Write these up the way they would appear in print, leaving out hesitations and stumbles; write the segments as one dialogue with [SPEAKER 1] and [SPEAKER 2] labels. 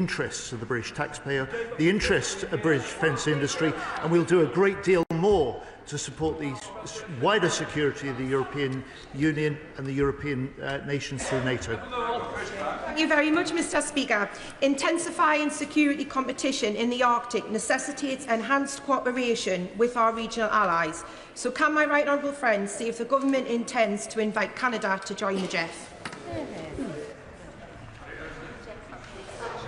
[SPEAKER 1] interests of the British taxpayer, the interests of the British defence industry, and we'll do a great deal more to support the wider security of the European Union and the European nations through NATO.
[SPEAKER 2] Thank you very much, Mr Speaker. Intensifying security competition in the Arctic necessitates enhanced cooperation with our regional allies. So can my right honourable friends see if the government intends to invite Canada to join the GEF?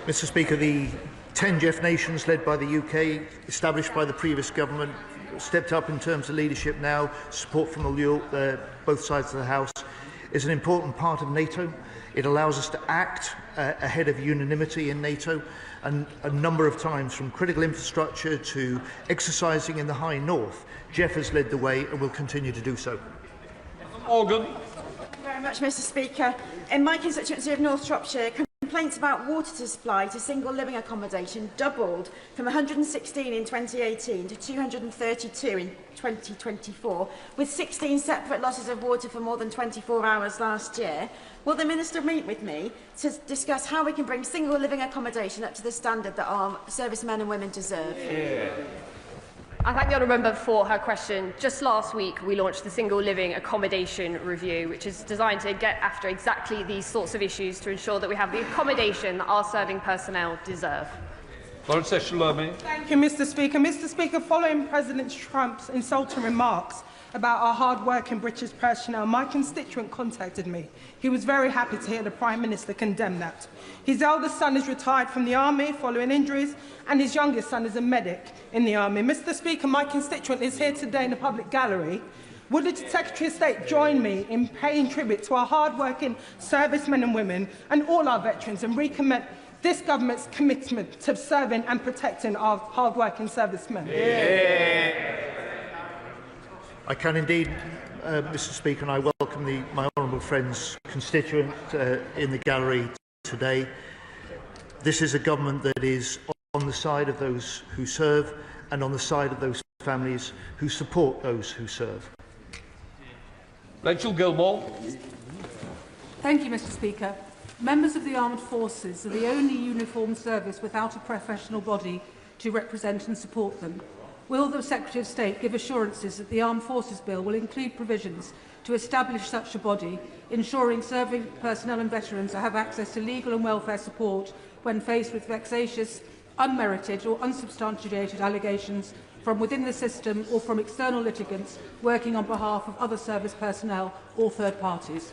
[SPEAKER 1] Mr Speaker, the 10 GEF nations led by the UK, established by the previous government, stepped up in terms of leadership now, support from both sides of the House, is an important part of NATO. It allows us to act ahead of unanimity in NATO, and a number of times, from critical infrastructure to exercising in the High North, GEF has led the way and will continue to do so.
[SPEAKER 3] Organ.
[SPEAKER 4] Thank you very much, Mr Speaker. In my constituency of North Shropshire, complaints about water supply to single living accommodation doubled from 116 in 2018 to 232 in 2024, with 16 separate losses of water for more than 24 hours last year. Will the Minister meet with me to discuss how we can bring single living accommodation up to the standard that our servicemen and women deserve?
[SPEAKER 5] I thank the honourable member for her question. Just last week, we launched the Single Living Accommodation Review, which is designed to get after exactly these sorts of issues to ensure that we have the accommodation that our serving personnel deserve.
[SPEAKER 3] 𝗟𝗶𝘃𝗲.
[SPEAKER 6] Thank you, Mr Speaker. Mr Speaker, following President Trump's insulting remarks about our hard-working British personnel, my constituent contacted me. He was very happy to hear the Prime Minister condemn that. His eldest son is retired from the Army following injuries, and his youngest son is a medic in the Army. Mr Speaker, my constituent is here today in the public gallery. Would the Secretary of State join me in paying tribute to our hard-working servicemen and women and all our veterans and recommit this government's commitment to serving and protecting our hard-working servicemen?
[SPEAKER 1] I can indeed, Mr Speaker, and I welcome my honourable friend's constituent in the gallery today. This is a government that is on the side of those who serve and on the side of those families who support those who serve.
[SPEAKER 3] Rachel Gilmore.
[SPEAKER 7] Thank you, Mr Speaker. Members of the Armed Forces are the only uniformed service without a professional body to represent and support them. Will the Secretary of State give assurances that the Armed Forces Bill will include provisions to establish such a body, ensuring serving personnel and veterans have access to legal and welfare support when faced with vexatious, unmerited or unsubstantiated allegations from within the system or from external litigants working on behalf of other service personnel or third parties?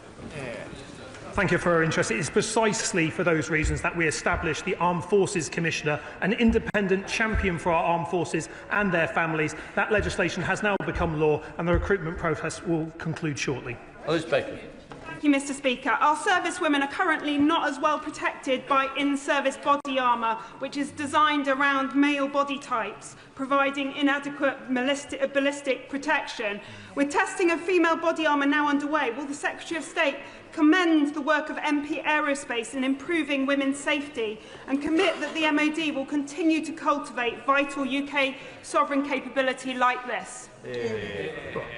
[SPEAKER 8] Thank you for your interest. It is precisely for those reasons that we established the Armed Forces Commissioner, an independent champion for our armed forces and their families. That legislation has now become law, and the recruitment process will conclude shortly.
[SPEAKER 9] Thank you, Mr Speaker. Our servicewomen are currently not as well protected by in-service body armour, which is designed around male body types, providing inadequate ballistic protection. With testing of female body armour now underway, will the Secretary of State commend the work of MP Aerospace in improving women's safety and commit that the MOD will continue to cultivate vital UK sovereign capability like this?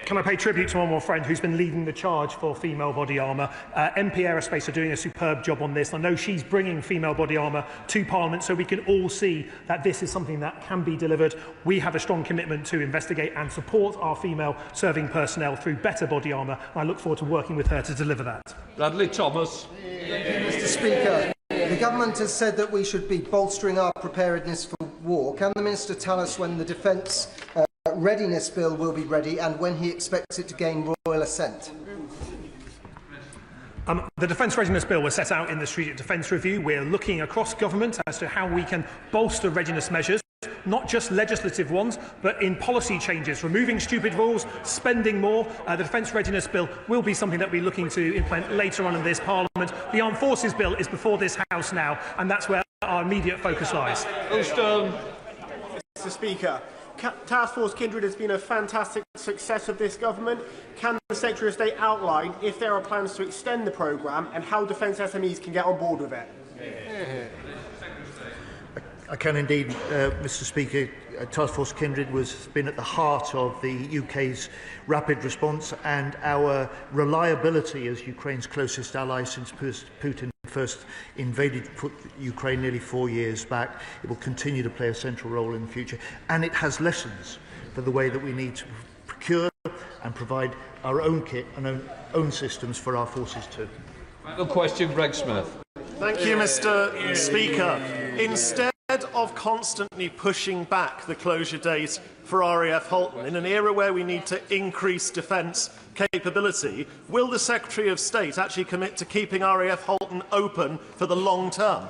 [SPEAKER 8] Can I pay tribute to one more friend who's been leading the charge for female body armour? MP Aerospace are doing a superb job on this. I know she's bringing female body armour to Parliament so we can all see that this is something that can be delivered. We have a strong commitment to investigate and support our female serving personnel through better body armour. I look forward to working with her to deliver that.
[SPEAKER 3] Bradley Thomas.
[SPEAKER 10] Mr Speaker, the government has said that we should be bolstering our preparedness for war. Can the Minister tell us when the Defence Readiness Bill will be ready and when he expects it to gain royal assent?
[SPEAKER 8] The Defence Readiness Bill was set out in the Strategic Defence Review. We're looking across government as to how we can bolster readiness measures, not just legislative ones, but in policy changes, removing stupid rules, spending more. The Defence Readiness Bill will be something that we're looking to implement later on in this Parliament. The Armed Forces Bill is before this House now, and that's where our immediate focus lies.
[SPEAKER 11] Mr Speaker, Task Force Kindred has been a fantastic success of this government. Can the Secretary of State outline if there are plans to extend the programme and how defence SMEs can get on board with it?
[SPEAKER 1] I can indeed, Mr Speaker. Task Force Kindred has been at the heart of the UK's rapid response and our reliability as Ukraine's closest ally since Putin first invaded Ukraine nearly 4 years back. It will continue to play a central role in the future, and it has lessons for the way that we need to procure and provide our own kit and own systems for our forces too.
[SPEAKER 3] Final question, Greg Smith.
[SPEAKER 12] Thank you, Mr. Speaker. Instead of constantly pushing back the closure date for RAF Halton in an era where we need to increase defence capability, will the Secretary of State actually commit to keeping RAF Halton open for the long term?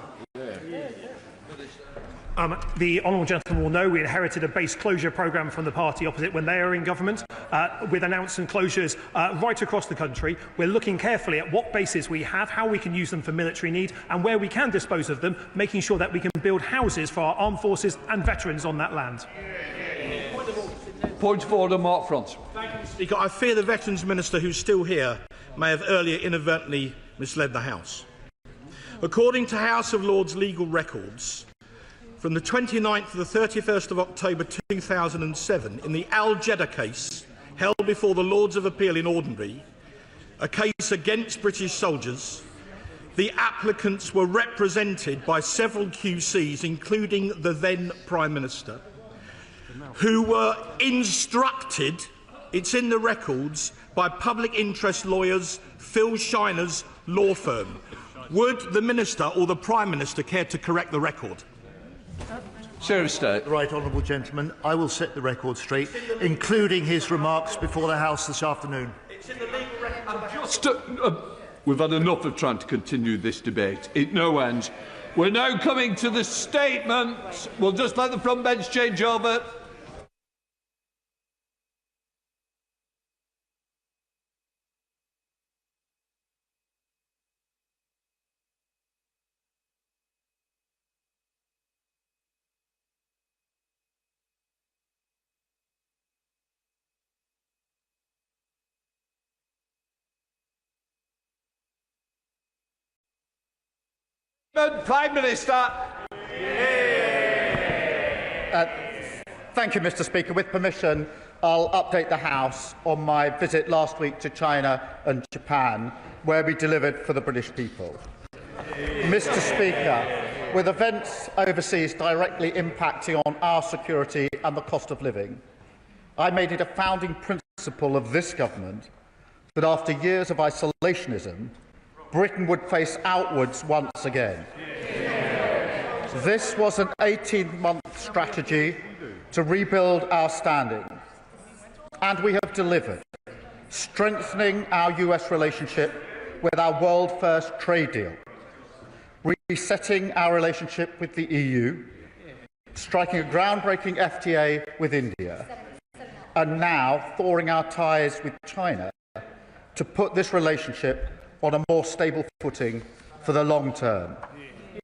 [SPEAKER 8] The honourable gentleman will know we inherited a base closure programme from the party opposite when they are in government, with announced closures right across the country. We're looking carefully at what bases we have, how we can use them for military need, and where we can dispose of them, making sure that we can build houses for our armed forces and veterans on that land.
[SPEAKER 3] Point of order, Mark Francis.
[SPEAKER 13] Thank you, Mr. Speaker. I fear the Veterans Minister, who's still here, may have earlier inadvertently misled the House. According to House of Lords legal records, from the 29th to the 31st of October 2007, in the Al-Jeddah case held before the Lords of Appeal in Ordinary, a case against British soldiers, the applicants were represented by several QCs, including the then Prime Minister, who were instructed, it's in the records, by public interest lawyers Phil Shiner's law firm. Would the Minister or the Prime Minister care to correct the record?
[SPEAKER 1] Right, honourable gentleman, I will set the record straight, including his remarks before the House this afternoon.
[SPEAKER 3] We've had enough of trying to continue this debate. It no ends. We're now coming to the statements. We'll just let the front bench change over. Prime Minister.
[SPEAKER 14] Thank you, Mr. Speaker. With permission, I'll update the House on my visit last week to China and Japan, where we delivered for the British people. Mr. Speaker, with events overseas directly impacting on our security and the cost of living, I made it a founding principle of this government that after years of isolationism, Britain would face outwards once again. This was an 18-month strategy to rebuild our standing, and we have delivered, strengthening our US relationship with our world-first trade deal, resetting our relationship with the EU, striking a groundbreaking FTA with India, and now thawing our ties with China to put this relationship on a more stable footing for the long term.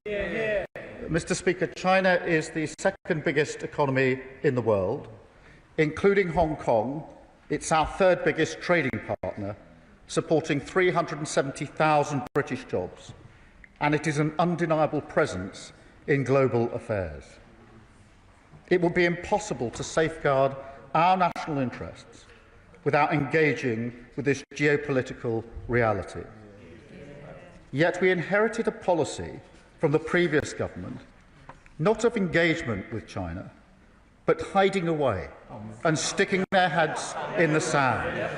[SPEAKER 14] Mr. Speaker, China is the second biggest economy in the world, including Hong Kong. It's our third biggest trading partner, supporting 370,000 British jobs, and it is an undeniable presence in global affairs. It would be impossible to safeguard our national interests without engaging with this geopolitical reality. Yet we inherited a policy from the previous government, not of engagement with China, but hiding away and sticking their heads in the sand.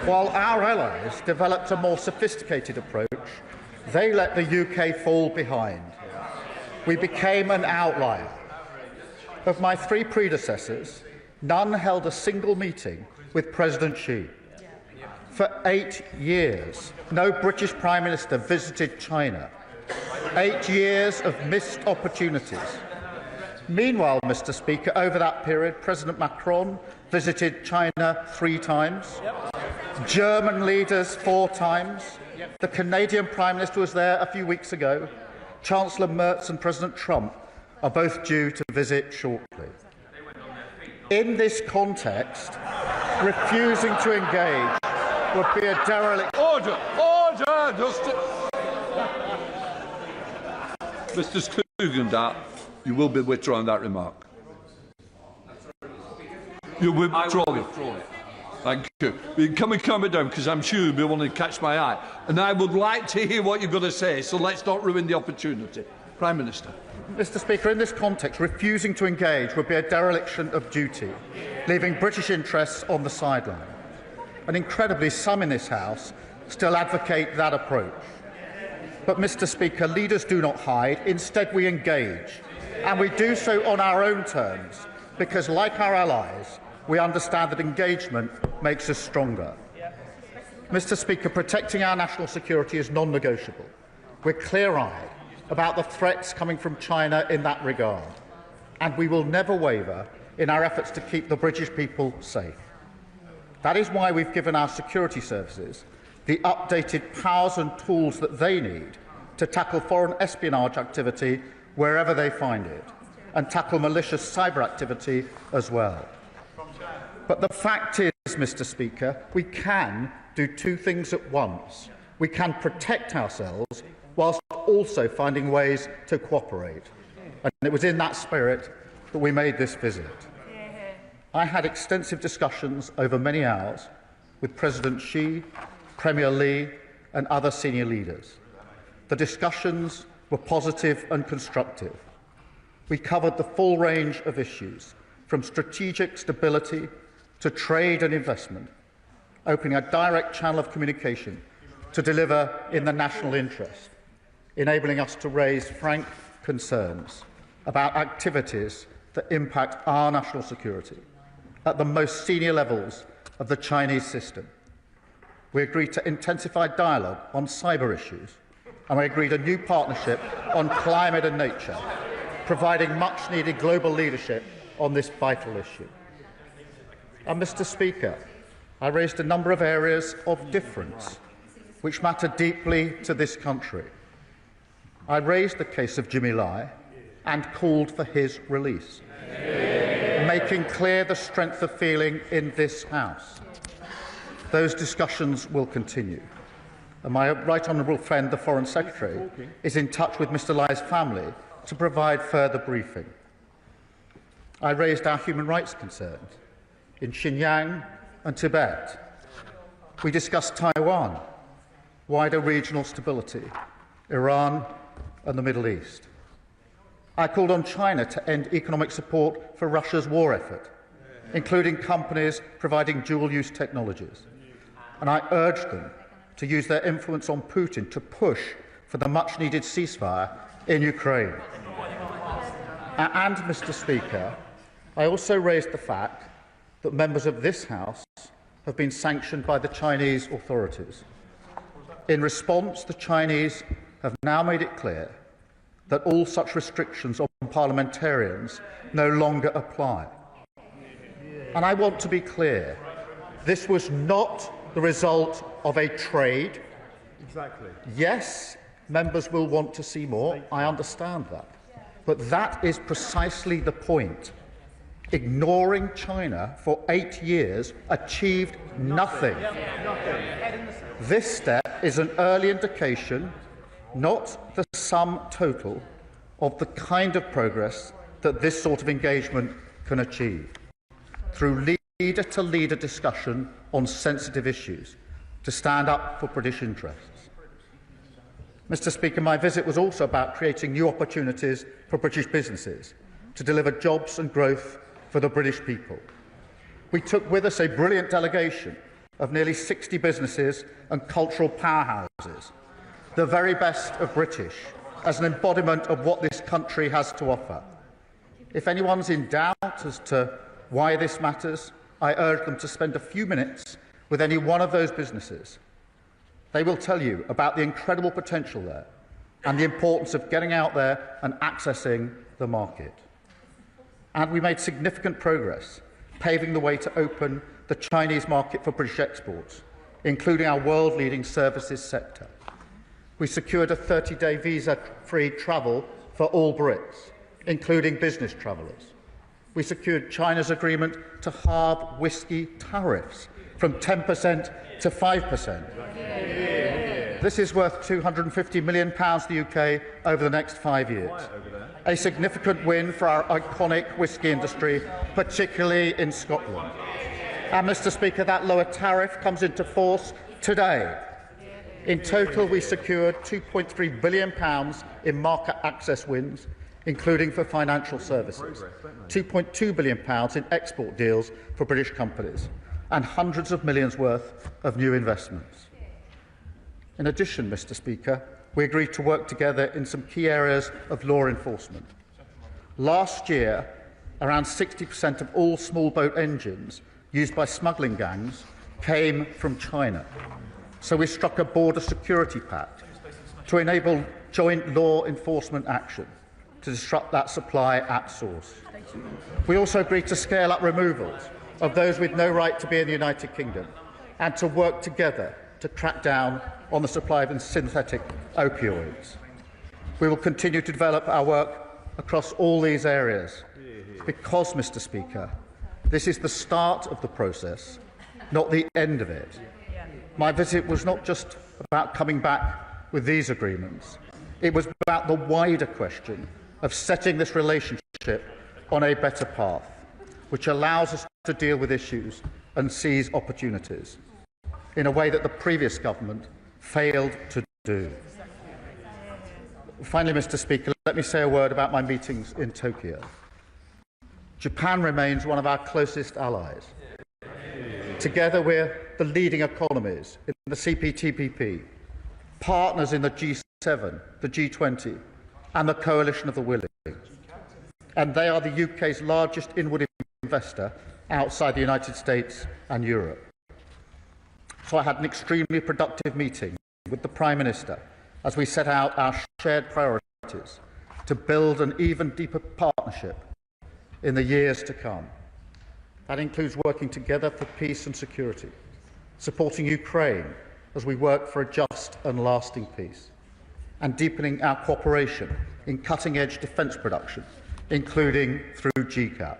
[SPEAKER 14] While our allies developed a more sophisticated approach, they let the UK fall behind. We became an outlier. Of my three predecessors, none held a single meeting with President Xi. For 8 years, no British Prime Minister visited China. 8 years of missed opportunities. Meanwhile, Mr. Speaker, over that period, President Macron visited China 3 times, German leaders 4 times, the Canadian Prime Minister was there a few weeks ago, Chancellor Merz and President Trump are both due to visit shortly. In this context, refusing to engage would be a derelict.
[SPEAKER 3] Order! Order! Mr. Klugendat, you will be withdrawing that remark. You will withdraw it. Thank you. Can we calm it down, because I'm sure you'll be wanting to catch my eye. And I would like to hear what you're going to say, so let's not ruin the opportunity. Prime Minister.
[SPEAKER 14] Mr Speaker, in this context, refusing to engage would be a dereliction of duty, leaving British interests on the sideline. And incredibly, some in this House still advocate that approach. But, Mr Speaker, leaders do not hide. Instead, we engage. And we do so on our own terms, because, like our allies, we understand that engagement makes us stronger. Mr Speaker, protecting our national security is non-negotiable. We're clear-eyed about the threats coming from China in that regard, and we will never waver in our efforts to keep the British people safe. That is why we've given our security services the updated powers and tools that they need to tackle foreign espionage activity wherever they find it, and tackle malicious cyber activity as well. But the fact is, Mr Speaker, we can do two things at once. We can protect ourselves whilst also finding ways to cooperate. And it was in that spirit that we made this visit. I had extensive discussions over many hours with President Xi, Premier Li and other senior leaders. The discussions were positive and constructive. We covered the full range of issues, from strategic stability to trade and investment, opening a direct channel of communication to deliver in the national interest, enabling us to raise frank concerns about activities that impact our national security at the most senior levels of the Chinese system. We agreed to intensify dialogue on cyber issues, and we agreed a new partnership on climate and nature, providing much-needed global leadership on this vital issue. And, Mr Speaker, I raised a number of areas of difference which matter deeply to this country. I raised the case of Jimmy Lai and called for his release, making clear the strength of feeling in this House. Those discussions will continue. And my right honourable friend, the Foreign Secretary, is in touch with Mr Lai's family to provide further briefing. I raised our human rights concerns in Xinjiang and Tibet. We discussed Taiwan, wider regional stability, Iran and the Middle East. I called on China to end economic support for Russia's war effort, including companies providing dual-use technologies. And I urged them to use their influence on Putin to push for the much-needed ceasefire in Ukraine. And, Mr Speaker, I also raised the fact that members of this House have been sanctioned by the Chinese authorities. In response, the Chinese have now made it clear that all such restrictions on parliamentarians no longer apply. And I want to be clear, this was not the result of a trade.
[SPEAKER 11] Exactly.
[SPEAKER 14] Yes, members will want to see more, I understand that. But that is precisely the point. Ignoring China for 8 years achieved nothing. This step is an early indication, not the sum total, of the kind of progress that this sort of engagement can achieve, through leader-to-leader discussion on sensitive issues, to stand up for British interests. Mr Speaker, my visit was also about creating new opportunities for British businesses to deliver jobs and growth for the British people. We took with us a brilliant delegation of nearly 60 businesses and cultural powerhouses, the very best of British, as an embodiment of what this country has to offer. If anyone's in doubt as to why this matters, I urge them to spend a few minutes with any one of those businesses. They will tell you about the incredible potential there and the importance of getting out there and accessing the market. And we made significant progress, paving the way to open the Chinese market for British exports, including our world-leading services sector. We secured a 30-day visa-free travel for all Brits, including business travellers. We secured China's agreement to halve whisky tariffs from 10% to 5%. This is worth £250 million to the UK over the next 5 years. A significant win for our iconic whisky industry, particularly in Scotland. And, Mr. Speaker, that lower tariff comes into force today. In total, we secured £2.3 billion in market access wins, including for financial services, £2.2 billion in export deals for British companies, and hundreds of millions worth of new investments. In addition, Mr. Speaker, we agreed to work together in some key areas of law enforcement. Last year, around 60% of all small boat engines used by smuggling gangs came from China. So we struck a border security pact to enable joint law enforcement action to disrupt that supply at source. We also agreed to scale up removals of those with no right to be in the United Kingdom and to work together to crack down on the supply of synthetic opioids. We will continue to develop our work across all these areas because, Mr. Speaker, this is the start of the process, not the end of it. My visit was not just about coming back with these agreements. It was about the wider question of setting this relationship on a better path, which allows us to deal with issues and seize opportunities in a way that the previous government failed to do. Finally, Mr. Speaker, let me say a word about my meetings in Tokyo. Japan remains one of our closest allies. Together, we're the leading economies in the CPTPP, partners in the G7, the G20, and the Coalition of the Willing. And they are the UK's largest inward investor outside the United States and Europe. So I had an extremely productive meeting with the Prime Minister as we set out our shared priorities to build an even deeper partnership in the years to come. That includes working together for peace and security, supporting Ukraine as we work for a just and lasting peace, and deepening our cooperation in cutting-edge defence production, including through GCAP.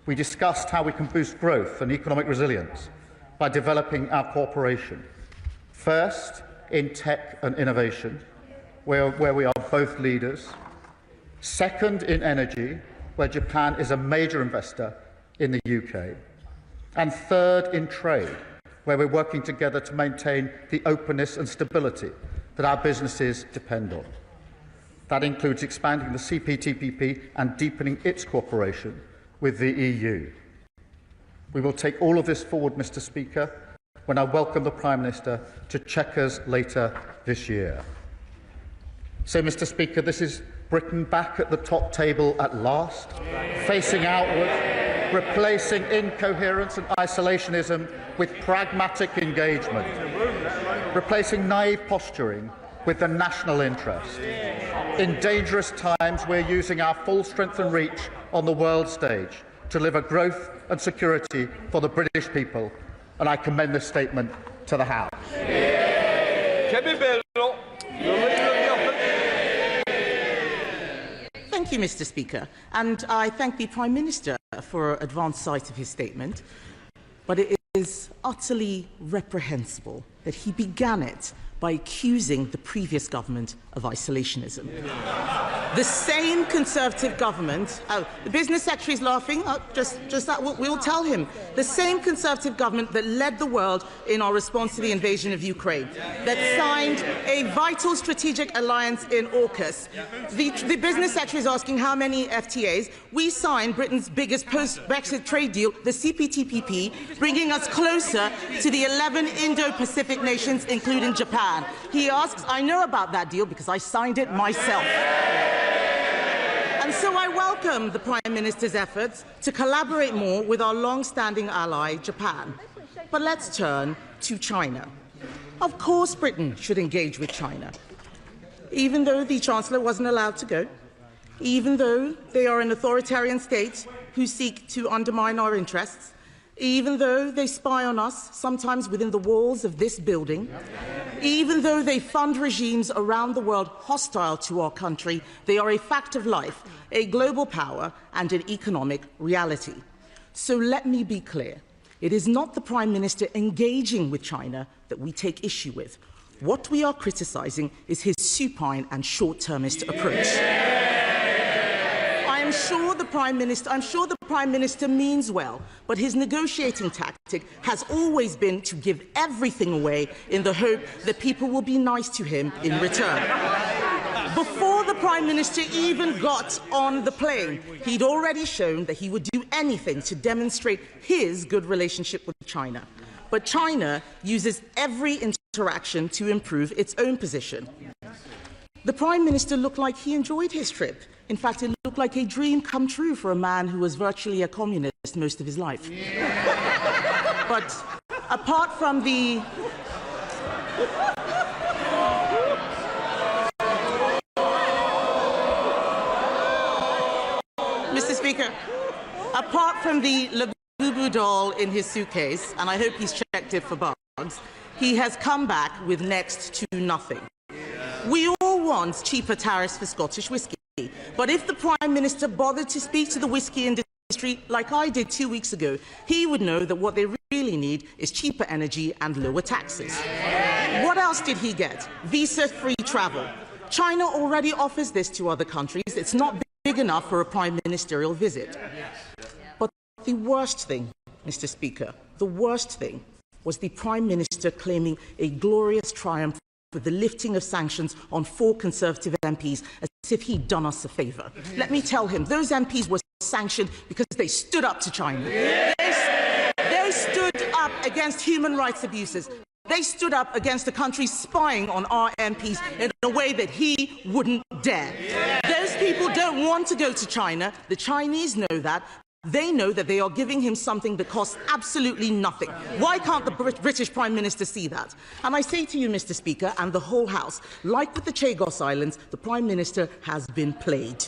[SPEAKER 14] We discussed how we can boost growth and economic resilience by developing our cooperation, first in tech and innovation, where we are both leaders, second in energy, where Japan is a major investor in the UK, and third in trade, where we're working together to maintain the openness and stability that our businesses depend on. That includes expanding the CPTPP and deepening its cooperation with the EU. We will take all of this forward, Mr. Speaker, when I welcome the Prime Minister to Chequers later this year. So, Mr. Speaker, this is Britain back at the top table at last, facing outward, replacing incoherence and isolationism with pragmatic engagement, replacing naive posturing with the national interest. In dangerous times, we're using our full strength and reach on the world stage to deliver growth and security for the British people, and I commend this statement to the House.
[SPEAKER 15] Thank you, Mr. Speaker, and I thank the Prime Minister for advance sight of his statement, but it is utterly reprehensible that he began it by accusing the previous government of isolationism. The same Conservative government, the Business Secretary is laughing, just that, we'll tell him, the same Conservative government that led the world in our response to the invasion of Ukraine, that signed a vital strategic alliance in AUKUS. The Business Secretary is asking how many FTAs. We signed Britain's biggest post-Brexit trade deal, the CPTPP, bringing us closer to the 11 Indo-Pacific nations, including Japan. He asks, I know about that deal because I signed it myself. And so I welcome the Prime Minister's efforts to collaborate more with our long-standing ally, Japan. But let's turn to China. Of course Britain should engage with China, even though the Chancellor wasn't allowed to go, even though they are an authoritarian state who seek to undermine our interests, even though they spy on us, sometimes within the walls of this building, even though they fund regimes around the world hostile to our country, they are a fact of life, a global power and an economic reality. So let me be clear. It is not the Prime Minister engaging with China that we take issue with. What we are criticising is his supine and short-termist approach. I am sure the Prime Minister means well, but his negotiating tactic has always been to give everything away in the hope that people will be nice to him in return. Before the Prime Minister even got on the plane, he'd already shown that he would do anything to demonstrate his good relationship with China. But China uses every interaction to improve its own position. The Prime Minister looked like he enjoyed his trip. In fact, it looked like a dream come true for a man who was virtually a communist most of his life. But apart from the... Mr. Speaker, apart from the Labubu doll in his suitcase, and I hope he's checked it for bugs, he has come back with next to nothing. We all want cheaper tariffs for Scottish whisky, but if the Prime Minister bothered to speak to the whisky industry like I did 2 weeks ago, he would know that what they really need is cheaper energy and lower taxes. What else did he get? Visa-free travel. China already offers this to other countries. It's not big enough for a prime ministerial visit. But the worst thing, Mr. Speaker, the worst thing was the Prime Minister claiming a glorious triumph with the lifting of sanctions on 4 Conservative MPs as if he'd done us a favour. Let me tell him, those MPs were sanctioned because they stood up to China. They stood up against human rights abuses. They stood up against the country spying on our MPs in a way that he wouldn't dare. Those people don't want to go to China. The Chinese know that. They know that they are giving him something that costs absolutely nothing. Why can't the British Prime Minister see that? And I say to you, Mr. Speaker, and the whole House, like with the _Chagos Islands, the Prime Minister has been played.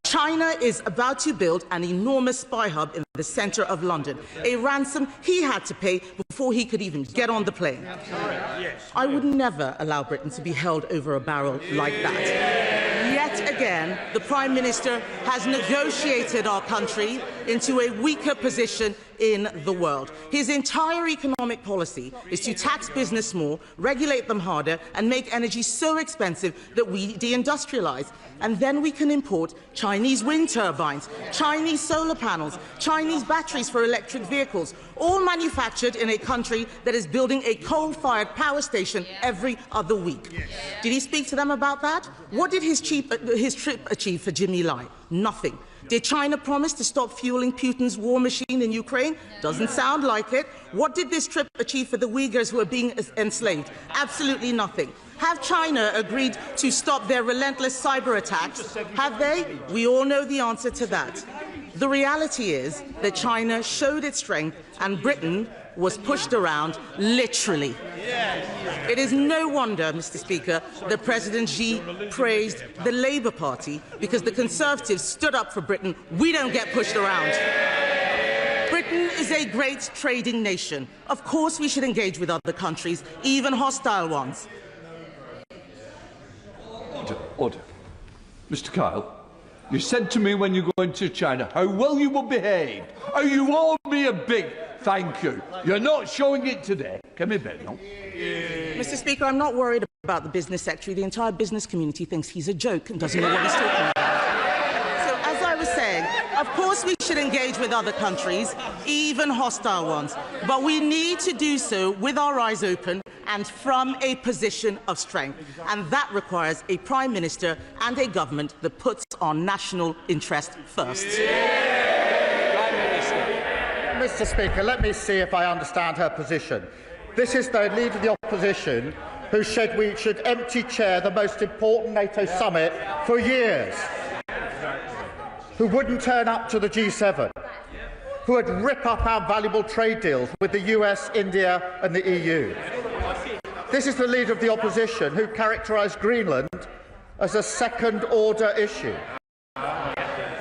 [SPEAKER 15] China is about to build an enormous spy hub in the centre of London, a ransom he had to pay before he could even get on the plane. I would never allow Britain to be held over a barrel like that. Yet again, the Prime Minister has negotiated our country into a weaker position in the world. His entire economic policy is to tax business more, regulate them harder, and make energy so expensive that we deindustrialise. And then we can import Chinese wind turbines, Chinese solar panels, Chinese batteries for electric vehicles, all manufactured in a country that is building a coal-fired power station every other week. Did he speak to them about that? What did his trip achieve for Jimmy Lai? Nothing. Did China promise to stop fueling Putin's war machine in Ukraine? Doesn't sound like it. What did this trip achieve for the Uyghurs who are being enslaved? Absolutely nothing. Have China agreed to stop their relentless cyber attacks? Have they? We all know the answer to that. The reality is that China showed its strength and Britain was pushed around, literally. It is no wonder, Mr. Speaker, that President Xi praised the Labour Party because the Conservatives stood up for Britain. We don't get pushed around. Britain is a great trading nation. Of course we should engage with other countries, even hostile ones.
[SPEAKER 3] Order. Mr. Kyle, you said to me when you go into China how well you will behave. Oh, you owe me a big thank you. You're not showing it today. Come here, Ben. No?
[SPEAKER 15] Mr. Speaker, I'm not worried about the business secretary. The entire business community thinks he's a joke and doesn't know what he's talking about. So, as I was saying, of course we should engage with other countries, even hostile ones. But we need to do so with our eyes open and from a position of strength. And that requires a Prime Minister and a government that puts our national interest first.
[SPEAKER 14] Mr. Speaker, let me see if I understand her position. This is the Leader of the Opposition who said we should empty chair the most important NATO summit for years, who wouldn't turn up to the G7, who would rip up our valuable trade deals with the US, India and the EU. This is the Leader of the Opposition who characterised Greenland as a second-order issue,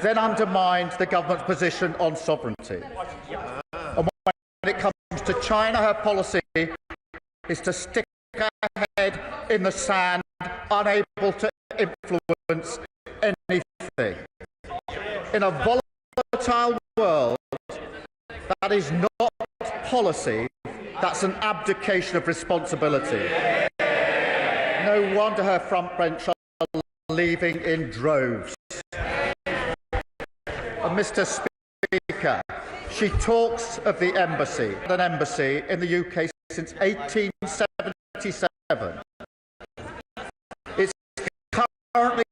[SPEAKER 14] then undermined the government's position on sovereignty. And when it comes to China, her policy is to stick her head in the sand, unable to influence anything. In a volatile world, that is not policy, that's an abdication of responsibility. No wonder her front bench are leaving in droves. Mr. Speaker, she talks of the embassy, an embassy in the UK since 1877. It's currently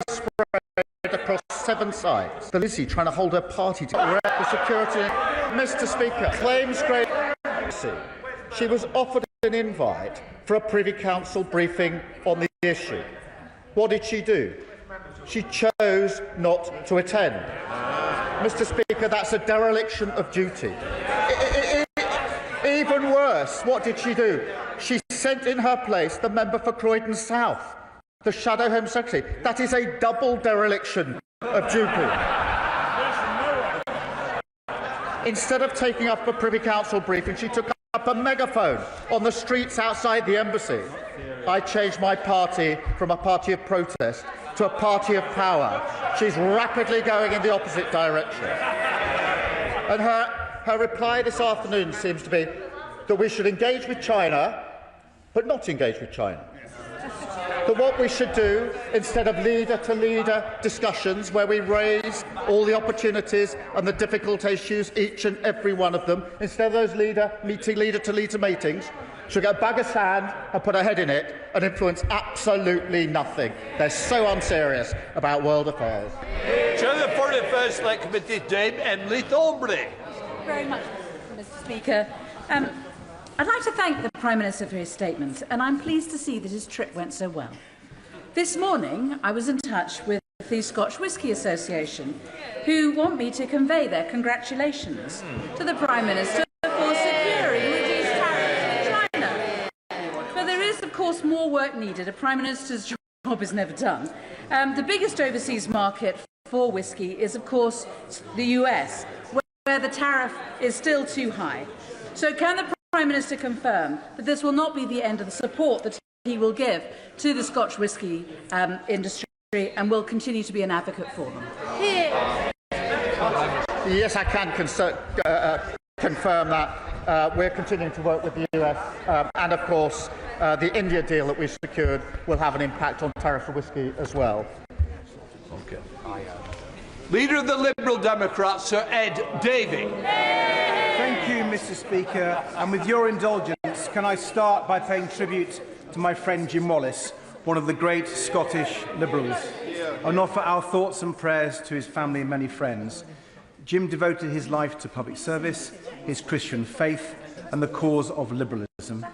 [SPEAKER 14] spread across 7 sites. The Lizzie trying to hold her party to the security. Mr. Speaker, claims great. She was offered an invite for a Privy Council briefing on the issue. What did she do? She chose not to attend. Mr. Speaker, that's a dereliction of duty. Even worse, what did she do? She sent in her place the member for Croydon South, the Shadow Home Secretary. That is a double dereliction of duty. Instead of taking up a Privy Council briefing, she took up a megaphone on the streets outside the embassy. I changed my party from a party of protest to a party of power. She's rapidly going in the opposite direction. And her reply this afternoon seems to be that we should engage with China, but not engage with China. That what we should do, instead of leader-to-leader discussions where we raise all the opportunities and the difficult issues, each and every one of them, instead of those leader-to-leader meetings, she'll get a bag of sand and put her head in it and influence absolutely nothing. They're so unserious about world affairs.
[SPEAKER 3] Chair for the First Select Committee, Dame Emily Thornbury.
[SPEAKER 16] Thank you very much, Mr. Speaker. I'd like to thank the Prime Minister for his statement, and I'm pleased to see that his trip went so well. This morning, I was in touch with the Scotch Whisky Association, who want me to convey their congratulations to the Prime Minister for securing reduced tariffs with China. But there is, of course, more work needed. A Prime Minister's job is never done. The biggest overseas market for whisky is, of course, the US, where the tariff is still too high. So can the Prime Minister confirm that this will not be the end of the support that he will give to the Scotch whisky industry and will continue to be an advocate for them?
[SPEAKER 14] Yes, I can confirm that. We're continuing to work with the US and, of course, the India deal that we've secured will have an impact on tariff for whisky as well.
[SPEAKER 3] Okay. Leader of the Liberal Democrats, Sir Ed Davey.
[SPEAKER 17] Thank you, Mr. Speaker. And with your indulgence, can I start by paying tribute to my friend Jim Wallace, one of the great Scottish Liberals, and offer our thoughts and prayers to his family and many friends. Jim devoted his life to public service, his Christian faith, and the cause of liberalism.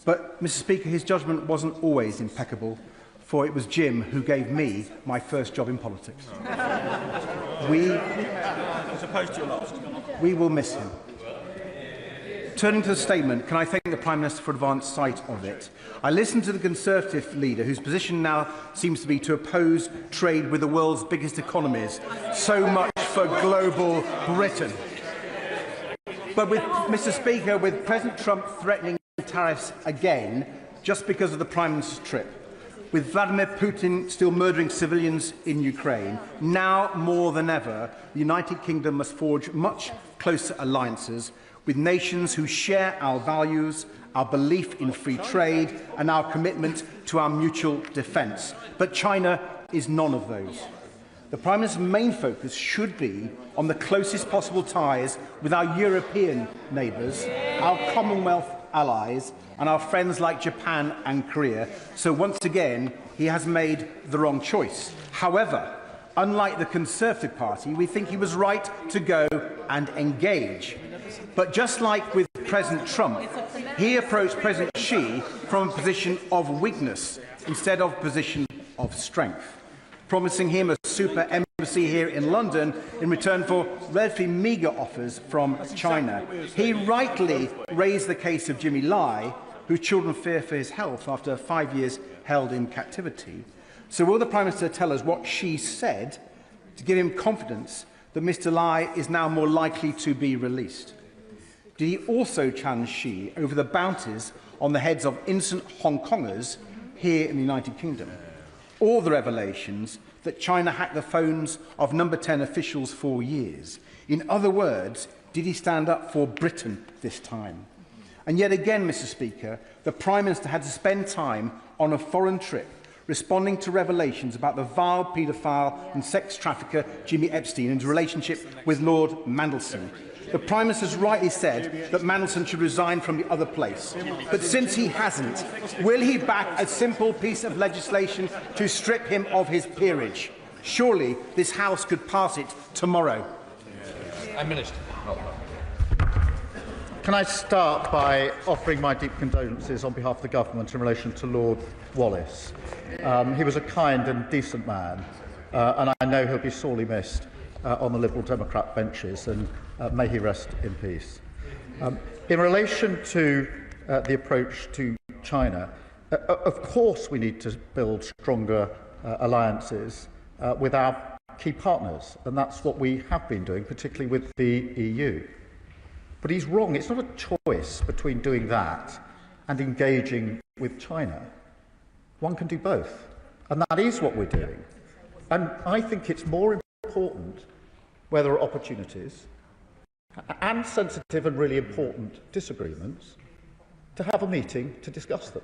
[SPEAKER 17] But, Mr. Speaker, his judgment wasn't always impeccable, for it was Jim who gave me my first job in politics.
[SPEAKER 13] As opposed to your last.
[SPEAKER 17] We will miss him. Turning to the statement, can I thank the Prime Minister for advance sight of it? I listened to the Conservative leader, whose position now seems to be to oppose trade with the world's biggest economies. So much for global Britain. But with Mr. Speaker, with President Trump threatening tariffs again, just because of the Prime Minister's trip, with Vladimir Putin still murdering civilians in Ukraine, now more than ever, the United Kingdom must forge much closer alliances with nations who share our values, our belief in free trade, and our commitment to our mutual defence. But China is none of those. The Prime Minister's main focus should be on the closest possible ties with our European neighbours, our Commonwealth allies, and our friends like Japan and Korea. So once again, he has made the wrong choice. However, unlike the Conservative Party, we think he was right to go and engage. But just like with President Trump, he approached President Xi from a position of weakness instead of a position of strength, promising him a super embassy here in London in return for relatively meagre offers from China. He rightly raised the case of Jimmy Lai, whose children fear for his health after 5 years held in captivity. So will the Prime Minister tell us what Xi said to give him confidence that Mr. Lai is now more likely to be released? Did he also challenge Xi over the bounties on the heads of innocent Hong Kongers here in the United Kingdom? Or the revelations that China hacked the phones of number 10 officials for years? In other words, did he stand up for Britain this time? And yet again, Mr. Speaker, the Prime Minister had to spend time on a foreign trip responding to revelations about the vile paedophile and sex trafficker Jeffrey Epstein and his relationship with Lord Mandelson. The Prime Minister has rightly said that Mandelson should resign from the other place. But since he hasn't, will he back a simple piece of legislation to strip him of his peerage? Surely this House could pass it tomorrow.
[SPEAKER 3] Minister.
[SPEAKER 14] Can I start by offering my deep condolences on behalf of the Government in relation to Lord Wallace? He was a kind and decent man, and I know he'll be sorely missed on the Liberal Democrat benches, and may he rest in peace. In relation to the approach to China, of course we need to build stronger alliances with our key partners, and that's what we have been doing, particularly with the EU. But he's wrong. It's not a choice between doing that and engaging with China. One can do both, and that is what we're doing. And I think it's more important where there are opportunities and sensitive and really important disagreements to have a meeting to discuss them.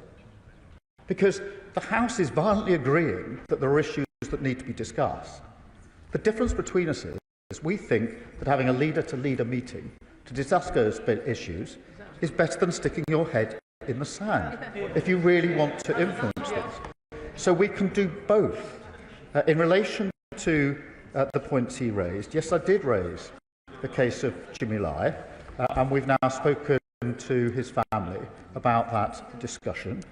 [SPEAKER 14] Because the House is violently agreeing that there are issues that need to be discussed. The difference between us is we think that having a leader-to-leader meeting to discuss those issues is better than sticking your head in the sand if you really want to influence things. So we can do both. In relation to the points he raised, yes, I did raise the case of Jimmy Lai, and we've now spoken to his family about that discussion.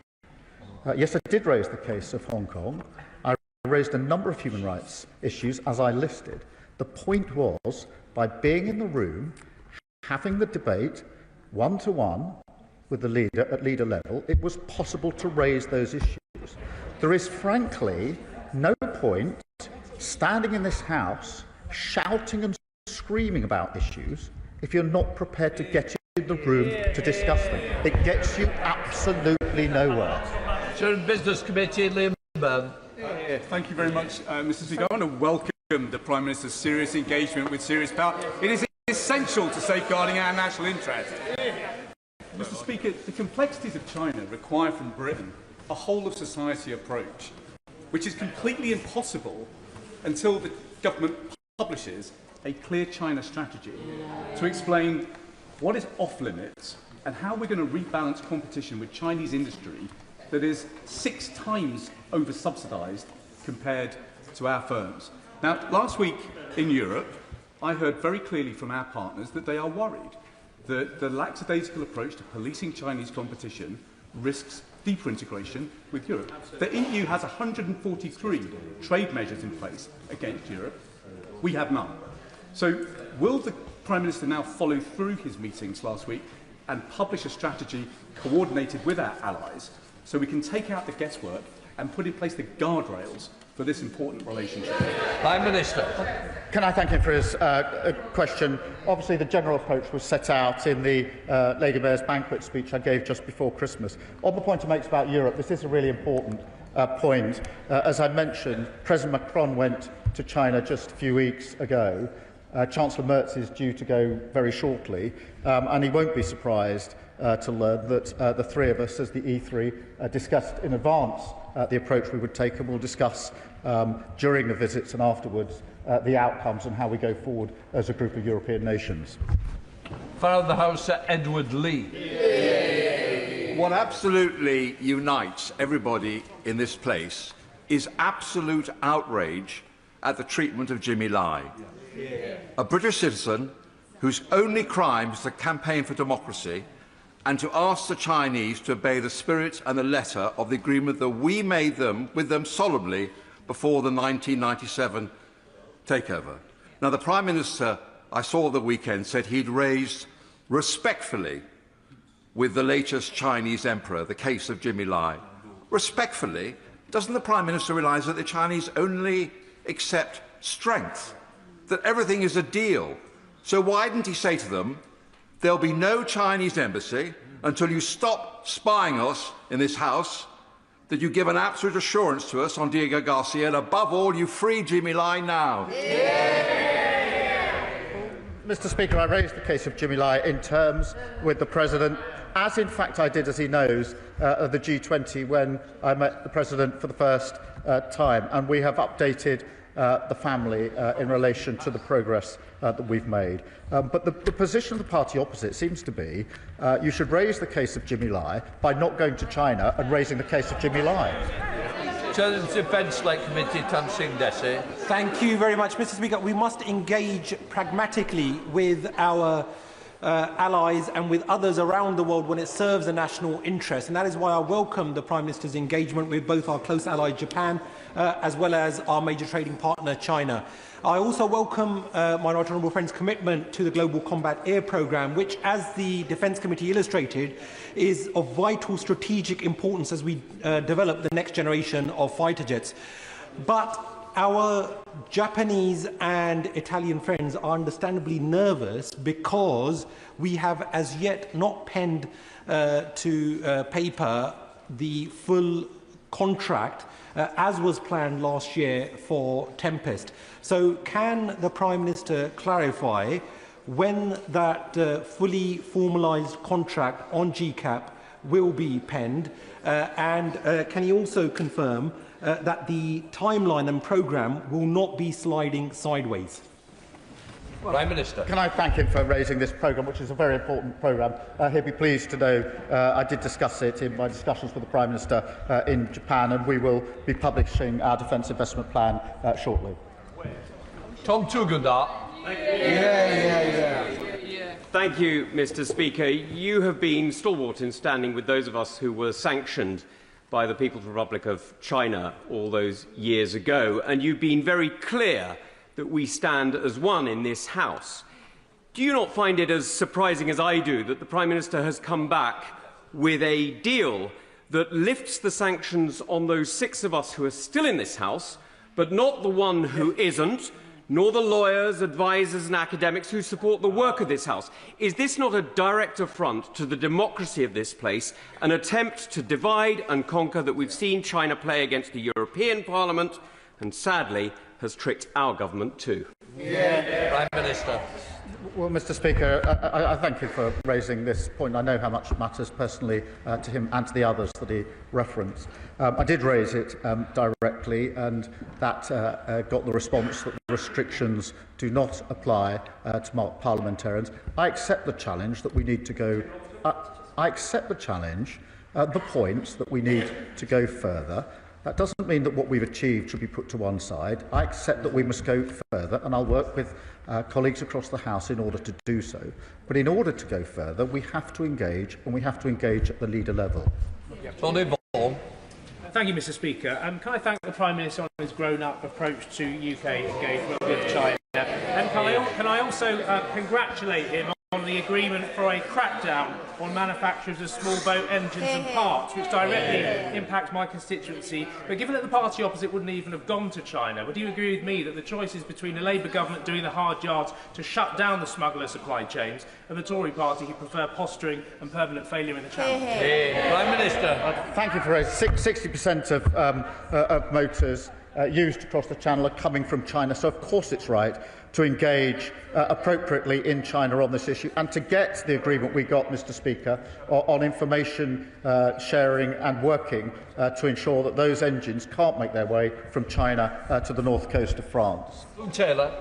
[SPEAKER 14] Yes, I did raise the case of Hong Kong. I raised a number of human rights issues as I listed. The point was, by being in the room, having the debate one-to-one with the leader at leader level, it was possible to raise those issues. There is frankly no point standing in this House shouting and screaming about issues if you're not prepared to get in the room to discuss them. It gets you absolutely nowhere.
[SPEAKER 3] Business Committee, Liam Byrne.
[SPEAKER 18] Thank you very much, Mr. Speaker. I want to welcome the Prime Minister's serious engagement with serious power. It is essential to safeguarding our national interest. Mr. Speaker, the complexities of China require from Britain a whole-of-society approach, which is completely impossible until the government publishes a clear China strategy to explain what is off-limits and how we're going to rebalance competition with Chinese industry that is 6 times over-subsidised compared to our firms. Now, last week in Europe, I heard very clearly from our partners that they are worried that the lackadaisical approach to policing Chinese competition risks deeper integration with Europe. The EU has 143 trade measures in place against Europe. We have none. So will the Prime Minister now follow through his meetings last week and publish a strategy coordinated with our allies so we can take out the guesswork and put in place the guardrails for this important relationship?
[SPEAKER 3] Prime Minister.
[SPEAKER 14] Can I thank him for his question? Obviously, the general approach was set out in the Lady Mayor's banquet speech I gave just before Christmas. On the point he makes about Europe, this is a really important point. As I mentioned, President Macron went to China just a few weeks ago. Chancellor Merz is due to go very shortly, and he won't be surprised to learn that the three of us, as the E3, discussed in advance the approach we would take, and we'll discuss during the visits and afterwards the outcomes and how we go forward as a group of European nations.
[SPEAKER 3] Father of the House, Edward Lee.
[SPEAKER 19] What absolutely unites everybody in this place is absolute outrage at the treatment of Jimmy Lai, a British citizen whose only crime is to campaign for democracy and to ask the Chinese to obey the spirit and the letter of the agreement that we made with them solemnly before the 1997 takeover. Now, the Prime Minister, I saw the weekend, said he'd raised respectfully with the latest Chinese emperor the case of Jimmy Lai. Respectfully, doesn't the Prime Minister realise that the Chinese only accept strength, that everything is a deal? So why didn't he say to them, there'll be no Chinese embassy until you stop spying us in this House, that you give an absolute assurance to us on Diego Garcia, and above all, you free Jimmy Lai now?
[SPEAKER 14] Mr. Speaker, I raised the case of Jimmy Lai in terms with the President, as in fact I did, as he knows, at the G20 when I met the President for the first time, and we have updated the family in relation to the progress that we've made. But the position of the party opposite seems to be you should raise the case of Jimmy Lai by not going to China and raising the case of Jimmy Lai.
[SPEAKER 3] Defence Select Committee, Tam Singh Desi.
[SPEAKER 20] Thank you very much, Mr. Speaker. We must engage pragmatically with our allies and with others around the world when it serves the national interest, and that is why I welcome the Prime Minister's engagement with both our close ally Japan as well as our major trading partner China. I also welcome my right honourable friend's commitment to the Global Combat Air Programme, which, as the Defence Committee illustrated, is of vital strategic importance as we develop the next generation of fighter jets. But our Japanese and Italian friends are understandably nervous because we have as yet not penned to paper the full contract as was planned last year for Tempest. So can the Prime Minister clarify when that fully formalised contract on GCAP will be penned, and can he also confirm that the timeline and programme will not be sliding sideways?
[SPEAKER 3] Prime Minister.
[SPEAKER 14] Can I thank him for raising this programme, which is a very important programme. He'll be pleased to know I did discuss it in my discussions with the Prime Minister in Japan, and we will be publishing our defence investment plan shortly.
[SPEAKER 3] Tom Tugunda.
[SPEAKER 21] Thank you, Mr. Speaker. You have been stalwart in standing with those of us who were sanctioned by the People's Republic of China all those years ago, and you've been very clear that we stand as one in this House. Do you not find it as surprising as I do that the Prime Minister has come back with a deal that lifts the sanctions on those 6 of us who are still in this House, but not the one who isn't, nor the lawyers, advisers and academics who support the work of this House? Is this not a direct affront to the democracy of this place, an attempt to divide and conquer that we've seen China play against the European Parliament and, sadly, has tricked our government too?
[SPEAKER 3] Prime Minister.
[SPEAKER 14] Well, Mr. Speaker, I thank you for raising this point. I know how much it matters personally to him and to the others that he referenced. I did raise it directly, and that got the response that the restrictions do not apply to parliamentarians. I accept the challenge that we need to go. I accept the challenge, the point that we need to go further. That doesn't mean that what we've achieved should be put to one side. I accept that we must go further, and I'll work with colleagues across the House in order to do so. But in order to go further, we have to engage, and we have to engage at the leader level.
[SPEAKER 3] Tony Vaughan.
[SPEAKER 22] Thank you, Mr. Speaker. Can I thank the Prime Minister on his grown-up approach to UK engagement with China? And can I also congratulate him on the agreement for a crackdown on manufacturers of small boat engines and parts, which directly impacts my constituency. But given that the party opposite wouldn't even have gone to China, would you agree with me that the choice is between the Labour government doing the hard yards to shut down the smuggler supply chains and the Tory party who prefer posturing and permanent failure in the Channel?
[SPEAKER 3] Prime Minister.
[SPEAKER 14] Thank you for raising 60% of motors used across the Channel are coming from China, so of course it's right to engage appropriately in China on this issue and to get the agreement we got, Mr. Speaker, on information sharing and working to ensure that those engines can't make their way from China to the north coast of France.
[SPEAKER 3] Taylor.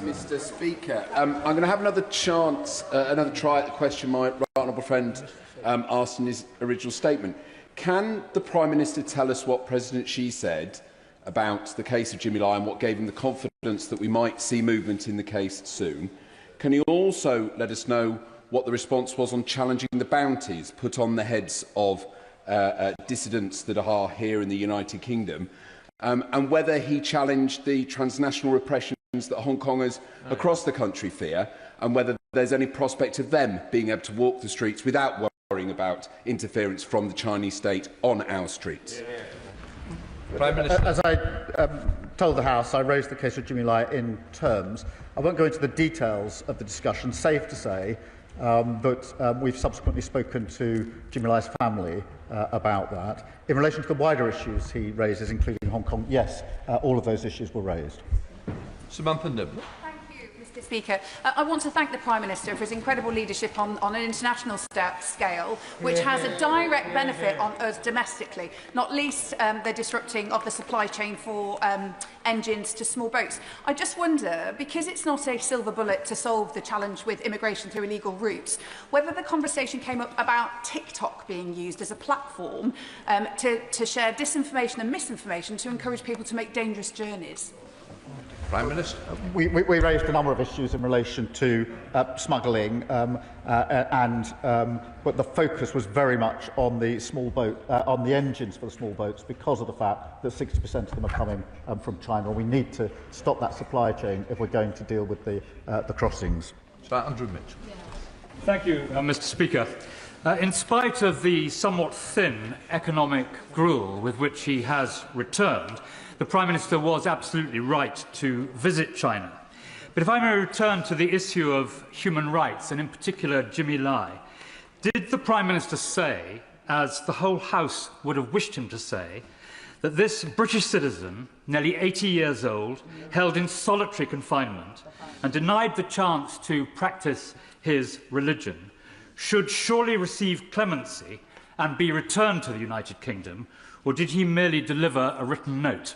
[SPEAKER 23] Mr. Speaker, I'm going to have another chance, another try at the question my right honourable friend asked in his original statement. Can the Prime Minister tell us what President Xi said about the case of Jimmy Lai and what gave him the confidence that we might see movement in the case soon? Can he also let us know what the response was on challenging the bounties put on the heads of dissidents that are here in the United Kingdom, and whether he challenged the transnational repressions that Hong Kongers across the country fear, and whether there's any prospect of them being able to walk the streets without worrying about interference from the Chinese state on our streets?
[SPEAKER 14] Prime Minister. As I told the House, I raised the case of Jimmy Lai in terms. I won't go into the details of the discussion, safe to say, but we've subsequently spoken to Jimmy Lai's family about that. In relation to the wider issues he raises, including Hong Kong, yes, all of those issues were raised.
[SPEAKER 3] Samantha Nib.
[SPEAKER 24] Thank you,
[SPEAKER 2] Mr Speaker, I want to thank the Prime Minister for his incredible leadership on an international scale, which has a direct benefit on us domestically, not least the disrupting of the supply chain for engines to small boats. I just wonder, because it's not a silver bullet to solve the challenge with immigration through illegal routes, whether the conversation came up about TikTok being used as a platform to share disinformation and misinformation to encourage people to make dangerous journeys.
[SPEAKER 19] Prime Minister.
[SPEAKER 14] We raised a number of issues in relation to smuggling, but the focus was very much on the small boat, on the engines for the small boats, because of the fact that 60% of them are coming from China. We need to stop that supply chain if we're going to deal with the crossings.
[SPEAKER 19] Sir Andrew Mitchell.
[SPEAKER 4] Thank you, Mr. Speaker. In spite of the somewhat thin economic gruel with which he has returned, the Prime Minister was absolutely right to visit China. But if I may return to the issue of human rights, and in particular Jimmy Lai, did the Prime Minister say, as the whole House would have wished him to say, that this British citizen, nearly 80 years old, held in solitary confinement and denied the chance to practice his religion, should surely receive clemency and be returned to the United Kingdom, or did he merely deliver a written note?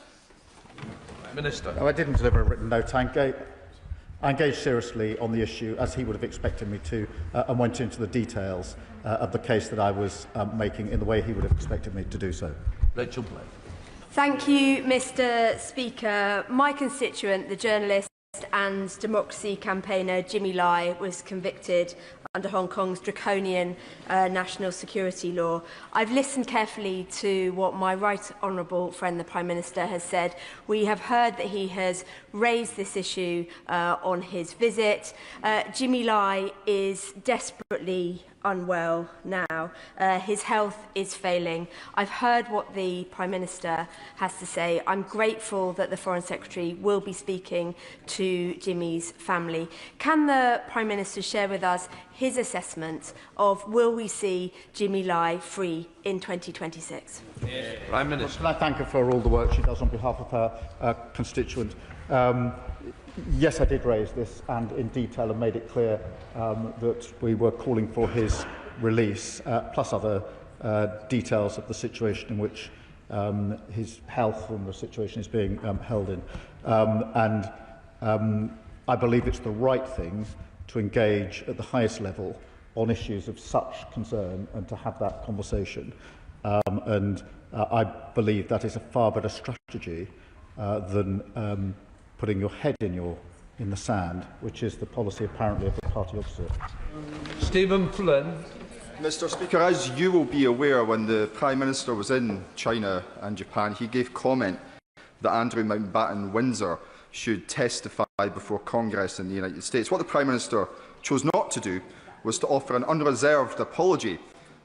[SPEAKER 19] Minister.
[SPEAKER 14] No, I didn't deliver a written note. I engaged seriously on the issue, as he would have expected me to, and went into the details of the case that I was making in the way he would have expected me to do so.
[SPEAKER 19] Rachel Blake.
[SPEAKER 5] Thank you, Mr. Speaker. My constituent, the journalist and democracy campaigner Jimmy Lai, was convicted under Hong Kong's draconian national security law. I've listened carefully to what my right honourable friend, the Prime Minister, has said. We have heard that he has raised this issue on his visit. Jimmy Lai is desperately unwell now. His health is failing. I've heard what the Prime Minister has to say. I'm grateful that the Foreign Secretary will be speaking to Jimmy's family. Can the Prime Minister share with us his assessment of will we see Jimmy Lai free in 2026?
[SPEAKER 19] Prime Minister.
[SPEAKER 14] Can I thank her for all the work she does on behalf of her constituent? Yes, I did raise this and in detail and made it clear that we were calling for his release, plus other details of the situation in which his health and the situation is being held in. I believe it's the right thing to engage at the highest level on issues of such concern and to have that conversation. I believe that is a far better strategy than putting your head in the sand, which is the policy apparently of the party opposite.
[SPEAKER 19] Stephen Flynn.
[SPEAKER 24] Mr. Speaker, as you will be aware, when the Prime Minister was in China and Japan, he gave comment that Andrew Mountbatten Windsor should testify before Congress in the United States. What the Prime Minister chose not to do was to offer an unreserved apology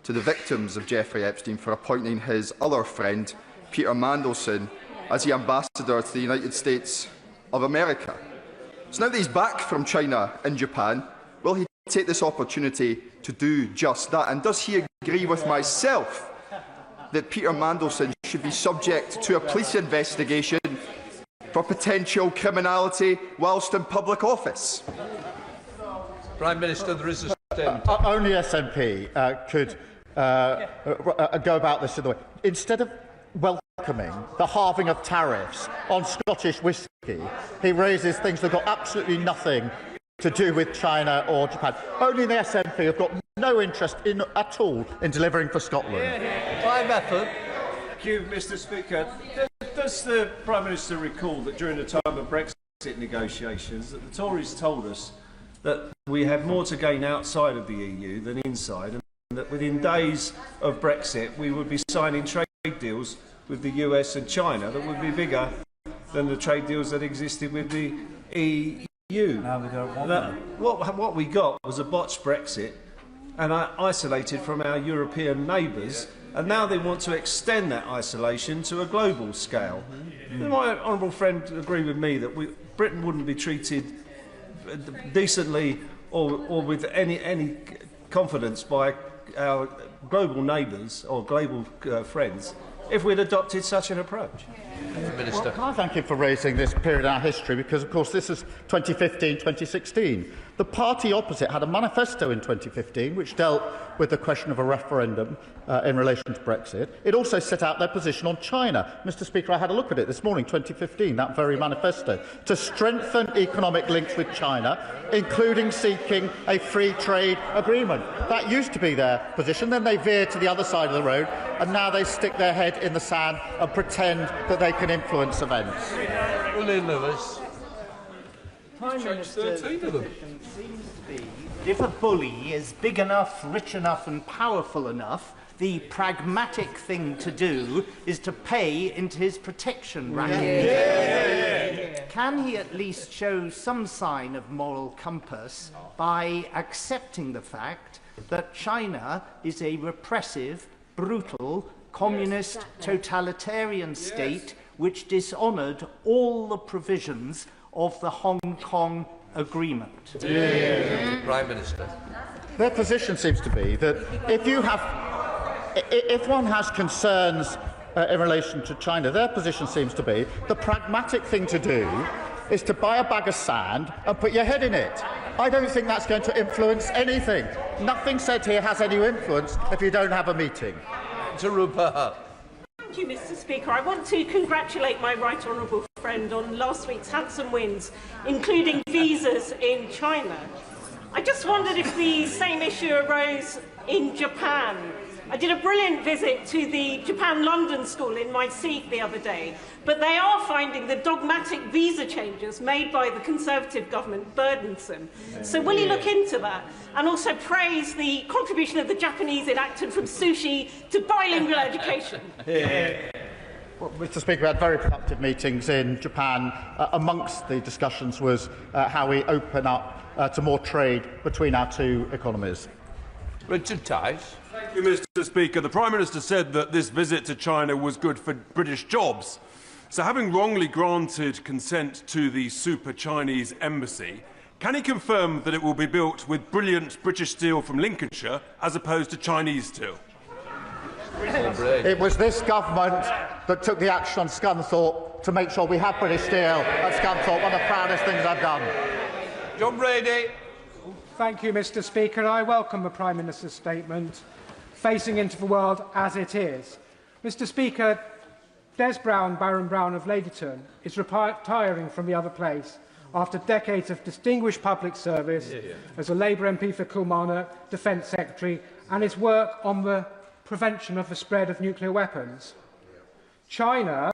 [SPEAKER 24] to the victims of Jeffrey Epstein for appointing his other friend, Peter Mandelson, as the ambassador to the United States of America. So now that he's back from China and Japan, will he take this opportunity to do just that? And does he agree with myself that Peter Mandelson should be subject to a police investigation for potential criminality whilst in public office?
[SPEAKER 19] Prime Minister, there is a statement.
[SPEAKER 14] Only SNP could go about this in the way. Instead of welcoming the halving of tariffs on Scottish whisky, he raises things that have got absolutely nothing to do with China or Japan. Only the SNP have got no interest at all in delivering for Scotland.
[SPEAKER 25] Thank you, Mr. Speaker. Does the Prime Minister recall that during the time of Brexit negotiations that the Tories told us that we had more to gain outside of the EU than inside, and that within days of Brexit we would be signing trade deals with the US and China that would be bigger than the trade deals that existed with the EU?
[SPEAKER 4] Now we don't want that.
[SPEAKER 25] What we got was a botched Brexit and isolated from our European neighbours, and now they want to extend that isolation to a global scale. My honourable friend agree with me that Britain wouldn't be treated decently or with any confidence by our global neighbours or global friends if we'd adopted such an approach.
[SPEAKER 14] Well, can I thank you for raising this period in our history, because, of course, this is 2015-2016. The party opposite had a manifesto in 2015 which dealt with the question of a referendum in relation to Brexit. It also set out their position on China. Mr. Speaker, I had a look at it this morning, 2015, that very manifesto, to strengthen economic links with China, including seeking a free trade agreement. That used to be their position. Then they veered to the other side of the road, and now they stick their head in the sand and pretend that they can influence events.
[SPEAKER 3] William Lewis.
[SPEAKER 6] Prime Minister's position seems to be if a bully is big enough, rich enough and powerful enough, the pragmatic thing to do is to pay into his protection racket. Can he at least show some sign of moral compass by accepting the fact that China is a repressive, brutal, communist, totalitarian state which dishonoured all the provisions of the Hong Kong Agreement?
[SPEAKER 3] Prime Minister.
[SPEAKER 14] Their position seems to be that if one has concerns in relation to China, their position seems to be the pragmatic thing to do is to buy a bag of sand and put your head in it. I don't think that's going to influence anything. Nothing said here has any influence if you don't have a meeting.
[SPEAKER 3] 𝗟𝗶𝘃𝗲.
[SPEAKER 7] Thank you, Mr. Speaker. I want to congratulate my right honourable friend on last week's handsome wins, including visas in China. I just wondered if the same issue arose in Japan. I did a brilliant visit to the Japan-London school in my seat the other day, but they are finding the dogmatic visa changes made by the Conservative government burdensome. So will you look into that and also praise the contribution of the Japanese enacted from sushi to bilingual education?
[SPEAKER 14] Well, Mr. Speaker, we had very productive meetings in Japan. Amongst the discussions was how we open up to more trade between our two economies.
[SPEAKER 3] Richard Tice.
[SPEAKER 9] Thank you, Mr. Speaker. The Prime Minister said that this visit to China was good for British jobs. So, having wrongly granted consent to the super Chinese embassy, can he confirm that it will be built with brilliant British steel from Lincolnshire as opposed to Chinese steel?
[SPEAKER 14] It was this government that took the action on Scunthorpe to make sure we have British steel at Scunthorpe, one of the proudest things I've done.
[SPEAKER 3] John Brady.
[SPEAKER 10] Thank you, Mr. Speaker. I welcome the Prime Minister's statement, facing into the world as it is. Mr. Speaker, Des Brown, Baron Brown of Ladyton, is retiring from the other place after decades of distinguished public service as a Labour MP for Kilmarnock, Defence Secretary, and his work on the prevention of the spread of nuclear weapons. China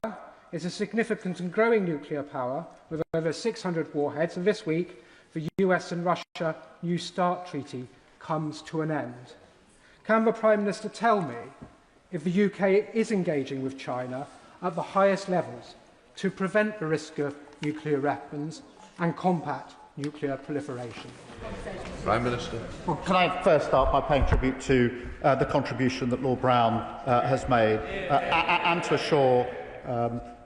[SPEAKER 10] is a significant and growing nuclear power with over 600 warheads, and this week the US and Russia New START treaty comes to an end. Can the Prime Minister tell me if the UK is engaging with China at the highest levels to prevent the risk of nuclear weapons and combat nuclear proliferation?
[SPEAKER 3] Prime Minister.
[SPEAKER 14] Well, can I first start by paying tribute to the contribution that Lord Brown has made and to assure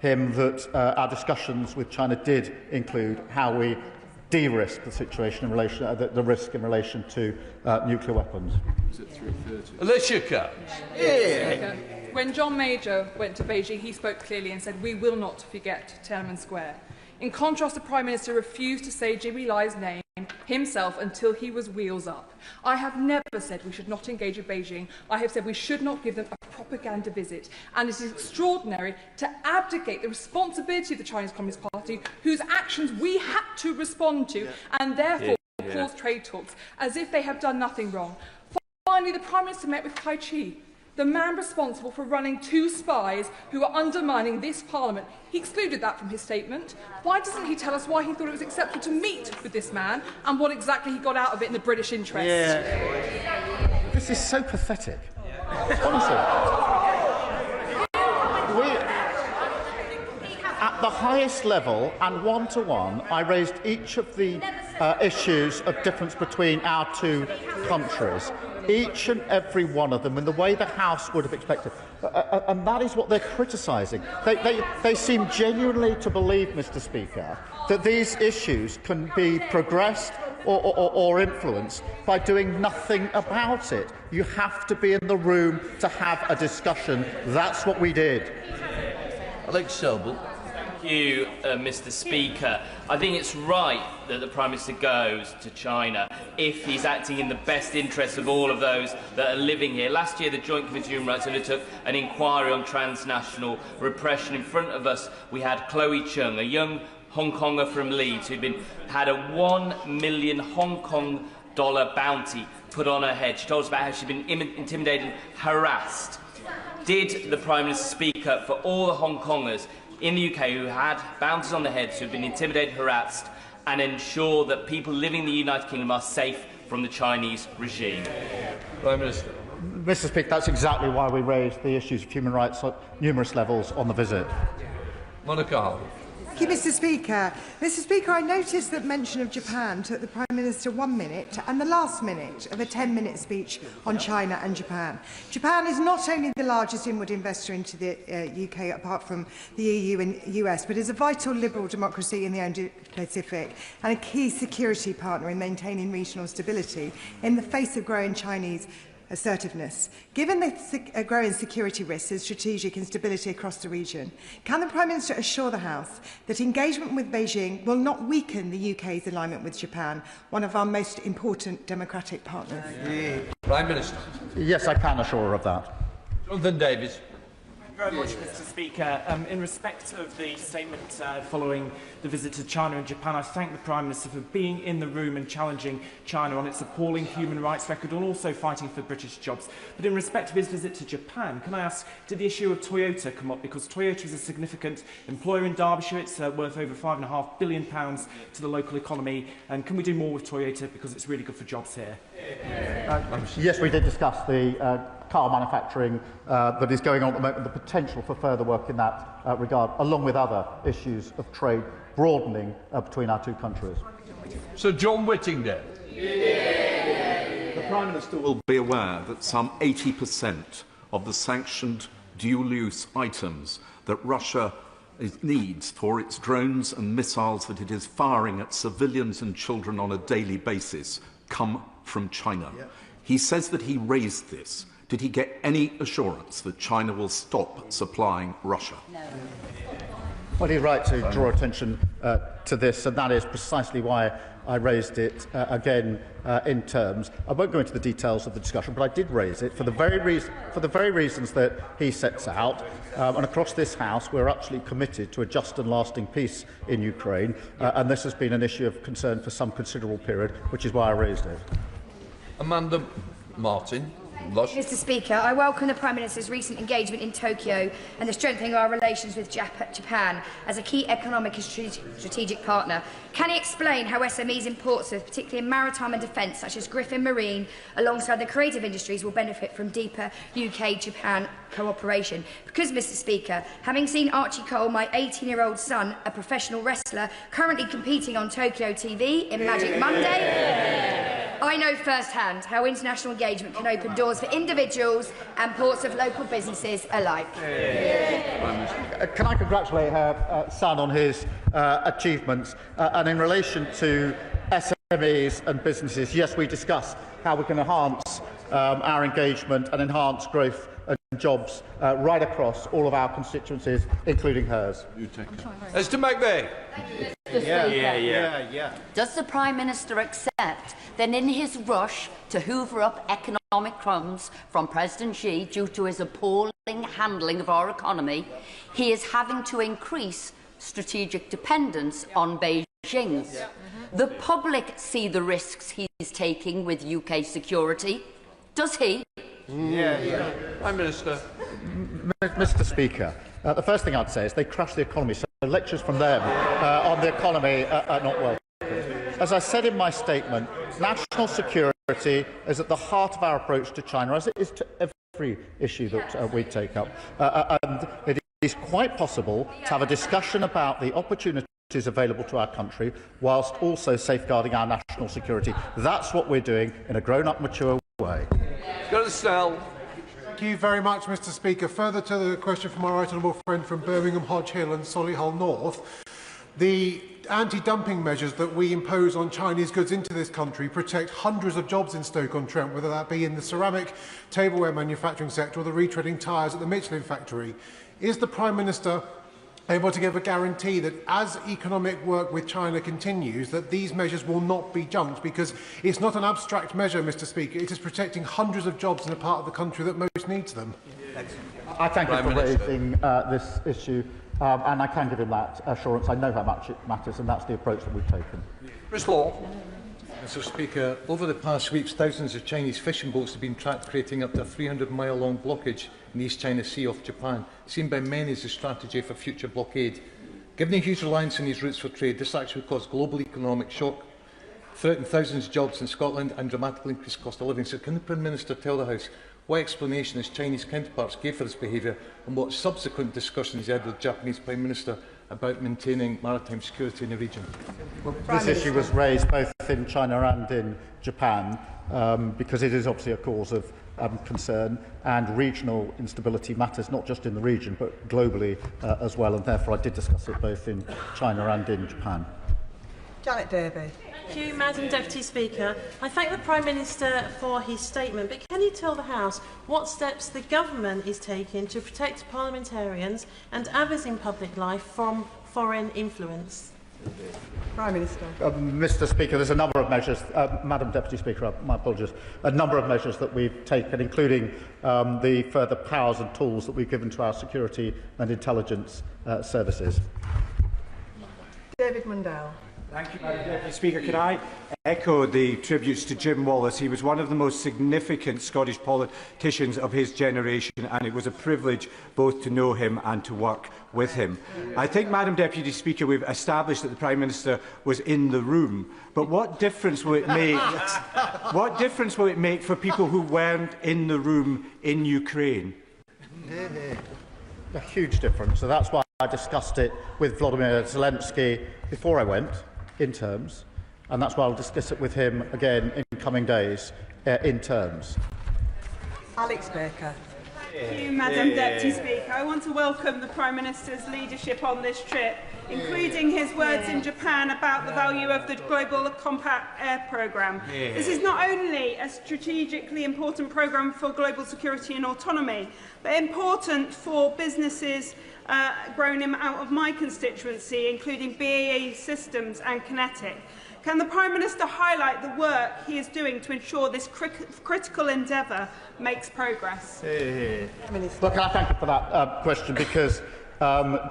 [SPEAKER 14] him that our discussions with China did include how we de-risk the situation in relation the risk in relation to nuclear weapons.
[SPEAKER 3] Alicia Cairns.
[SPEAKER 12] When John Major went to Beijing, he spoke clearly and said, "We will not forget Tiananmen Square." In contrast, the Prime Minister refused to say Jimmy Lai's name himself until he was wheels up. I have never said we should not engage with Beijing. I have said we should not give them a propaganda visit. And it is extraordinary to abdicate the responsibility of the Chinese Communist Party, whose actions we had to respond to, and therefore pause trade talks, as if they have done nothing wrong. Finally, the Prime Minister met with Kai Chi, the man responsible for running 2 spies who are undermining this Parliament. He excluded that from his statement. Why doesn't he tell us why he thought it was acceptable to meet with this man and what exactly he got out of it in the British interest?
[SPEAKER 14] This is so pathetic. Honestly. At the highest level and one-to-one, I raised each of the issues of difference between our two countries. Each and every one of them in the way the House would have expected. And that is what they're criticising. They seem genuinely to believe, Mr. Speaker, that these issues can be progressed or influence by doing nothing about it. You have to be in the room to have a discussion. That's what we did.
[SPEAKER 3] Alex Selbel.
[SPEAKER 1] Thank you, Mr. Speaker. I think it's right that the Prime Minister goes to China if he's acting in the best interests of all of those that are living here. Last year, the Joint Committee on Human Rights undertook an inquiry on transnational repression. In front of us, we had Chloe Chung, a young Hong Konger from Leeds who'd had a $1 million Hong Kong bounty put on her head. She told us about how she'd been intimidated and harassed. Did the Prime Minister speak up for all the Hong Kongers in the UK who had bounties on their heads, who have been intimidated, harassed, and ensure that people living in the United Kingdom are safe from the Chinese regime?
[SPEAKER 3] Prime Minister.
[SPEAKER 14] Mr. Speaker, that's exactly why we raised the issues of human rights at numerous levels on the visit.
[SPEAKER 3] Monica Hall.
[SPEAKER 8] Thank you, Mr. Speaker. Mr. Speaker, I noticed that mention of Japan took the Prime Minister 1 minute and the last minute of a 10-minute speech on China and Japan. Japan is not only the largest inward investor into the UK, apart from the EU and US, but is a vital liberal democracy in the Indo-Pacific and a key security partner in maintaining regional stability in the face of growing Chinese assertiveness. Given the growing security risks and strategic instability across the region, can the Prime Minister assure the House that engagement with Beijing will not weaken the UK's alignment with Japan, one of our most important democratic partners?
[SPEAKER 3] Prime Minister.
[SPEAKER 14] Yes, I can assure her of that.
[SPEAKER 3] Jonathan Davies.
[SPEAKER 11] Thank you very much, Mr. Speaker. In respect of the statement following the visit to China and Japan, I thank the Prime Minister for being in the room and challenging China on its appalling human rights record and also fighting for British jobs. But in respect of his visit to Japan, can I ask, did the issue of Toyota come up? Because Toyota is a significant employer in Derbyshire. It's worth over £5.5 billion to the local economy. And can we do more with Toyota because it's really good for jobs here?
[SPEAKER 14] Yes, we did discuss the car manufacturing that is going on at the moment, the potential for further work in that regard, along with other issues of trade broadening between our two countries.
[SPEAKER 3] Sir John Whittingdale.
[SPEAKER 15] The Prime Minister will be aware that some 80% of the sanctioned dual-use items that Russia needs for its drones and missiles that it is firing at civilians and children on a daily basis come from China. Yeah. He says that he raised this. Did he get any assurance that China will stop supplying Russia? No.
[SPEAKER 14] Well, you're right to draw attention to this, and that is precisely why I raised it again in terms. I won't go into the details of the discussion, but I did raise it for the very reasons that he sets out. And across this House, we're actually committed to a just and lasting peace in Ukraine, and this has been an issue of concern for some considerable period, which is why I raised it.
[SPEAKER 3] Amanda Martin.
[SPEAKER 16] Mr. Speaker, I welcome the Prime Minister's recent engagement in Tokyo and the strengthening of our relations with Japan as a key economic and strategic partner. Can he explain how SMEs in ports, particularly in maritime and defence, such as Griffin Marine, alongside the creative industries, will benefit from deeper UK-Japan cooperation? Because, Mr. Speaker, having seen Archie Cole, my 18-year-old son, a professional wrestler, currently competing on Tokyo TV in Magic Monday, I know firsthand how international engagement can open doors for individuals and ports of local businesses alike.
[SPEAKER 14] Can I congratulate her son on his achievements? And in relation to SMEs and businesses, yes, we discussed how we can enhance our engagement and enhance growth and jobs right across all of our constituencies, including hers.
[SPEAKER 3] Mr. McVeigh.
[SPEAKER 26] Does the Prime Minister accept that in his rush to hoover up economic crumbs from President Xi due to his appalling handling of our economy, he is having to increase strategic dependence on Beijing? The public see the risks he's taking with UK security. Does he?
[SPEAKER 3] Prime Minister.
[SPEAKER 14] Mr. Speaker, the first thing I'd say is they crash the economy, so lectures from them on the economy are not welcome. As I said in my statement, national security is at the heart of our approach to China, as it is to every issue that we take up. And it is quite possible to have a discussion about the opportunities available to our country, whilst also safeguarding our national security. That's what we're doing in a grown-up, mature way.
[SPEAKER 3] Go to Snell.
[SPEAKER 27] Thank you very much, Mr. Speaker. Further to the question from my right honourable friend from Birmingham, Hodge Hill and Solihull North, the anti-dumping measures that we impose on Chinese goods into this country protect hundreds of jobs in Stoke-on-Trent, whether that be in the ceramic tableware manufacturing sector or the retreading tyres at the Michelin factory. Is the Prime Minister able to give a guarantee that as economic work with China continues, that these measures will not be jumped? Because it's not an abstract measure, Mr. Speaker. It is protecting hundreds of jobs in a part of the country that most needs them.
[SPEAKER 14] I thank you for raising this issue, and I can give him that assurance. I know how much it matters, and that's the approach that we've taken.
[SPEAKER 13] Mr. Speaker, over the past weeks, thousands of Chinese fishing boats have been tracked, creating up to a 300-mile-long blockage in the East China Sea off Japan, seen by many as a strategy for future blockade. Given the huge reliance on these routes for trade, this actually caused global economic shock, threatened thousands of jobs in Scotland and dramatically increased cost of living. So can the Prime Minister tell the House what explanation his Chinese counterparts gave for this behaviour and what subsequent discussions he had with the Japanese Prime Minister about maintaining maritime security in the region?
[SPEAKER 14] Well, this issue was raised both in China and in Japan because it is obviously a cause of concern, and regional instability matters not just in the region but globally as well, and therefore I did discuss it both in China and in Japan.
[SPEAKER 8] Janet Derby.
[SPEAKER 17] Thank you, Madam Deputy Speaker. I thank the Prime Minister for his statement, but can you tell the House what steps the government is taking to protect parliamentarians and others in public life from foreign influence?
[SPEAKER 8] Prime Minister.
[SPEAKER 14] Mr. Speaker, there's a number of measures, Madam Deputy Speaker, my apologies, a number of measures that we've taken, including the further powers and tools that we've given to our security and intelligence services.
[SPEAKER 8] David Mundell.
[SPEAKER 18] Thank you, Madam Deputy Speaker. Can I echo the tributes to Jim Wallace? He was one of the most significant Scottish politicians of his generation, and it was a privilege both to know him and to work with him. I think, Madam Deputy Speaker, we've established that the Prime Minister was in the room, but what difference will it make? What difference will it make for people who weren't in the room in Ukraine?
[SPEAKER 14] A huge difference. So that's why I discussed it with Vladimir Zelensky before I went in terms, and that's why I'll discuss it with him again in coming days in terms.
[SPEAKER 8] Alex Baker.
[SPEAKER 20] Thank you, Madam Deputy Speaker. I want to welcome the Prime Minister's leadership on this trip, including his words in Japan about the value of the Global Compact Air Programme. This is not only a strategically important programme for global security and autonomy, but important for businesses growing out of my constituency, including BAE Systems and Kinetic. Can the Prime Minister highlight the work he is doing to ensure this critical endeavour makes progress?
[SPEAKER 14] Look, I thank you for that question, because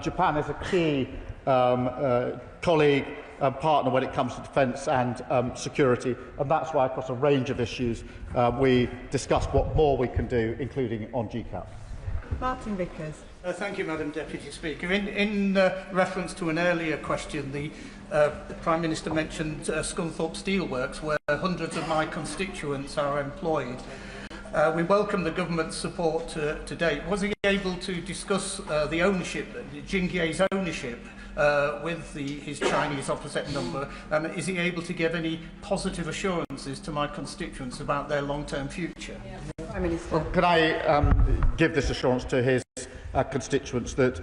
[SPEAKER 14] Japan is a key colleague and partner when it comes to defence and security, and that's why across a range of issues we discussed what more we can do, including on GCAP.
[SPEAKER 8] Martin Vickers.
[SPEAKER 21] Thank you, Madam Deputy Speaker. In reference to an earlier question, the Prime Minister mentioned Scunthorpe Steelworks, where hundreds of my constituents are employed. We welcome the government's support to date. Was he able to discuss the ownership, Jingye's ownership, with his Chinese opposite number? Is he able to give any positive assurances to my constituents about their long-term future?
[SPEAKER 14] Well, can I give this assurance to his constituents that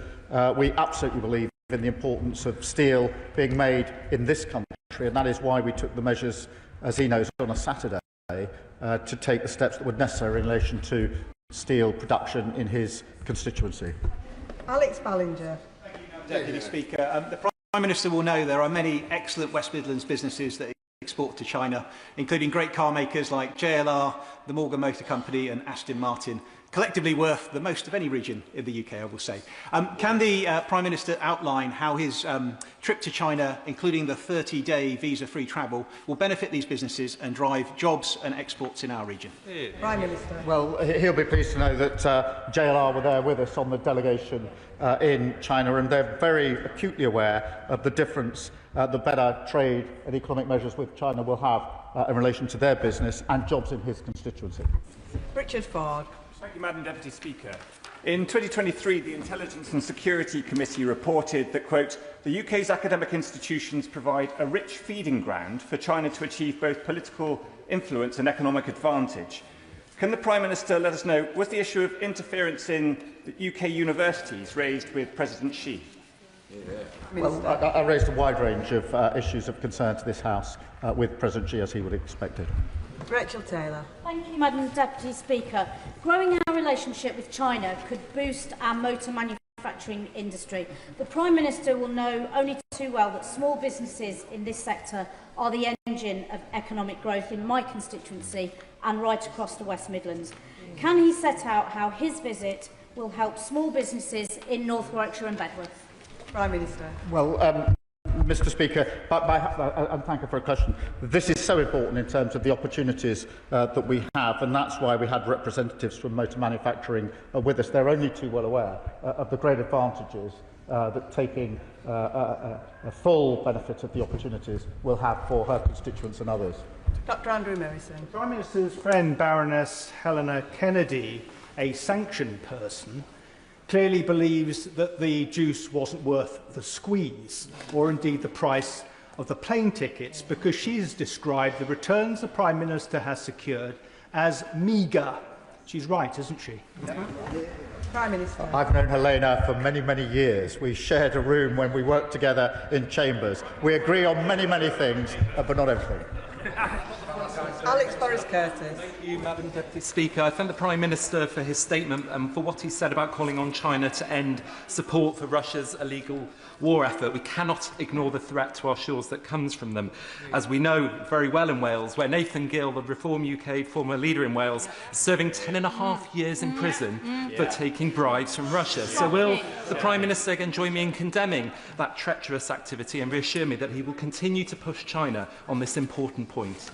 [SPEAKER 14] we absolutely believe in the importance of steel being made in this country, and that is why we took the measures, as he knows, on a Saturday to take the steps that were necessary in relation to steel production in his constituency.
[SPEAKER 8] Alex Ballinger.
[SPEAKER 22] Deputy Speaker, the Prime Minister will know there are many excellent West Midlands businesses that export to China, including great car makers like JLR, the Morgan Motor Company and Aston Martin, collectively worth the most of any region in the UK, I will say. Can the Prime Minister outline how his trip to China, including the 30-day visa-free travel, will benefit these businesses and drive jobs and exports in our region?
[SPEAKER 8] Prime Minister.
[SPEAKER 14] Well, he'll be pleased to know that JLR were there with us on the delegation in China, and they're very acutely aware of the difference the better trade and economic measures with China will have in relation to their business and jobs in his constituency.
[SPEAKER 8] Richard Ford.
[SPEAKER 23] Thank you, Madam Deputy Speaker. In 2023, the Intelligence and Security Committee reported that, quote, the UK's academic institutions provide a rich feeding ground for China to achieve both political influence and economic advantage. Can the Prime Minister let us know, was the issue of interference in the UK universities raised with President Xi?
[SPEAKER 14] Well, I raised a wide range of issues of concern to this House with President Xi, as he would have expected.
[SPEAKER 2] Rachel Taylor.
[SPEAKER 4] Thank you, Madam Deputy Speaker. Growing our relationship with China could boost our motor manufacturing industry. The Prime Minister will know only too well that small businesses in this sector are the engine of economic growth in my constituency and right across the West Midlands. Can he set out how his visit will help small businesses in North Warwickshire and Bedworth?
[SPEAKER 2] Prime Minister.
[SPEAKER 14] Well, Mr Speaker, and thank you for a question. This is so important in terms of the opportunities that we have, and that's why we had representatives from motor manufacturing with us. They're only too well aware of the great advantages that taking a full benefit of the opportunities will have for her constituents and others.
[SPEAKER 2] Dr Andrew Merrison.
[SPEAKER 10] The Prime Minister's friend Baroness Helena Kennedy, a sanctioned person, clearly believes that the juice wasn't worth the squeeze, or indeed the price of the plane tickets, because she's described the returns the Prime Minister has secured as meagre. She's right, isn't she?
[SPEAKER 2] Prime Minister.
[SPEAKER 14] I've known Helena for many, many years. We shared a room when we worked together in chambers. We agree on many, many things, but not everything.
[SPEAKER 2] 𝗟𝗶𝘃𝗲.
[SPEAKER 5] Thank you, Madam Deputy Speaker. I thank the Prime Minister for his statement and for what he said about calling on China to end support for Russia's illegal war effort. We cannot ignore the threat to our shores that comes from them. As we know very well in Wales, where Nathan Gill, the Reform UK former leader in Wales, is serving 10.5 years in prison for taking bribes from Russia. So will the Prime Minister again join me in condemning that treacherous activity and reassure me that he will continue to push China on this important point?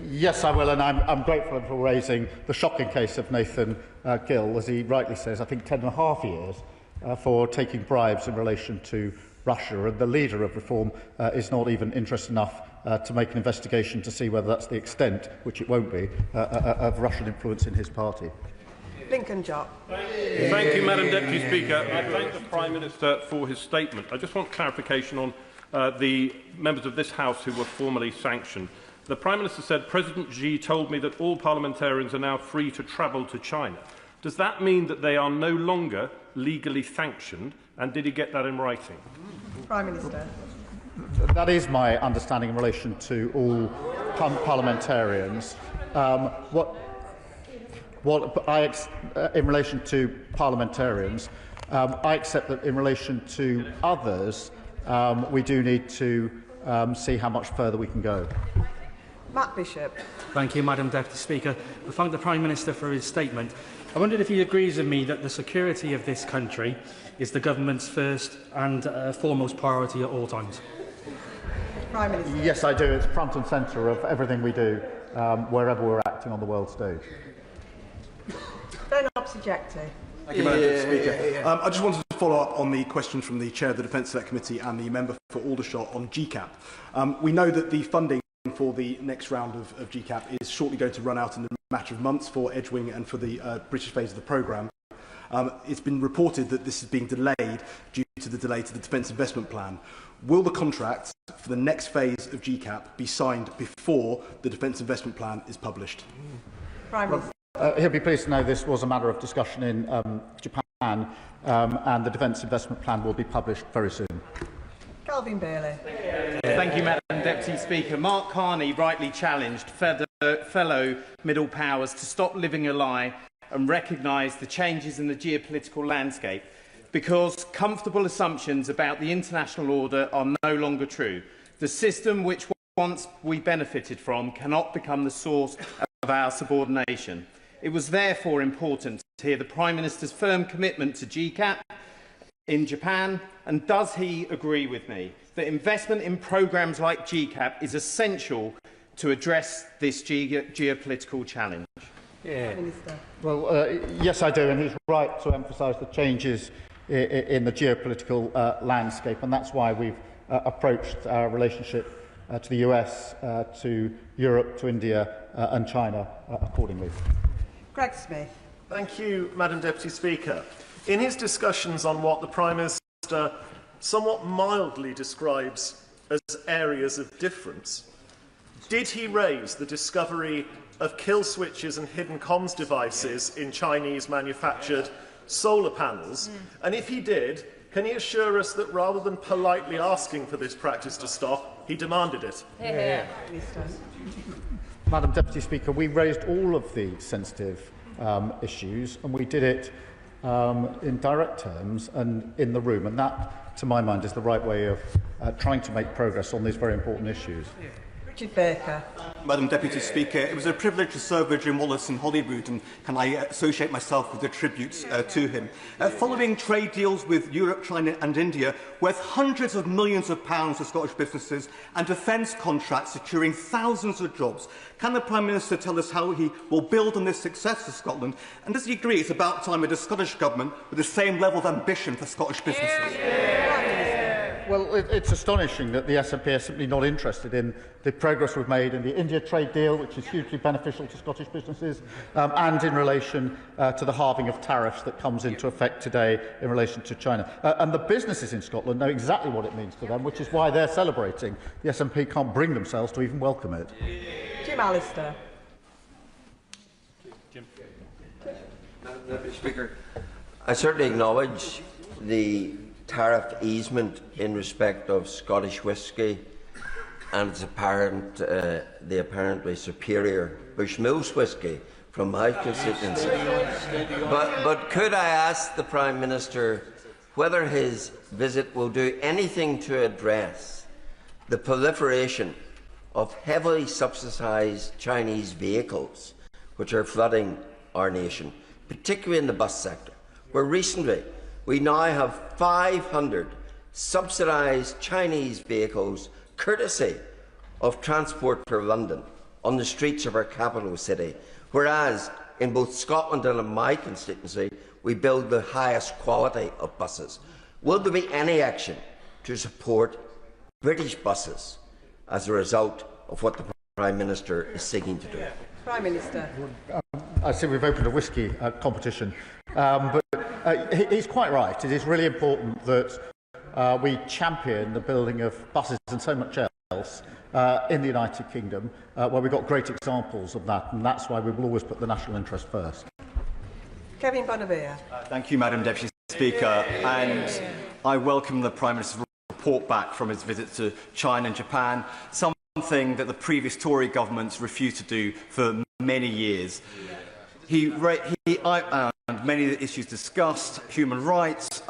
[SPEAKER 14] Yes, I will, and I'm grateful for raising the shocking case of Nathan Gill, as he rightly says, I think 10.5 years for taking bribes in relation to Russia, and the leader of Reform is not even interested enough to make an investigation to see whether that's the extent, which it won't be, of Russian influence in his party.
[SPEAKER 2] Lincoln Jock.
[SPEAKER 9] Thank you, Madam Deputy Speaker. I thank the Prime Minister for his statement. I just want clarification on the members of this House who were formally sanctioned. The Prime Minister said, President Xi told me that all parliamentarians are now free to travel to China. Does that mean that they are no longer legally sanctioned? And did he get that in writing?
[SPEAKER 2] Prime Minister.
[SPEAKER 14] That is my understanding in relation to all parliamentarians. In relation to parliamentarians, I accept that in relation to others, we do need to see how much further we can go.
[SPEAKER 2] Matt Bishop.
[SPEAKER 6] Thank you, Madam Deputy Speaker. I thank the Prime Minister for his statement. I wondered if he agrees with me that the security of this country is the government's first and foremost priority at all times.
[SPEAKER 2] Prime Minister.
[SPEAKER 14] Yes, I do. It's front and centre of everything we do, wherever we're acting on the world stage.
[SPEAKER 2] Darren Jones.
[SPEAKER 19] Thank you, Madam Deputy Speaker. I just wanted to follow up on the question from the Chair of the Defence Select Committee and the member for Aldershot on GCAP. We know that the funding for the next round of GCAP is shortly going to run out in a matter of months for Edgewing and for the British phase of the programme. It's been reported that this is being delayed due to the delay to the Defence Investment Plan. Will the contract for the next phase of GCAP be signed before the Defence Investment Plan is published?
[SPEAKER 2] Prime Minister.
[SPEAKER 14] He'll be pleased to know this was a matter of discussion in Japan, and the Defence Investment Plan will be published very soon.
[SPEAKER 2] Calvin Bailey.
[SPEAKER 24] Thank you, Madam Deputy Speaker. Mark Carney rightly challenged fellow middle powers to stop living a lie and recognise the changes in the geopolitical landscape, because comfortable assumptions about the international order are no longer true. The system which once we benefited from cannot become the source of our subordination. It was therefore important to hear the Prime Minister's firm commitment to GCAP in Japan, and does he agree with me that investment in programmes like GCAP is essential to address this geopolitical challenge?
[SPEAKER 14] Well, yes, I do, and he's right to emphasise the changes in the geopolitical landscape, and that's why we've approached our relationship to the US, to Europe, to India and China accordingly.
[SPEAKER 2] Greg Smith.
[SPEAKER 25] Thank you, Madam Deputy Speaker. In his discussions on what the Prime Minister somewhat mildly describes as areas of difference, did he raise the discovery of kill switches and hidden comms devices in Chinese-manufactured solar panels? And if he did, Can he assure us that rather than politely asking for this practice to stop, he demanded it?
[SPEAKER 14] Madam Deputy Speaker, we raised all of the sensitive issues, and we did it in direct terms and in the room, and that, to my mind, is the right way of trying to make progress on these very important issues.
[SPEAKER 2] Baker.
[SPEAKER 1] Madam Deputy Speaker, it was a privilege to serve with Jim Wallace in Holyrood, and can I associate myself with the tributes to him. Following trade deals with Europe, China and India, worth hundreds of millions of pounds to Scottish businesses, and defence contracts securing thousands of jobs, can the Prime Minister tell us how he will build on this success for Scotland? And does he agree it's about time with the Scottish Government with the same level of ambition for Scottish businesses?
[SPEAKER 14] Well, it's astonishing that the SNP are simply not interested in the progress we've made in the India trade deal, which is hugely beneficial to Scottish businesses, and in relation to the halving of tariffs that comes into effect today in relation to China. And the businesses in Scotland know exactly what it means to them, which is why they're celebrating. The SNP can't bring themselves to even welcome it.
[SPEAKER 2] Jim Allister.
[SPEAKER 7] Madam Deputy Speaker, I certainly acknowledge the tariff easement in respect of Scottish whisky and its the apparently superior Bushmills whisky from my constituency. But could I ask the Prime Minister whether his visit will do anything to address the proliferation of heavily subsidised Chinese vehicles which are flooding our nation, particularly in the bus sector, where recently we now have 500 subsidised Chinese vehicles, courtesy of Transport for London, on the streets of our capital city, whereas in both Scotland and in my constituency, we build the highest quality of buses. Will there be any action to support British buses as a result of what the Prime Minister is seeking to do?
[SPEAKER 2] Prime Minister.
[SPEAKER 14] I see we've opened a whisky competition, but he's quite right. It is really important that we champion the building of buses and so much else in the United Kingdom, where we've got great examples of that, and that's why we will always put the national interest first.
[SPEAKER 2] 𝗟𝗏.
[SPEAKER 1] Thank you, Madam Deputy Speaker, and I welcome the Prime Minister's report back from his visit to China and Japan, something that the previous Tory governments refused to do for many years. He outlined many of the issues discussed: human rights,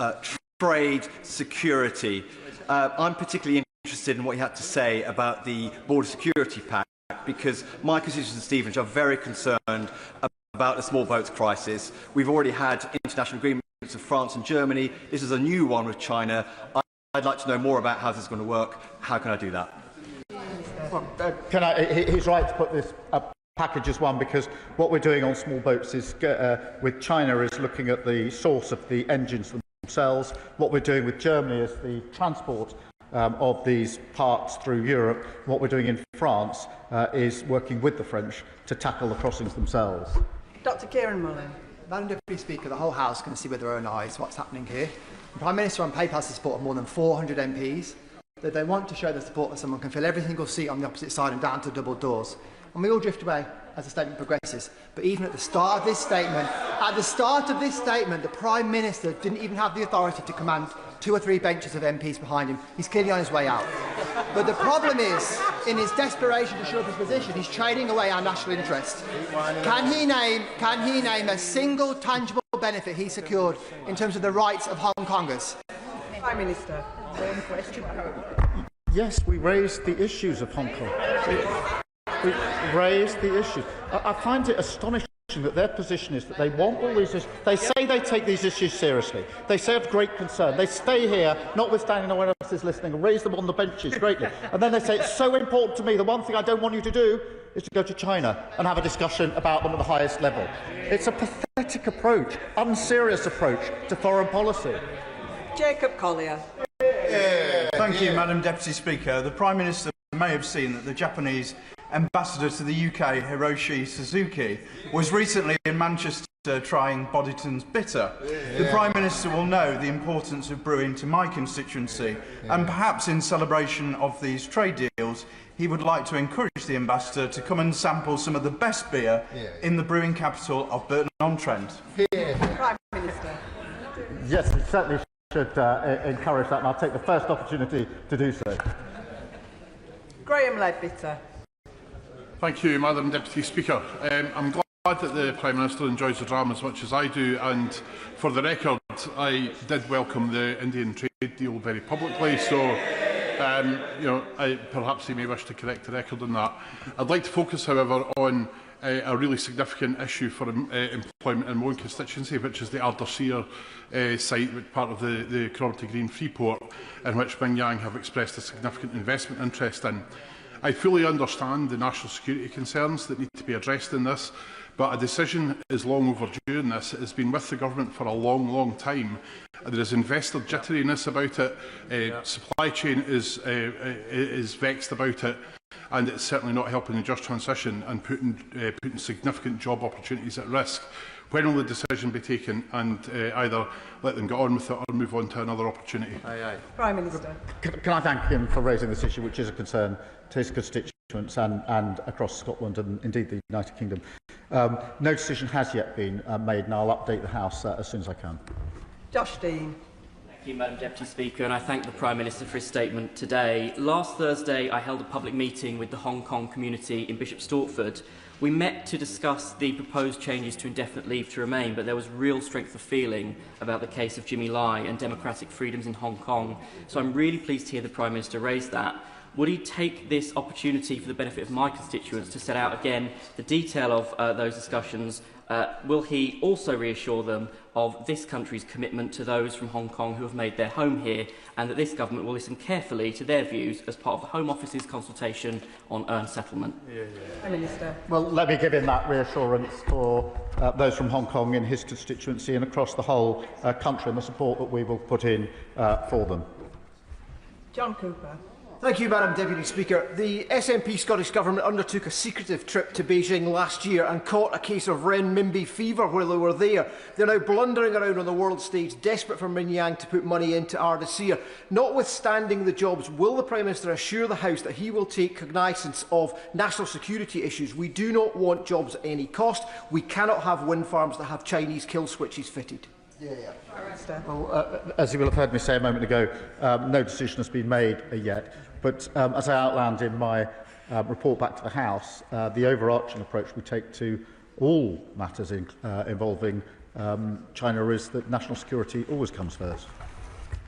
[SPEAKER 1] trade, security. I'm particularly interested in what you had to say about the Border Security Pact, because my constituents in Stevenage are very concerned about the small boats crisis. We've already had international agreements with France and Germany. This is a new one with China. I'd like to know more about how this is going to work. How can I do that?
[SPEAKER 14] Well, he's right to put this package as one, because what we're doing on small boats is with China is looking at the source of the engines themselves. What we're doing with Germany is the transport of these parts through Europe. What we're doing in France is working with the French to tackle the crossings themselves.
[SPEAKER 2] Dr. Kieran Mullen.
[SPEAKER 11] Madam Deputy Speaker, the whole House can see with their own eyes what's happening here. The Prime Minister on paper has the support of more than 400 MPs. That they want to show their support that someone can fill every single seat on the opposite side and down to double doors. And we all drift away as the statement progresses. But even at the start of this statement, the Prime Minister didn't even have the authority to command 2 or 3 benches of MPs behind him. He's clearly on his way out. But the problem is, in his desperation to shore up his position, he's trading away our national interest. Can he name a single tangible benefit he secured in terms of the rights of Hong Kongers?
[SPEAKER 2] Prime Minister.
[SPEAKER 14] Yes, we raised the issues of Hong Kong. We raised the issues. I find it astonishing that their position is that they want all these issues. They say they take these issues seriously. They say of great concern. They stay here, notwithstanding no one else is listening, and raise them on the benches greatly. And then they say, it's so important to me, the one thing I don't want you to do is to go to China and have a discussion about them at the highest level. It's a pathetic approach, unserious approach to foreign policy.
[SPEAKER 2] Jacob Collier.
[SPEAKER 12] Thank you, Madam Deputy Speaker. The Prime Minister may have seen that the Japanese ambassador to the UK, Hiroshi Suzuki, was recently in Manchester trying Boddington's bitter. The Prime Minister will know the importance of brewing to my constituency, and perhaps in celebration of these trade deals, he would like to encourage the ambassador to come and sample some of the best beer in the brewing capital of Burton-on-Trent.
[SPEAKER 2] Prime Minister.
[SPEAKER 14] Yes, we certainly should encourage that, and I'll take the first opportunity to do so.
[SPEAKER 2] Graham Ledbetter.
[SPEAKER 3] Thank you, Madam Deputy Speaker. I'm glad that the Prime Minister enjoys the drama as much as I do, and for the record, I did welcome the Indian trade deal very publicly, so perhaps he may wish to correct the record on that. I'd like to focus, however, on a really significant issue for employment in my own constituency, which is the 𝗟𝗶𝘃𝗲 site, part of the Cromarty Green Freeport, in which Mingyang have expressed a significant investment interest in. I fully understand the national security concerns that need to be addressed in this, but a decision is long overdue in this. It has been with the government for a long, long time. There is investor jitteriness about it. Supply chain is vexed about it, and it's certainly not helping the just transition and putting significant job opportunities at risk. When will the decision be taken, and either let them get on with it or move on to another opportunity?
[SPEAKER 2] Prime Minister.
[SPEAKER 14] Can I thank him for raising this issue, which is a concern to his constituents and across Scotland and indeed the United Kingdom. No decision has yet been made, and I'll update the House as soon as I can.
[SPEAKER 2] Josh Dean.
[SPEAKER 13] Thank you, Madam Deputy Speaker, and I thank the Prime Minister for his statement today. Last Thursday, I held a public meeting with the Hong Kong community in Bishop Stortford. We met to discuss the proposed changes to indefinite leave to remain, but there was real strength of feeling about the case of Jimmy Lai and democratic freedoms in Hong Kong. So I'm really pleased to hear the Prime Minister raise that. Would he take this opportunity for the benefit of my constituents to set out again the detail of those discussions? Will he also reassure them of this country's commitment to those from Hong Kong who have made their home here, and that this government will listen carefully to their views as part of the Home Office's consultation on earned settlement?
[SPEAKER 2] Prime Minister.
[SPEAKER 14] Well, let me give him that reassurance for those from Hong Kong in his constituency and across the whole country, and the support that we will put in for them.
[SPEAKER 2] John Cooper.
[SPEAKER 15] Thank you, Madam Deputy Speaker. The SNP Scottish Government undertook a secretive trip to Beijing last year and caught a case of renminbi fever while they were there. They're now blundering around on the world stage, desperate for Mingyang to put money into Ardashir. Notwithstanding the jobs, will the Prime Minister assure the House that he will take cognizance of national security issues? We do not want jobs at any cost. We cannot have wind farms that have Chinese kill switches fitted.
[SPEAKER 14] Well, as you will have heard me say a moment ago, no decision has been made yet. But as I outlined in my report back to the House, the overarching approach we take to all matters involving China is that national security always comes first.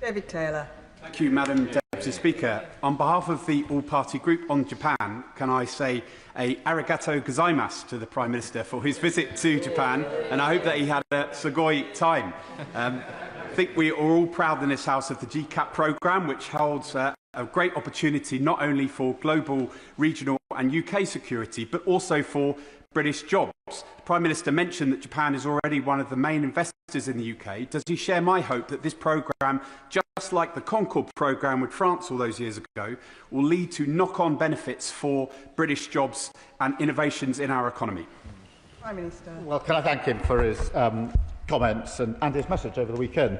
[SPEAKER 2] David Taylor.
[SPEAKER 16] Thank you, Madam Deputy Speaker. On behalf of the all-party group on Japan, can I say 𝗟𝗶𝘃𝗲 gozaimasu to the Prime Minister for his visit to Japan, and I hope that he had a sugoi time. I think we are all proud in this House of the GCAP programme, which holds a great opportunity not only for global, regional and UK security, but also for British jobs. The Prime Minister mentioned that Japan is already one of the main investors in the UK. Does he share my hope that this programme, just like the Concord programme with France all those years ago, will lead to knock-on benefits for British jobs and innovations in our economy?
[SPEAKER 2] Prime Minister.
[SPEAKER 14] Well, can I thank him for his comments and his message over the weekend.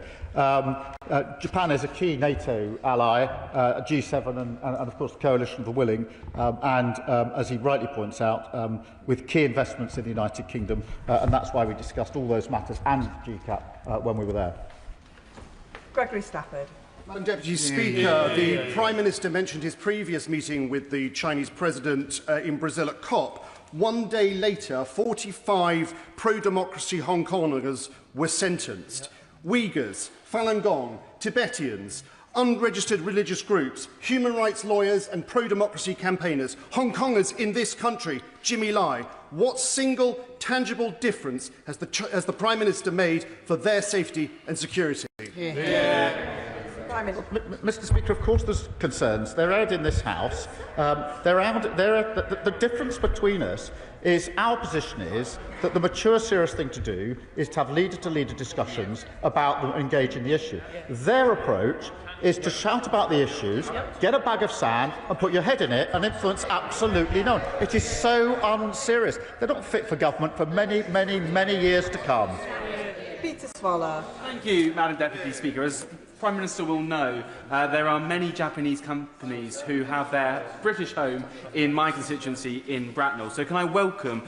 [SPEAKER 14] Japan is a key NATO ally, G7 and of course the Coalition of the Willing, and as he rightly points out, with key investments in the United Kingdom, and that's why we discussed all those matters and GCAP when we were there.
[SPEAKER 2] Gregory Stafford.
[SPEAKER 17] Madam Deputy Speaker, the Prime Minister mentioned his previous meeting with the Chinese President in Brazil at COP. One day later, 45 pro-democracy Hong Kongers were sentenced. Uyghurs, Falun Gong, Tibetans, unregistered religious groups, human rights lawyers and pro-democracy campaigners, Hong Kongers in this country, Jimmy Lai. What single tangible difference has the Prime Minister made for their safety and security?
[SPEAKER 14] Mr. Speaker, of course there's concerns. They're aired in this House. The difference between us is our position is that the mature, serious thing to do is to have leader-to-leader discussions about them engaging the issue. Their approach is to shout about the issues, get a bag of sand and put your head in it and influence absolutely none. It is so unserious. They're not fit for government for many, many, many years to come.
[SPEAKER 2] Peter Swallow.
[SPEAKER 16] Thank you, Madam Deputy Speaker. As
[SPEAKER 24] Prime Minister will know there are many Japanese companies who have their British home in my constituency in Bracknell. So can I welcome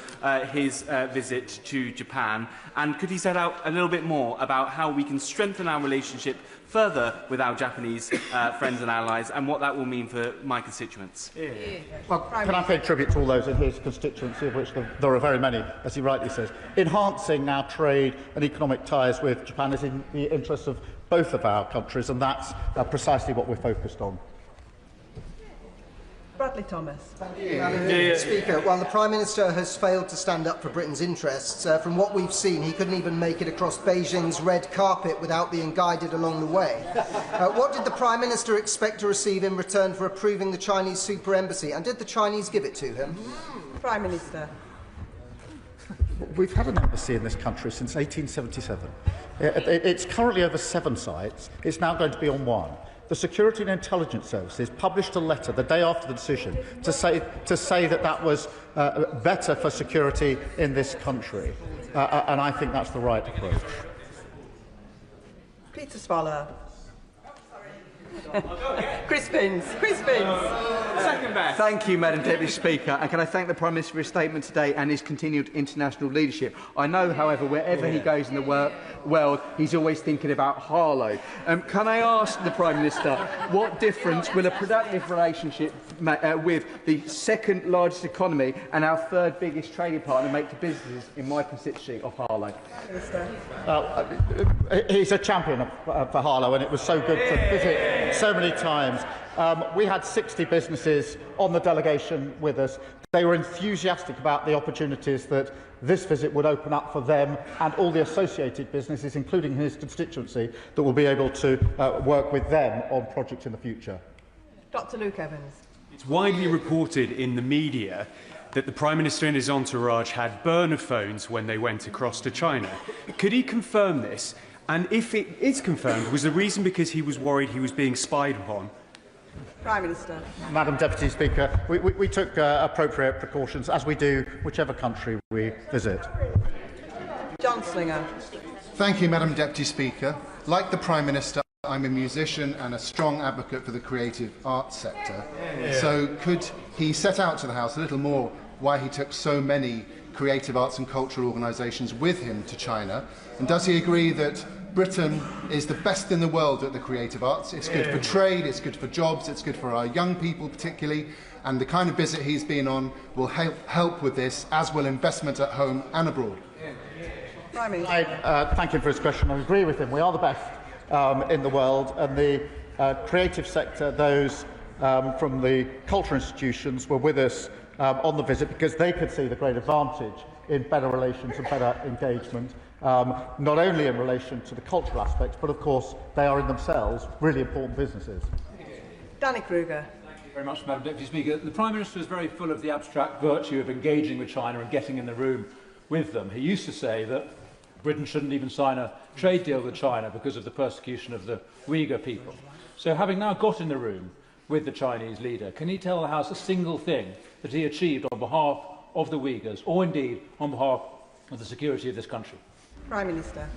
[SPEAKER 24] his visit to Japan, and could he set out a little bit more about how we can strengthen our relationship further with our Japanese friends and allies, and what that will mean for my constituents?
[SPEAKER 14] Well, can I pay tribute to all those in his constituency, of which there are very many, as he rightly says. Enhancing our trade and economic ties with Japan is in the interests of both of our countries, and that's precisely what we're focused on.
[SPEAKER 2] Bradley Thomas.
[SPEAKER 8] Thank you, Madam Speaker. While the Prime Minister has failed to stand up for Britain's interests, from what we've seen, he couldn't even make it across Beijing's red carpet without being guided along the way. What did the Prime Minister expect to receive in return for approving the Chinese super embassy, and did the Chinese give it to him?
[SPEAKER 2] Prime Minister.
[SPEAKER 14] We've had an embassy in this country since 1877. It's currently over 7 sites. It's now going to be on 1. The Security and Intelligence Services published a letter the day after the decision to say that that was better for security in this country, and I think that's the right approach.
[SPEAKER 2] Peter Swallow. Chris Binns.
[SPEAKER 24] Second best.
[SPEAKER 18] Thank you, Madam Deputy Speaker, and can I thank the Prime Minister for his statement today and his continued international leadership. I know, however, wherever he goes in the world, he's always thinking about Harlow. Can I ask the Prime Minister, what difference will a productive relationship with the second largest economy and our third biggest trading partner make to businesses in my constituency of Harlow?
[SPEAKER 14] He's a champion for Harlow, and it was so good to visit so many times. We had 60 businesses on the delegation with us. They were enthusiastic about the opportunities that this visit would open up for them and all the associated businesses, including his constituency, that will be able to work with them on projects in the future.
[SPEAKER 2] Dr. Luke Evans.
[SPEAKER 20] It's widely reported in the media that the Prime Minister and his entourage had burner phones when they went across to China. Could he confirm this? And if it is confirmed, was the reason because he was worried he was being spied upon?
[SPEAKER 2] Prime Minister.
[SPEAKER 14] Madam Deputy Speaker, we took appropriate precautions, as we do whichever country we visit.
[SPEAKER 2] John Slinger.
[SPEAKER 21] Thank you, Madam Deputy Speaker. Like the Prime Minister, I'm a musician and a strong advocate for the creative arts sector. So could he set out to the House a little more why he took so many creative arts and cultural organisations with him to China? And does he agree that Britain is the best in the world at the creative arts? It's good for trade, it's good for jobs, it's good for our young people particularly, and the kind of visit he's been on will help with this, as will investment at home and abroad.
[SPEAKER 14] I thank him for his question. I agree with him. We are the best in the world, and the creative sector, those from the cultural institutions, were with us on the visit because they could see the great advantage in better relations and better engagement, not only in relation to the cultural aspects, but of course they are in themselves really important businesses.
[SPEAKER 2] Danny Kruger.
[SPEAKER 22] Thank you very much, Madam Deputy Speaker. The Prime Minister is very full of the abstract virtue of engaging with China and getting in the room with them. He used to say that Britain shouldn't even sign a trade deal with China because of the persecution of the Uyghur people. So having now got in the room with the Chinese leader, can he tell the House a single thing that he achieved on behalf of the Uyghurs, or indeed on behalf of the security of this country?
[SPEAKER 2] Prime Minister.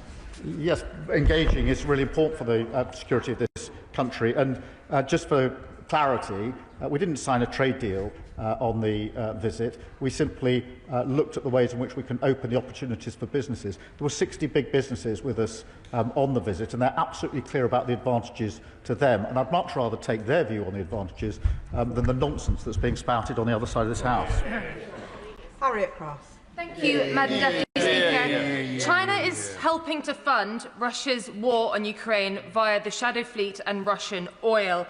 [SPEAKER 14] Yes, engaging is really important for the security of this country. And just for clarity, we didn't sign a trade deal on the visit. We simply looked at the ways in which we can open the opportunities for businesses. There were 60 big businesses with us on the visit, and they're absolutely clear about the advantages to them. And I'd much rather take their view on the advantages than the nonsense that's being spouted on the other side of this House.
[SPEAKER 2] Harriet Cross.
[SPEAKER 26] Thank you, Madam Deputy Speaker. China is helping to fund Russia's war on Ukraine via the Shadow Fleet and Russian oil.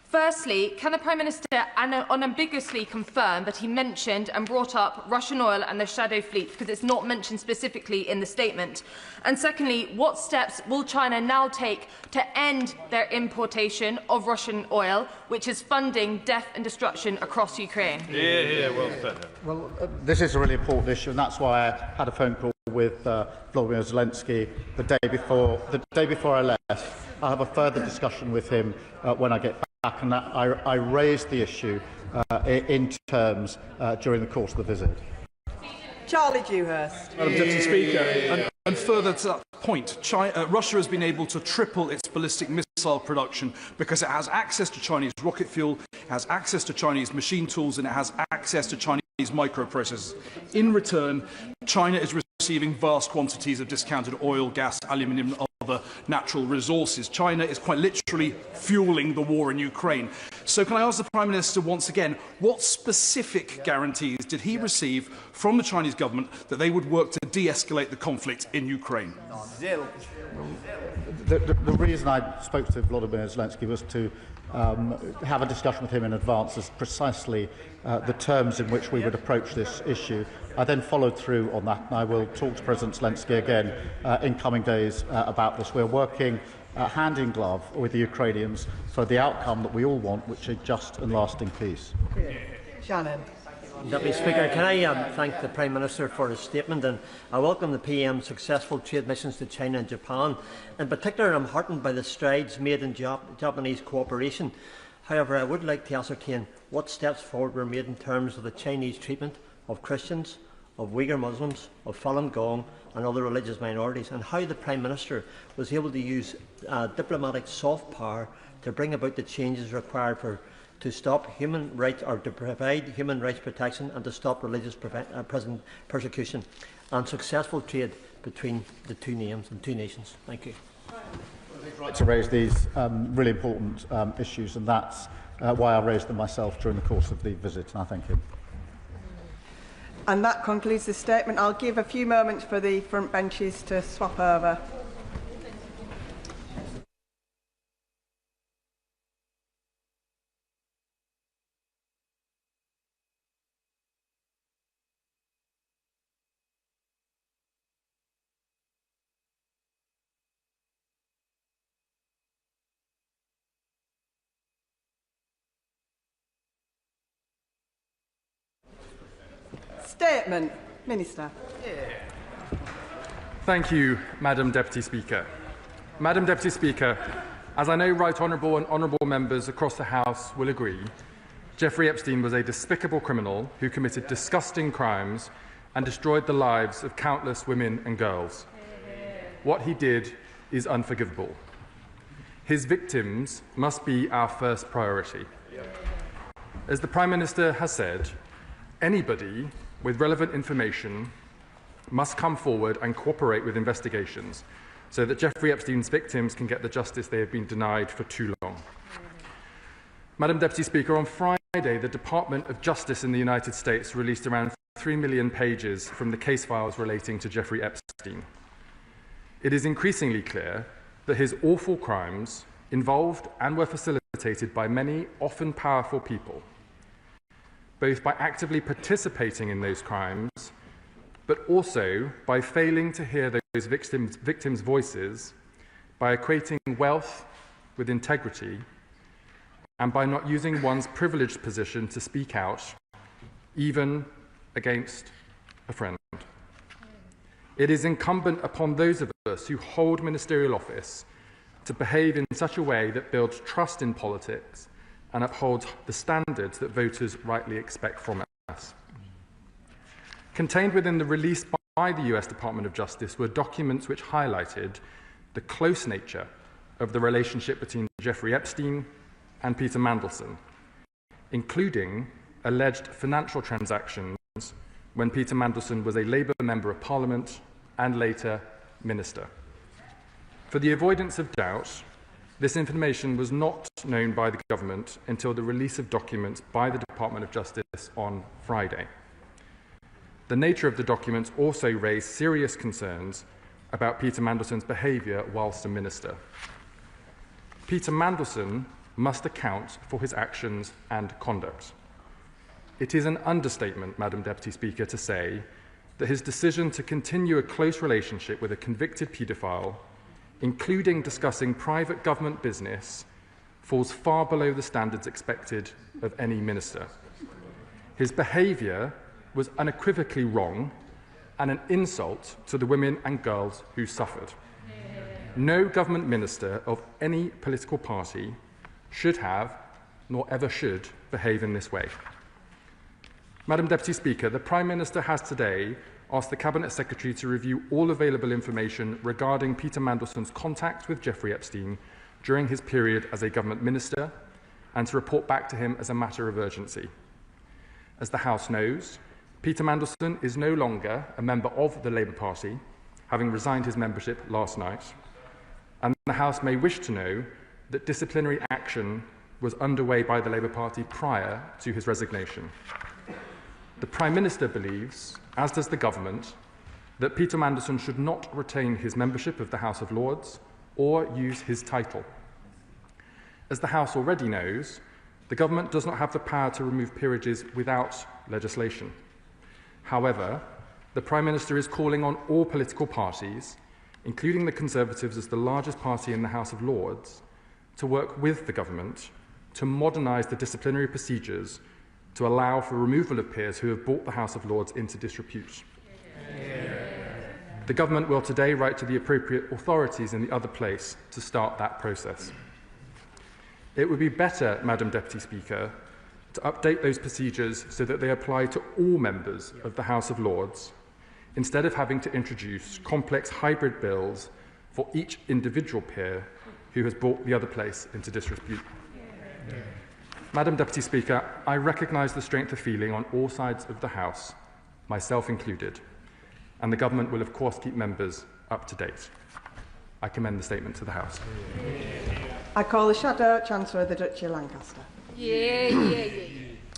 [SPEAKER 26] Firstly, can the Prime Minister unambiguously confirm that he mentioned and brought up Russian oil and the Shadow Fleet, because it's not mentioned specifically in the statement? And secondly, what steps will China now take to end their importation of Russian oil, which is funding death and destruction across Ukraine?
[SPEAKER 9] Well said.
[SPEAKER 14] Well, this is a really important issue, and that's why I had a phone call with Vladimir Zelensky the day before I left. I'll have a further discussion with him when I get back, and I raised the issue in terms during the course of the visit.
[SPEAKER 2] Charlie Dewhurst.
[SPEAKER 4] Madam Deputy Speaker, and further to that point, Russia has been able to triple its ballistic missile production because it has access to Chinese rocket fuel, it has access to Chinese machine tools, and it has access to Chinese microprocessors. In return, China is receiving vast quantities of discounted oil, gas, aluminium, and other natural resources. China is quite literally fueling the war in Ukraine. So can I ask the Prime Minister once again, what specific guarantees did he receive from the Chinese government that they would work to de-escalate the conflict in Ukraine?
[SPEAKER 14] The reason I spoke to Volodymyr Zelensky was to have a discussion with him in advance as precisely the terms in which we would approach this issue. I then followed through on that, and I will talk to President Zelensky again in coming days about this. We're working hand in glove with the Ukrainians for the outcome that we all want, which is just and lasting peace.
[SPEAKER 2] Shannon.
[SPEAKER 5] Deputy Speaker, can I thank the Prime Minister for his statement, and I welcome the PM's successful trade missions to China and Japan. In particular, I'm heartened by the strides made in Japanese cooperation. However, I would like to ascertain what steps forward were made in terms of the Chinese treatment of Christians, of Uyghur Muslims, of Falun Gong and other religious minorities, and how the Prime Minister was able to use diplomatic soft power to bring about the changes required to stop human rights, or to provide human rights protection, and to stop religious persecution and successful trade between the two nations. Thank you.
[SPEAKER 14] Right to raise these really important issues, and that's why I raised them myself during the course of the visit, and I thank him.
[SPEAKER 2] And that concludes the statement. I'll give a few moments for the front benches to swap over. Statement. Minister.
[SPEAKER 6] Thank you, Madam Deputy Speaker. Madam Deputy Speaker, as I know Right Honourable and Honourable members across the House will agree, Jeffrey Epstein was a despicable criminal who committed disgusting crimes and destroyed the lives of countless women and girls. What he did is unforgivable. His victims must be our first priority. As the Prime Minister has said, anybody with relevant information must come forward and cooperate with investigations so that Jeffrey Epstein's victims can get the justice they have been denied for too long. Madam Deputy Speaker, on Friday, the Department of Justice in the United States released around 3 million pages from the case files relating to Jeffrey Epstein. It is increasingly clear that his awful crimes involved and were facilitated by many, often powerful people, both by actively participating in those crimes, but also by failing to hear those victims' voices, by equating wealth with integrity, and by not using one's privileged position to speak out, even against a friend. It is incumbent upon those of us who hold ministerial office to behave in such a way that builds trust in politics and upholds the standards that voters rightly expect from us. Contained within the release by the US Department of Justice were documents which highlighted the close nature of the relationship between Jeffrey Epstein and Peter Mandelson, including alleged financial transactions when Peter Mandelson was a Labour Member of Parliament and later Minister. For the avoidance of doubt, this information was not known by the government until the release of documents by the Department of Justice on Friday. The nature of the documents also raised serious concerns about Peter Mandelson's behaviour whilst a minister. Peter Mandelson must account for his actions and conduct. It is an understatement, Madam Deputy Speaker, to say that his decision to continue a close relationship with a convicted paedophile, including discussing private government business, falls far below the standards expected of any minister. His behaviour was unequivocally wrong and an insult to the women and girls who suffered. No government minister of any political party should have, nor ever should, behave in this way. Madam Deputy Speaker, the Prime Minister has today, asked the Cabinet Secretary to review all available information regarding Peter Mandelson's contact with Jeffrey Epstein during his period as a government minister and to report back to him as a matter of urgency. As the House knows, Peter Mandelson is no longer a member of the Labour Party, having resigned his membership last night, and the House may wish to know that disciplinary action was underway by the Labour Party prior to his resignation. The Prime Minister believes, as does the Government, that Peter Mandelson should not retain his membership of the House of Lords or use his title. As the House already knows, the Government does not have the power to remove peerages without legislation. However, the Prime Minister is calling on all political parties, including the Conservatives as the largest party in the House of Lords, to work with the Government to modernise the disciplinary procedures to allow for removal of peers who have brought the House of Lords into disrepute. The Government will today write to the appropriate authorities in the other place to start that process. It would be better, Madam Deputy Speaker, to update those procedures so that they apply to all members of the House of Lords, instead of having to introduce complex hybrid bills for each individual peer who has brought the other place into disrepute. Madam Deputy Speaker, I recognise the strength of feeling on all sides of the House, myself included, and the Government will of course keep members up to date. I commend the statement to the House.
[SPEAKER 2] I call the Shadow Chancellor of the Duchy of Lancaster.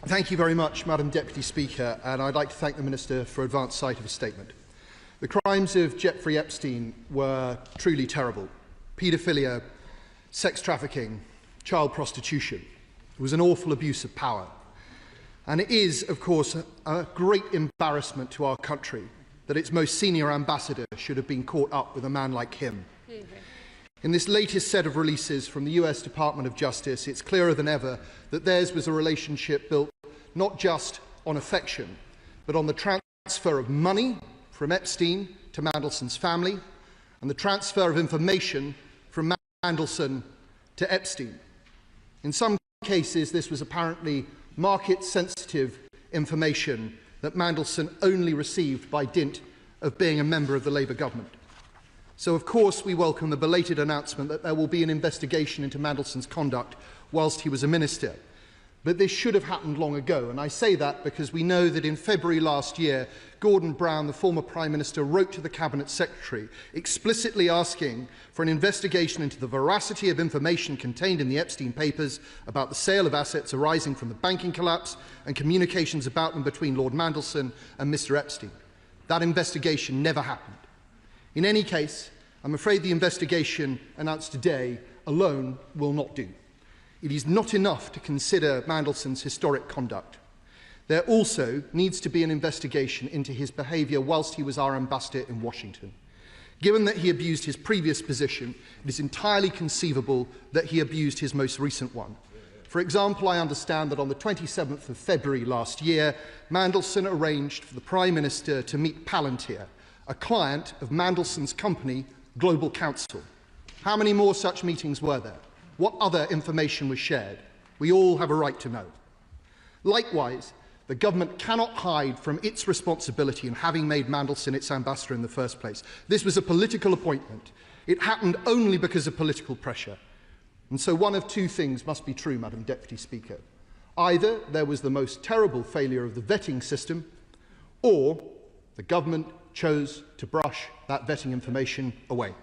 [SPEAKER 17] Thank you very much, Madam Deputy Speaker, and I'd like to thank the Minister for advance sight of his statement. The crimes of Jeffrey Epstein were truly terrible. Paedophilia, sex trafficking, child prostitution. It was an awful abuse of power. And it is, of course, a great embarrassment to our country that its most senior ambassador should have been caught up with a man like him. In this latest set of releases from the US Department of Justice, it's clearer than ever that theirs was a relationship built not just on affection, but on the transfer of money from Epstein to Mandelson's family and the transfer of information from Mandelson to Epstein. In some cases, this was apparently market-sensitive information that Mandelson only received by dint of being a member of the Labour government. So, of course, we welcome the belated announcement that there will be an investigation into Mandelson's conduct whilst he was a minister. But this should have happened long ago, and I say that because we know that in February last year, Gordon Brown, the former Prime Minister, wrote to the Cabinet Secretary explicitly asking for an investigation into the veracity of information contained in the Epstein papers about the sale of assets arising from the banking collapse and communications about them between Lord Mandelson and Mr. Epstein. That investigation never happened. In any case, I'm afraid the investigation announced today alone will not do. It is not enough to consider Mandelson's historic conduct. There also needs to be an investigation into his behaviour whilst he was our ambassador in Washington. Given that he abused his previous position, it is entirely conceivable that he abused his most recent one. For example, I understand that on the 27th of February last year, Mandelson arranged for the Prime Minister to meet Palantir, a client of Mandelson's company, Global Counsel. How many more such meetings were there? What other information was shared? We all have a right to know. Likewise, the government cannot hide from its responsibility in having made Mandelson its ambassador in the first place. This was a political appointment. It happened only because of political pressure. And so one of two things must be true, Madam Deputy Speaker. Either there was the most terrible failure of the vetting system, or the government chose to brush that vetting information away.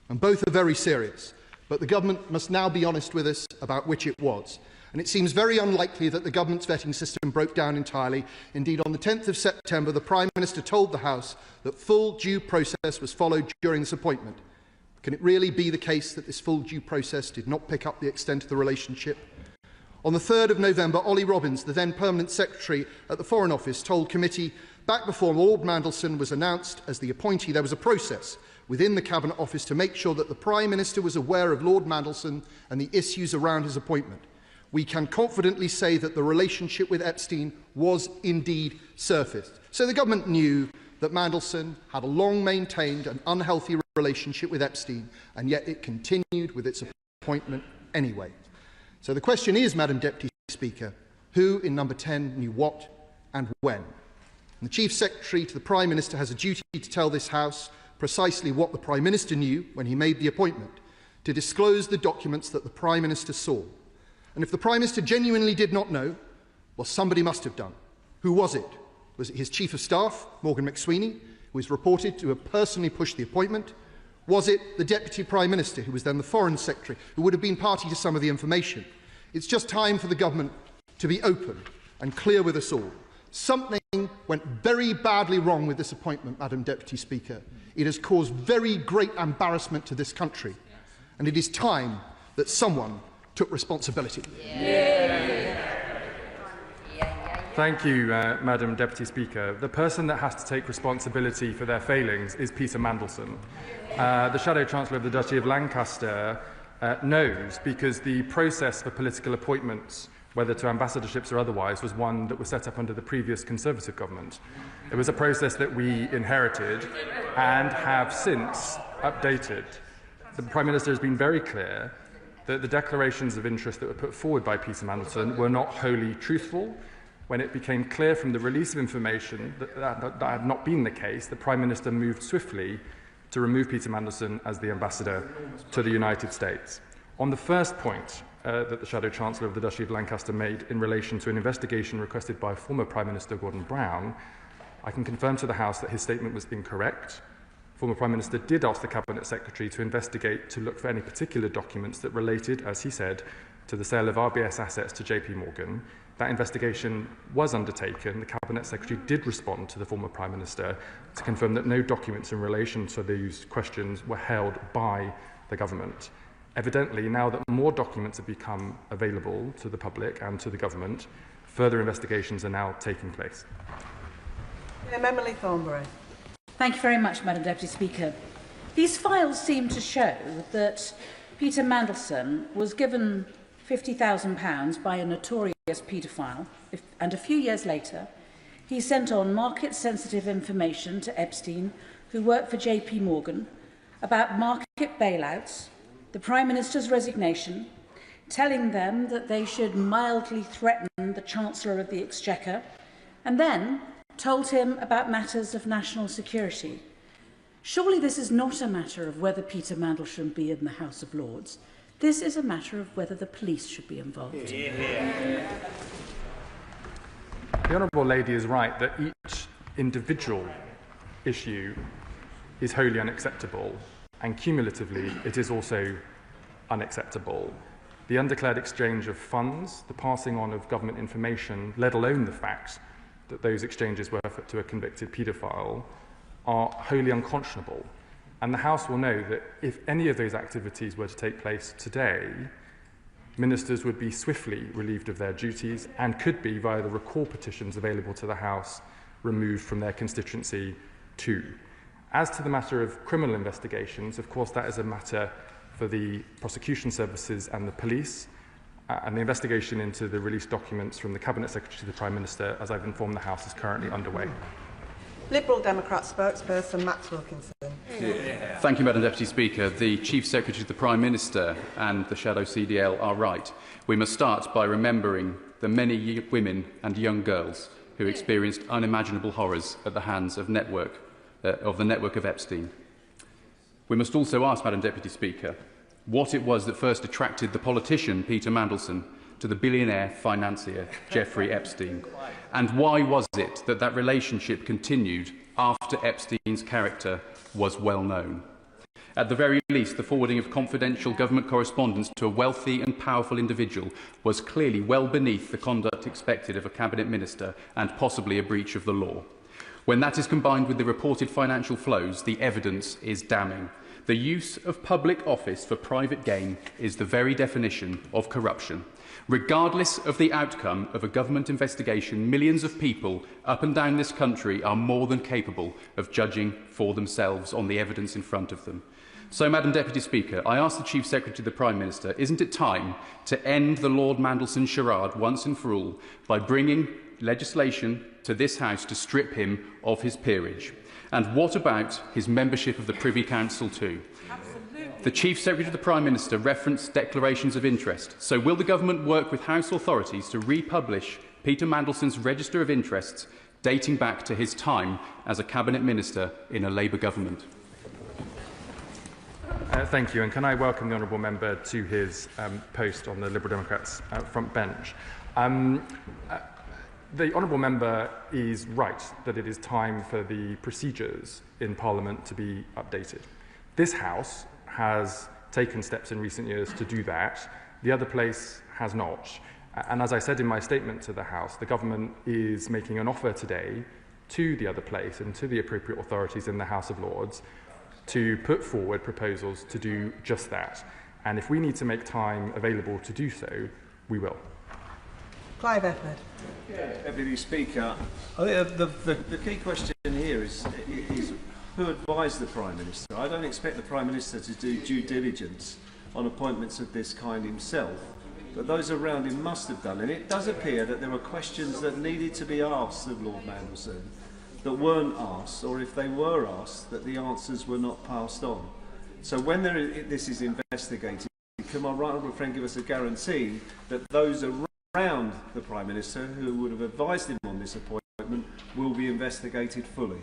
[SPEAKER 17] And both are very serious. But the government must now be honest with us about which it was. And it seems very unlikely that the government's vetting system broke down entirely. Indeed, on the 10th of September, the Prime Minister told the House that full due process was followed during this appointment. Can it really be the case that this full due process did not pick up the extent of the relationship? On the 3rd of November, Ollie Robbins, the then Permanent Secretary at the Foreign Office, told committee back before Lord Mandelson was announced as the appointee, there was a process within the Cabinet Office to make sure that the Prime Minister was aware of Lord Mandelson and the issues around his appointment. We can confidently say that the relationship with Epstein was indeed surfaced. So the government knew that Mandelson had a long-maintained and unhealthy relationship with Epstein, and yet it continued with its appointment anyway. So the question is, Madam Deputy Speaker, who in number 10 knew what and when?
[SPEAKER 1] And the Chief Secretary to the Prime Minister has a duty to tell this House precisely what the Prime Minister knew when he made the appointment, to disclose the documents that the Prime Minister saw. And if the Prime Minister genuinely did not know, well, somebody must have done. Who was it? Was it his Chief of Staff, Morgan McSweeney, who is reported to have personally pushed the appointment? Was it the Deputy Prime Minister, who was then the Foreign Secretary, who would have been party to some of the information? It's just time for the government to be open and clear with us all. Something went very badly wrong with this appointment, Madam Deputy Speaker. It has caused very great embarrassment to this country, and it is time that someone took responsibility.
[SPEAKER 6] Thank you, Madam Deputy Speaker. The person that has to take responsibility for their failings is Peter Mandelson. The Shadow Chancellor of the Duchy of Lancaster knows, because the process for political appointments, whether to ambassadorships or otherwise, was one that was set up under the previous Conservative government. It was a process that we inherited and have since updated. The Prime Minister has been very clear that the declarations of interest that were put forward by Peter Mandelson were not wholly truthful. When it became clear from the release of information that had not been the case, the Prime Minister moved swiftly to remove Peter Mandelson as the ambassador to the United States. On the first point that the Shadow Chancellor of the Duchy of Lancaster made in relation to an investigation requested by former Prime Minister Gordon Brown, I can confirm to the House that his statement was incorrect. Former Prime Minister did ask the Cabinet Secretary to investigate to look for any particular documents that related, as he said, to the sale of RBS assets to JP Morgan. That investigation was undertaken. The Cabinet Secretary did respond to the former Prime Minister to confirm that no documents in relation to these questions were held by the government. Evidently, now that more documents have become available to the public and to the government, further investigations are now taking place.
[SPEAKER 2] Emily Thornberry.
[SPEAKER 7] Thank you very much, Madam Deputy Speaker. These files seem to show that Peter Mandelson was given £50,000 by a notorious paedophile, and a few years later, he sent on market-sensitive information to Epstein, who worked for JP Morgan, about market bailouts, the Prime Minister's resignation, telling them that they should mildly threaten the Chancellor of the Exchequer, and then told him about matters of national security. Surely this is not a matter of whether Peter Mandelson be in the House of Lords. This is a matter of whether the police should be involved.
[SPEAKER 6] The Honourable Lady is right that each individual issue is wholly unacceptable, and cumulatively it is also unacceptable. The undeclared exchange of funds, the passing on of government information, let alone the fact that those exchanges were to a convicted paedophile, are wholly unconscionable. And the House will know that if any of those activities were to take place today, ministers would be swiftly relieved of their duties and could be, via the recall petitions available to the House, removed from their constituency too. As to the matter of criminal investigations, of course that is a matter for the prosecution services and the police, and the investigation into the released documents from the Cabinet Secretary to the Prime Minister, as I've informed the House, is currently underway.
[SPEAKER 2] Liberal Democrat spokesperson Max Wilkinson.
[SPEAKER 10] Thank you, Madam Deputy Speaker. The Chief Secretary to the Prime Minister and the Shadow CDL are right. We must start by remembering the many women and young girls who experienced unimaginable horrors at the hands of the network of Epstein. We must also ask, Madam Deputy Speaker, what it was that first attracted the politician Peter Mandelson to the billionaire financier Jeffrey Epstein, and why was it that that relationship continued after Epstein's character was well known? At the very least, the forwarding of confidential government correspondence to a wealthy and powerful individual was clearly well beneath the conduct expected of a cabinet minister and possibly a breach of the law. When that is combined with the reported financial flows, the evidence is damning. The use of public office for private gain is the very definition of corruption. Regardless of the outcome of a government investigation, millions of people up and down this country are more than capable of judging for themselves on the evidence in front of them. So, Madam Deputy Speaker, I ask the Chief Secretary to the Prime Minister, isn't it time to end the Lord Mandelson charade once and for all by bringing legislation to this House to strip him of his peerage? And what about his membership of the Privy Council too? The Chief Secretary to the Prime Minister referenced declarations of interest. So will the Government work with House authorities to republish Peter Mandelson's register of interests dating back to his time as a Cabinet Minister in a Labour government.
[SPEAKER 6] Thank you, and can I welcome the honourable member to his post on the Liberal Democrats front bench. The honourable member is right that it is time for the procedures in Parliament to be updated. This House has taken steps in recent years to do that. The other place has not. And as I said in my statement to the House, the government is making an offer today to the other place and to the appropriate authorities in the House of Lords to put forward proposals to do just that. And if we need to make time available to do so, we will.
[SPEAKER 2] Clive Efford.
[SPEAKER 3] Deputy Speaker, the key question here is who advised the Prime Minister? I don't expect the Prime Minister to do due diligence on appointments of this kind himself, but those around him must have done. And it does appear that there were questions that needed to be asked of Lord Mandelson that weren't asked, or if they were asked, that the answers were not passed on. So when this is investigated, can my right honourable friend give us a guarantee that those around the Prime Minister who would have advised him on this appointment will be investigated fully?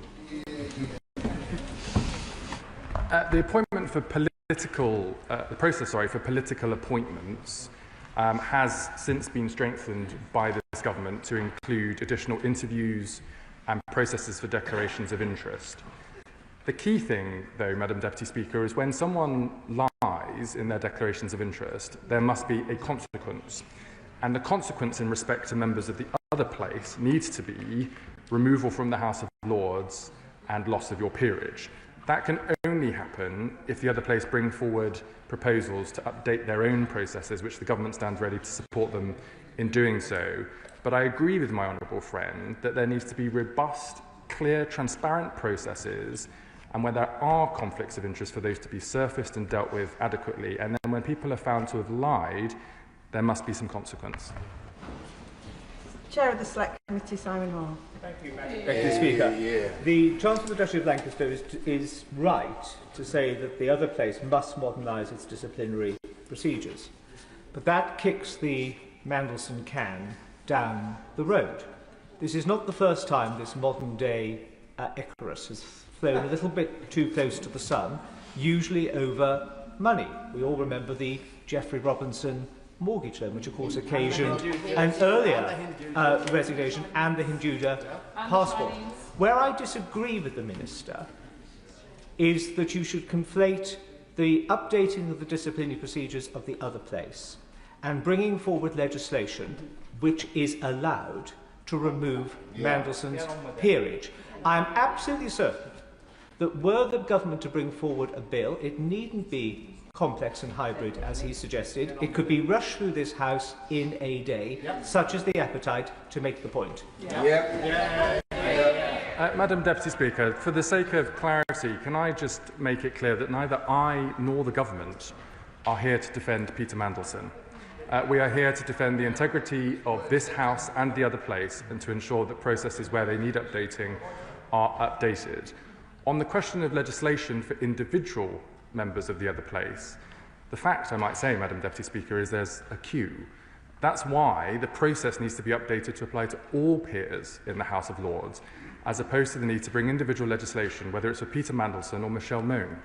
[SPEAKER 6] The appointment for the process for political appointments has since been strengthened by this government to include additional interviews and processes for declarations of interest. The key thing, though, Madam Deputy Speaker, is when someone lies in their declarations of interest, there must be a consequence. And the consequence in respect to members of the other place needs to be removal from the House of Lords and loss of your peerage. That can only happen if the other place bring forward proposals to update their own processes, which the government stands ready to support them in doing so. But I agree with my honourable friend that there needs to be robust, clear, transparent processes, and when there are conflicts of interest, for those to be surfaced and dealt with adequately. And then when people are found to have lied, there must be some consequence.
[SPEAKER 2] Chair of the Select Committee, Simon Hall.
[SPEAKER 22] Thank you, Madam Deputy Speaker. The Chancellor of the Duchy of Lancaster is right to say that the other place must modernise its disciplinary procedures. But that kicks the Mandelson can down the road. This is not the first time this modern-day Icarus has flown a little bit too close to the sun, usually over money. We all remember the Jeffrey Robinson mortgage loan, which of course occasioned an earlier resignation, and the Hinduja passport. Where I disagree with the Minister is that you should conflate the updating of the disciplinary procedures of the other place and bringing forward legislation which is allowed to remove Mandelson's peerage. I am absolutely certain that were the government to bring forward a bill, it needn't be complex and hybrid, as he suggested. It could be rushed through this House in a day, such as the appetite to make the point.
[SPEAKER 6] Madam Deputy Speaker, for the sake of clarity, can I just make it clear that neither I nor the government are here to defend Peter Mandelson. We are here to defend the integrity of this House and the other place, and to ensure that processes where they need updating are updated. On the question of legislation for individual members of the other place, the fact, I might say, Madam Deputy Speaker, is there's a queue. That's why the process needs to be updated to apply to all peers in the House of Lords, as opposed to the need to bring individual legislation, whether it's for Peter Mandelson or Michelle Mone.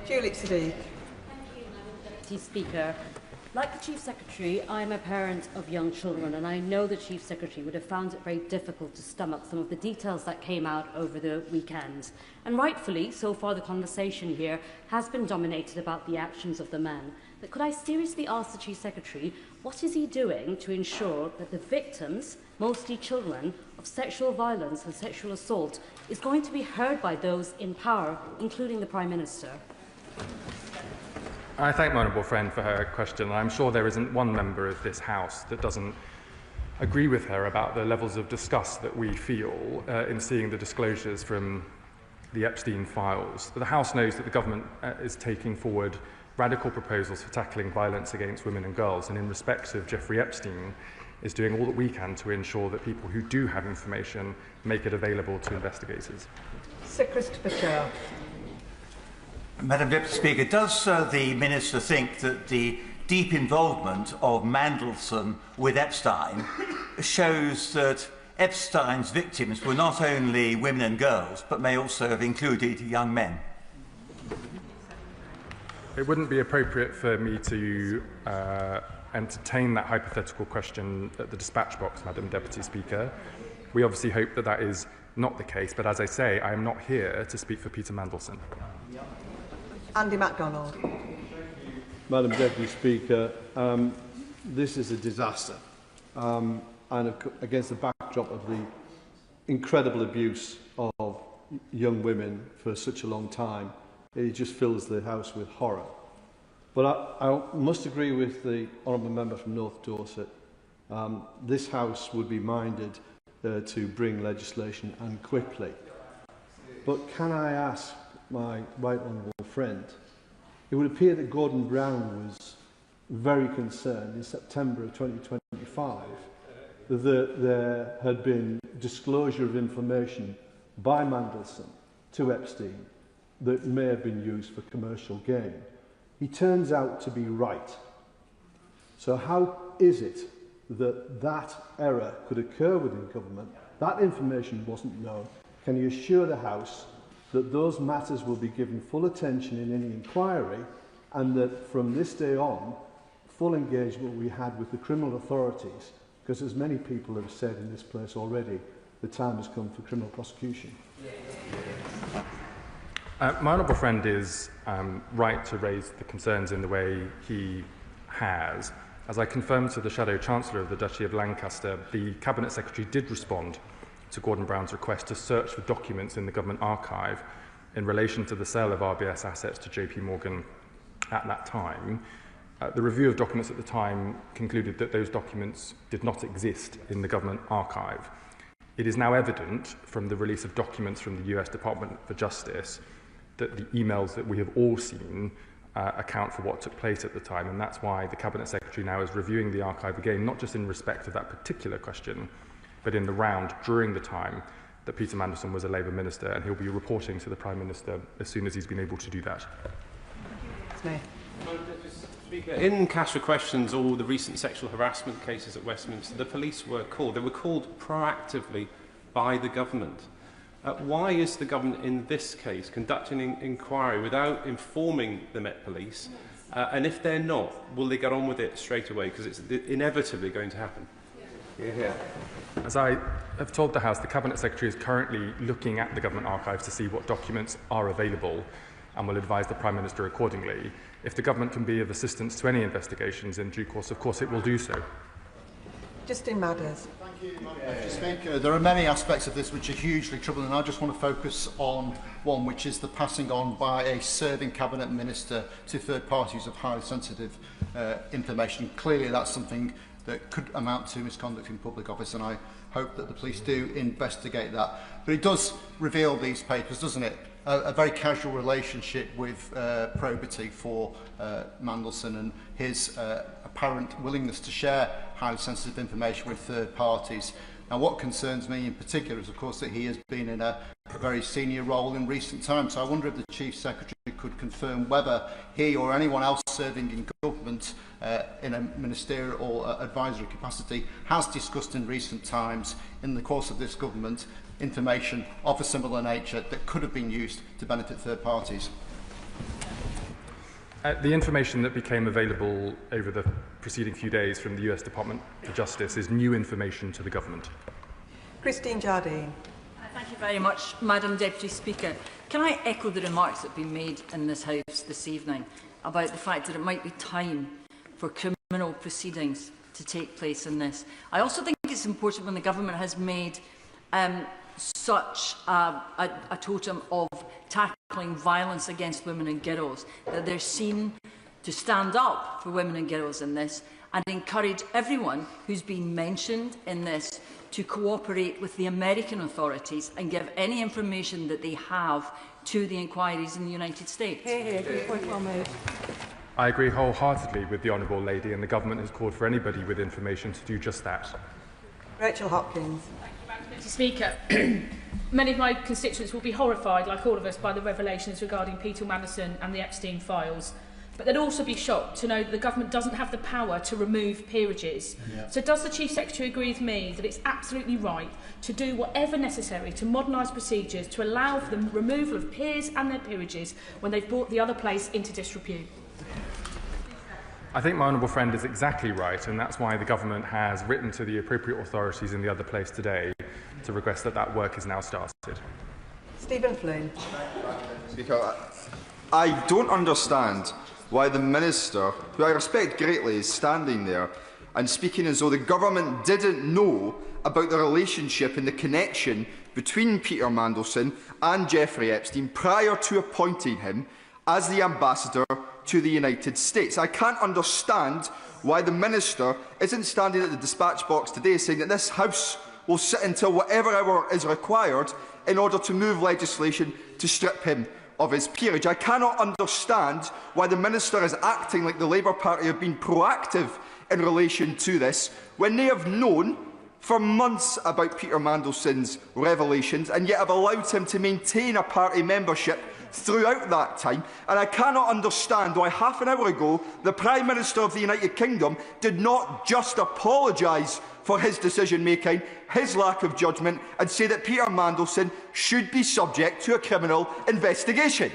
[SPEAKER 2] Julie Sadiq.
[SPEAKER 11] Thank you, Madam Deputy Speaker. Like the Chief Secretary, I am a parent of young children, and I know the Chief Secretary would have found it very difficult to stomach some of the details that came out over the weekend. And rightfully, so far the conversation here has been dominated about the actions of the men. But could I seriously ask the Chief Secretary, what is he doing to ensure that the victims, mostly children, of sexual violence and sexual assault is going to be heard by those in power, including the Prime Minister?
[SPEAKER 6] I thank my honourable friend for her question. I'm sure there isn't one member of this House that doesn't agree with her about the levels of disgust that we feel in seeing the disclosures from the Epstein files. The House knows that the government is taking forward radical proposals for tackling violence against women and girls, and in respect of Jeffrey Epstein, is doing all that we can to ensure that people who do have information make it available to investigators.
[SPEAKER 2] Sir Christopher Chow.
[SPEAKER 12] Madam Deputy Speaker, does the Minister think that the deep involvement of Mandelson with Epstein shows that Epstein's victims were not only women and girls, but may also have included young men.
[SPEAKER 6] It wouldn't be appropriate for me to entertain that hypothetical question at the dispatch box, Madam Deputy Speaker. We obviously hope that that is not the case, but as I say, I am not here to speak for Peter Mandelson.
[SPEAKER 2] Andy MacDonald.
[SPEAKER 13] Madam Deputy Speaker, this is a disaster, and against the backdrop of the incredible abuse of young women for such a long time, it just fills the House with horror. But I must agree with the honourable member from North Dorset. This House would be minded to bring legislation, and quickly. But can I ask my right honourable friend, it would appear that Gordon Brown was very concerned in September of 2025 that there had been disclosure of information by Mandelson to Epstein that may have been used for commercial gain. He turns out to be right. So how is it that that error could occur within government? That information wasn't known. Can you assure the House that those matters will be given full attention in any inquiry, and that from this day on, full engagement will be had with the criminal authorities? Because as many people have said in this place already, the time has come for criminal prosecution.
[SPEAKER 6] My honourable friend is right to raise the concerns in the way he has. As I confirmed to the Shadow Chancellor of the Duchy of Lancaster, the Cabinet Secretary did respond to Gordon Brown's request to search for documents in the Government Archive in relation to the sale of RBS assets to JP Morgan at that time. The review of documents at the time concluded that those documents did not exist in the Government Archive. It is now evident from the release of documents from the US Department for Justice that the emails that we have all seen account for what took place at the time, and that's why the Cabinet Secretary now is reviewing the archive again, not just in respect of that particular question, but in the round during the time that Peter Mandelson was a Labour minister, and he'll be reporting to the Prime Minister as soon as he's been able to do that.
[SPEAKER 15] In Cash for Questions, all the recent sexual harassment cases at Westminster, the police were called. They were called proactively by the government. Why is the government in this case conducting an inquiry without informing the Met Police? And if they're not, will they get on with it straight away? Because it's inevitably going to happen.
[SPEAKER 6] As I have told the House, the Cabinet Secretary is currently looking at the Government Archives to see what documents are available and will advise the Prime Minister accordingly. If the government can be of assistance to any investigations in due course, of course it will do so.
[SPEAKER 2] Justin Madders.
[SPEAKER 21] Thank you, Madam Speaker. There are many aspects of this which are hugely troubling, and I just want to focus on one, which is the passing on by a serving Cabinet Minister to third parties of highly sensitive information. Clearly that's something that could amount to misconduct in public office, and I hope that the police do investigate that. But it does reveal these papers, doesn't it? A very casual relationship with probity for Mandelson and his apparent willingness to share highly sensitive information with third parties. Now, what concerns me in particular is, of course, that he has been in a very senior role in recent times. So I wonder if the Chief Secretary could confirm whether he or anyone else serving in government in a ministerial or advisory capacity has discussed in recent times, in the course of this government, information of a similar nature that could have been used to benefit third parties.
[SPEAKER 6] The information that became available over the preceding few days from the US Department for Justice is new information to the government.
[SPEAKER 2] Christine Jardine.
[SPEAKER 19] Thank you very much, Madam Deputy Speaker. Can I echo the remarks that have been made in this House this evening about the fact that it might be time for criminal proceedings to take place in this? I also think it's important when the government has made such a totem of tackling violence against women and girls, that they're seen to stand up for women and girls in this and encourage everyone who's been mentioned in this to cooperate with the American authorities and give any information that they have to the inquiries in the United States.
[SPEAKER 6] I agree wholeheartedly with the Honourable Lady, and the government has called for anybody with information to do just that.
[SPEAKER 2] Rachel Hopkins.
[SPEAKER 23] Mr. Speaker, many of my constituents will be horrified, like all of us, by the revelations regarding Peter Mandelson and the Epstein files. But they'd also be shocked to know that the government doesn't have the power to remove peerages. So does the Chief Secretary agree with me that it's absolutely right to do whatever necessary to modernise procedures to allow for the removal of peers and their peerages when they've brought the other place into disrepute?
[SPEAKER 6] I think my honourable friend is exactly right, and that's why the government has written to the appropriate authorities in the other place today to request that that work is now started.
[SPEAKER 2] Stephen Flynn.
[SPEAKER 8] Speaker, I don't understand why the Minister, who I respect greatly, is standing there and speaking as though the government didn't know about the relationship and the connection between Peter Mandelson and Jeffrey Epstein prior to appointing him as the ambassador to the United States. I can't understand why the Minister isn't standing at the dispatch box today saying that this House will sit until whatever hour is required in order to move legislation to strip him of his peerage. I cannot understand why the Minister is acting like the Labour Party have been proactive in relation to this when they have known for months about Peter Mandelson's revelations and yet have allowed him to maintain a party membership throughout that time. And I cannot understand why half an hour ago the Prime Minister of the United Kingdom did not just apologise for his decision-making, his lack of judgment, and say that Peter Mandelson should be subject to a criminal investigation.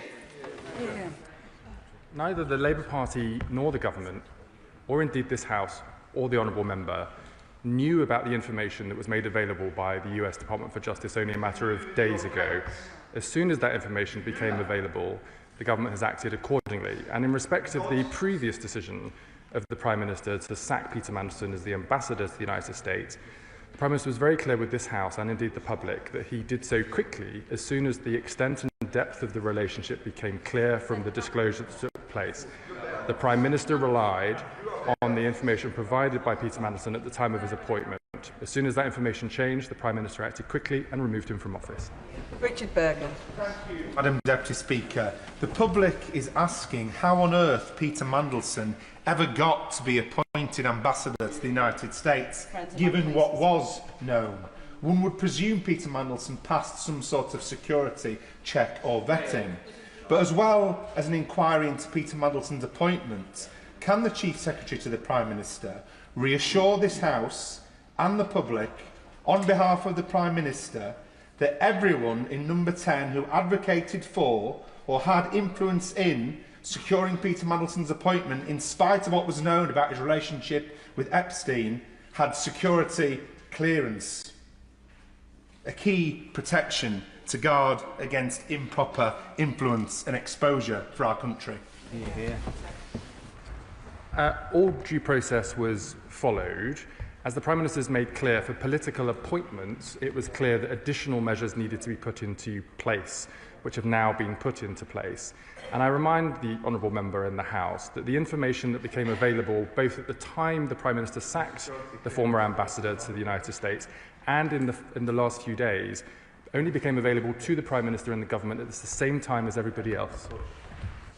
[SPEAKER 6] Neither the Labour Party nor the government, or indeed this House or the honourable member, knew about the information that was made available by the US Department for Justice only a matter of days ago. As soon as that information became available, the government has acted accordingly. And in respect of the previous decision of the Prime Minister to sack Peter Mandelson as the ambassador to the United States, the Prime Minister was very clear with this House and indeed the public that he did so quickly as soon as the extent and depth of the relationship became clear from the disclosure that took place. The Prime Minister relied on the information provided by Peter Mandelson at the time of his appointment. As soon as that information changed, the Prime Minister acted quickly and removed him from office.
[SPEAKER 2] Richard Bergen.
[SPEAKER 16] Madam Deputy Speaker, the public is asking how on earth Peter Mandelson ever got to be appointed ambassador to the United States, given what was known. One would presume Peter Mandelson passed some sort of security check or vetting. But as well as an inquiry into Peter Mandelson's appointment, can the Chief Secretary to the Prime Minister reassure this House and the public, on behalf of the Prime Minister, that everyone in number 10 who advocated for or had influence in securing Peter Mandelson's appointment, in spite of what was known about his relationship with Epstein, had security clearance? A key protection to guard against improper influence and exposure for our country.
[SPEAKER 6] All due process was followed. As the Prime Minister has made clear, for political appointments, it was clear that additional measures needed to be put into place, which have now been put into place. And I remind the honourable member in the House that the information that became available both at the time the Prime Minister sacked the former ambassador to the United States and in the last few days only became available to the Prime Minister and the government at the same time as everybody else.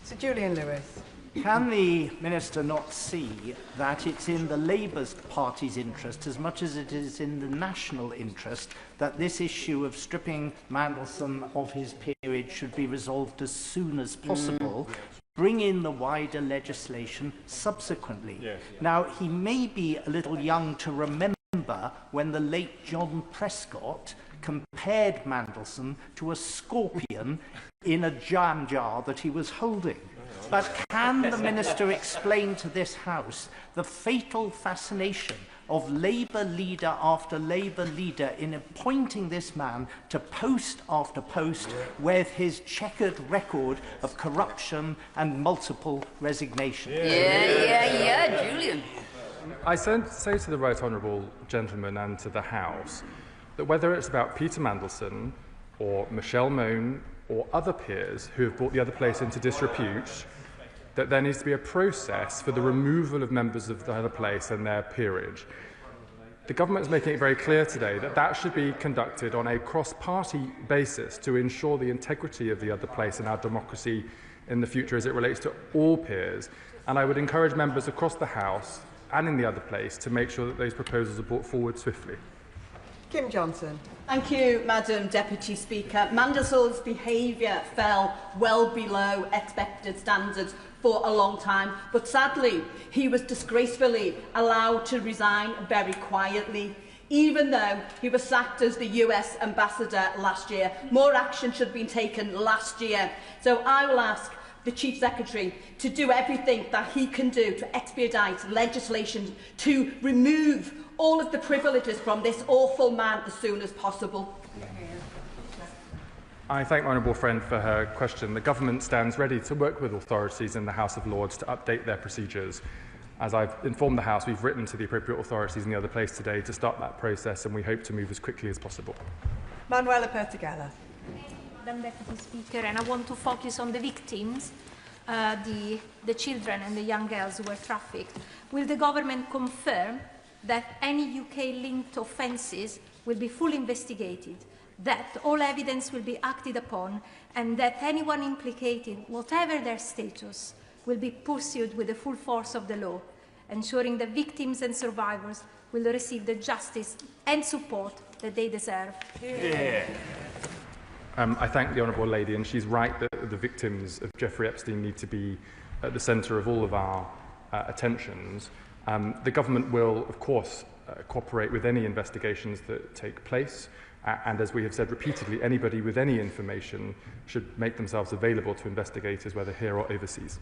[SPEAKER 2] Sir Julian Lewis.
[SPEAKER 18] Can the Minister not see that it's in the Labour Party's interest, as much as it is in the national interest, that this issue of stripping Mandelson of his peerage should be resolved as soon as possible, bring in the wider legislation subsequently? Yes. Now, he may be a little young to remember when the late John Prescott compared Mandelson to a scorpion in a jam jar that he was holding. But can the Minister explain to this House the fatal fascination of Labour leader after Labour leader in appointing this man to post after post with his checkered record of corruption and multiple resignations?
[SPEAKER 11] Julian.
[SPEAKER 6] I say to the right honourable gentleman and to the House that whether it's about Peter Mandelson or Michelle Mone or other peers who have brought the other place into disrepute, that there needs to be a process for the removal of members of the other place and their peerage. The government is making it very clear today that that should be conducted on a cross-party basis to ensure the integrity of the other place and our democracy in the future as it relates to all peers. And I would encourage members across the House and in the other place to make sure that those proposals are brought forward swiftly.
[SPEAKER 2] Kim Johnson.
[SPEAKER 20] Thank you, Madam Deputy Speaker. Mandelson's behaviour fell well below expected standards
[SPEAKER 4] for a long time, but sadly he was disgracefully allowed to resign very quietly. Even though he was sacked as the US ambassador last year, more action should have been taken last year. So I will ask the Chief Secretary to do everything that he can do to expedite legislation to remove all of the privileges from this awful man as soon as possible.
[SPEAKER 6] I thank my honourable friend for her question. The government stands ready to work with authorities in the House of Lords to update their procedures. As I've informed the House, we've written to the appropriate authorities in the other place today to start that process, and we hope to move as quickly as possible.
[SPEAKER 2] 𝗟𝗶𝘃𝗲.
[SPEAKER 5] Madam Deputy Speaker, and I want to focus on the victims, the children and the young girls who were trafficked. Will the government confirm that any UK-linked offences will be fully investigated, that all evidence will be acted upon, and that anyone implicated, whatever their status, will be pursued with the full force of the law, ensuring that victims and survivors will receive the justice and support that they deserve?
[SPEAKER 6] I thank the honourable lady, and she's right that the victims of Jeffrey Epstein need to be at the centre of all of our attentions. The government will, of course, cooperate with any investigations that take place, and as we have said repeatedly, anybody with any information should make themselves available to investigators, whether here or overseas.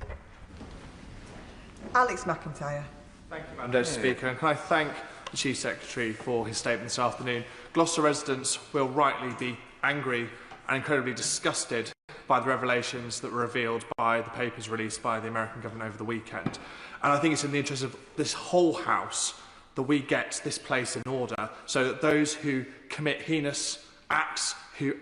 [SPEAKER 2] Alex McIntyre.
[SPEAKER 9] Thank you, Madam Deputy Speaker. And can I thank the Chief Secretary for his statement this afternoon. Gloucester residents will rightly be angry and incredibly disgusted by the revelations that were revealed by the papers released by the American government over the weekend. And I think it's in the interest of this whole House that we get this place in order so that those who commit heinous acts, who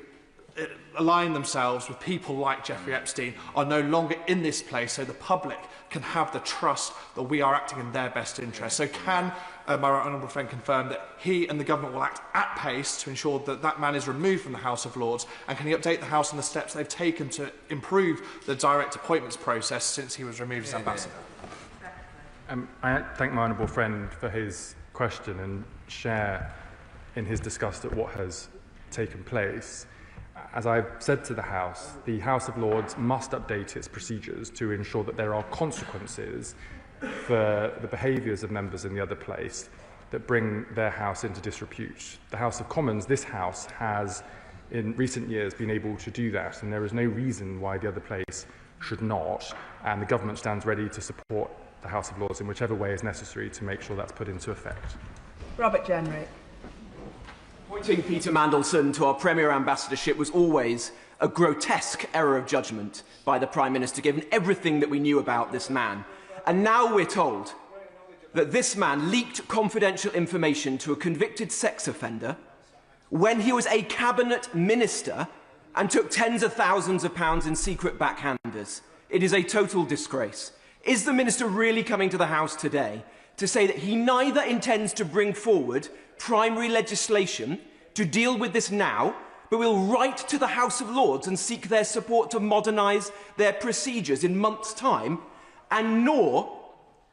[SPEAKER 9] align themselves with people like Jeffrey Epstein, are no longer in this place, so the public can have the trust that we are acting in their best interest. So can my honourable friend confirm that he and the government will act at pace to ensure that that man is removed from the House of Lords, and can he update the House on the steps they've taken to improve the direct appointments process since he was removed as ambassador?
[SPEAKER 6] I thank my honourable friend for his question and share in his disgust at what has taken place. As I've said to the House of Lords must update its procedures to ensure that there are consequences for the behaviours of members in the other place that bring their House into disrepute. The House of Commons, this House, has in recent years been able to do that, and there is no reason why the other place should not, and the government stands ready to support the House of Lords in whichever way is necessary to make sure that's put into effect.
[SPEAKER 2] Robert Jenrick.
[SPEAKER 24] Appointing Peter Mandelson to our Premier Ambassadorship was always a grotesque error of judgment by the Prime Minister, given everything that we knew about this man. And now we're told that this man leaked confidential information to a convicted sex offender when he was a cabinet minister and took tens of thousands of pounds in secret backhanders. It is a total disgrace. Is the Minister really coming to the House today to say that he neither intends to bring forward primary legislation to deal with this now, but will write to the House of Lords and seek their support to modernise their procedures in months' time, and nor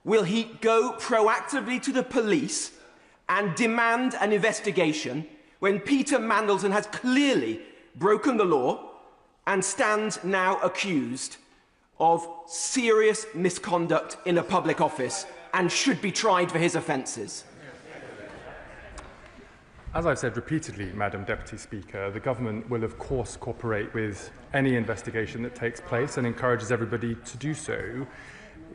[SPEAKER 24] will he go proactively to the police and demand an investigation when Peter Mandelson has clearly broken the law and stands now accused of serious misconduct in a public office and should be tried for his offences?
[SPEAKER 6] As I've said repeatedly, Madam Deputy Speaker, the government will of course cooperate with any investigation that takes place and encourages everybody to do so.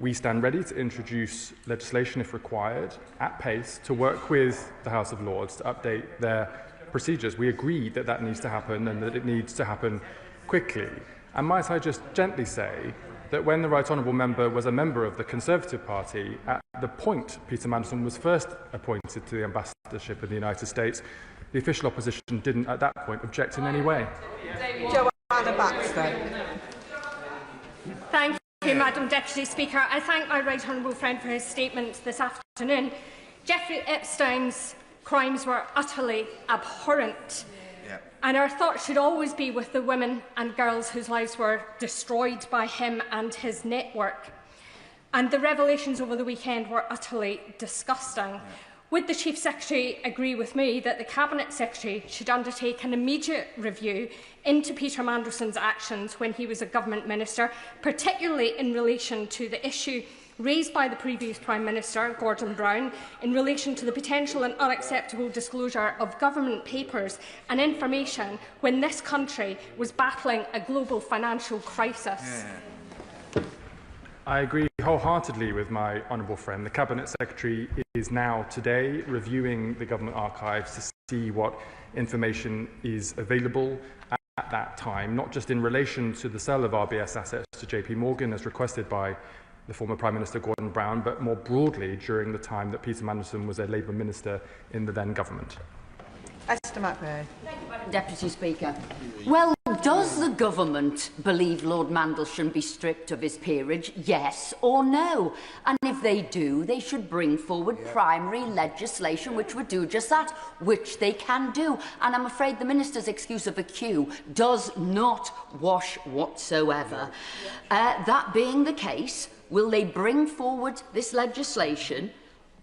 [SPEAKER 6] We stand ready to introduce legislation if required, at pace, to work with the House of Lords to update their procedures. We agree that that needs to happen and that it needs to happen quickly. And might I just gently say that when the Right Honourable Member was a member of the Conservative Party, at the point Peter Mandelson was first appointed to the ambassadorship in the United States, the official opposition didn't at that point object in any way.
[SPEAKER 2] Joanna Baxter.
[SPEAKER 25] Thank you, Madam Deputy Speaker. I thank my Right Honourable friend for his statement this afternoon. Jeffrey Epstein's crimes were utterly abhorrent. And our thoughts should always be with the women and girls whose lives were destroyed by him and his network. And the revelations over the weekend were utterly disgusting. Would the Chief Secretary agree with me that the Cabinet Secretary should undertake an immediate review into Peter Mandelson's actions when he was a Government Minister, particularly in relation to the issue raised by the previous Prime Minister, Gordon Brown, in relation to the potential and unacceptable disclosure of government papers and information when this country was battling a global financial crisis?
[SPEAKER 6] I agree wholeheartedly with my honourable friend. The Cabinet Secretary is now today reviewing the government archives to see what information is available at that time, not just in relation to the sale of RBS assets to JP Morgan as requested by the former Prime Minister Gordon Brown, but more broadly during the time that Peter Mandelson was a Labour minister in the then government.
[SPEAKER 2] 𝗟𝗶𝘃𝗲.
[SPEAKER 1] Thank you, Madam Deputy Speaker. Well, does the government believe Lord Mandel should be stripped of his peerage, yes or no? And if they do, they should bring forward primary legislation which would do just that, which they can do. And I'm afraid the Minister's excuse of a queue does not wash whatsoever. That being the case, will they bring forward this legislation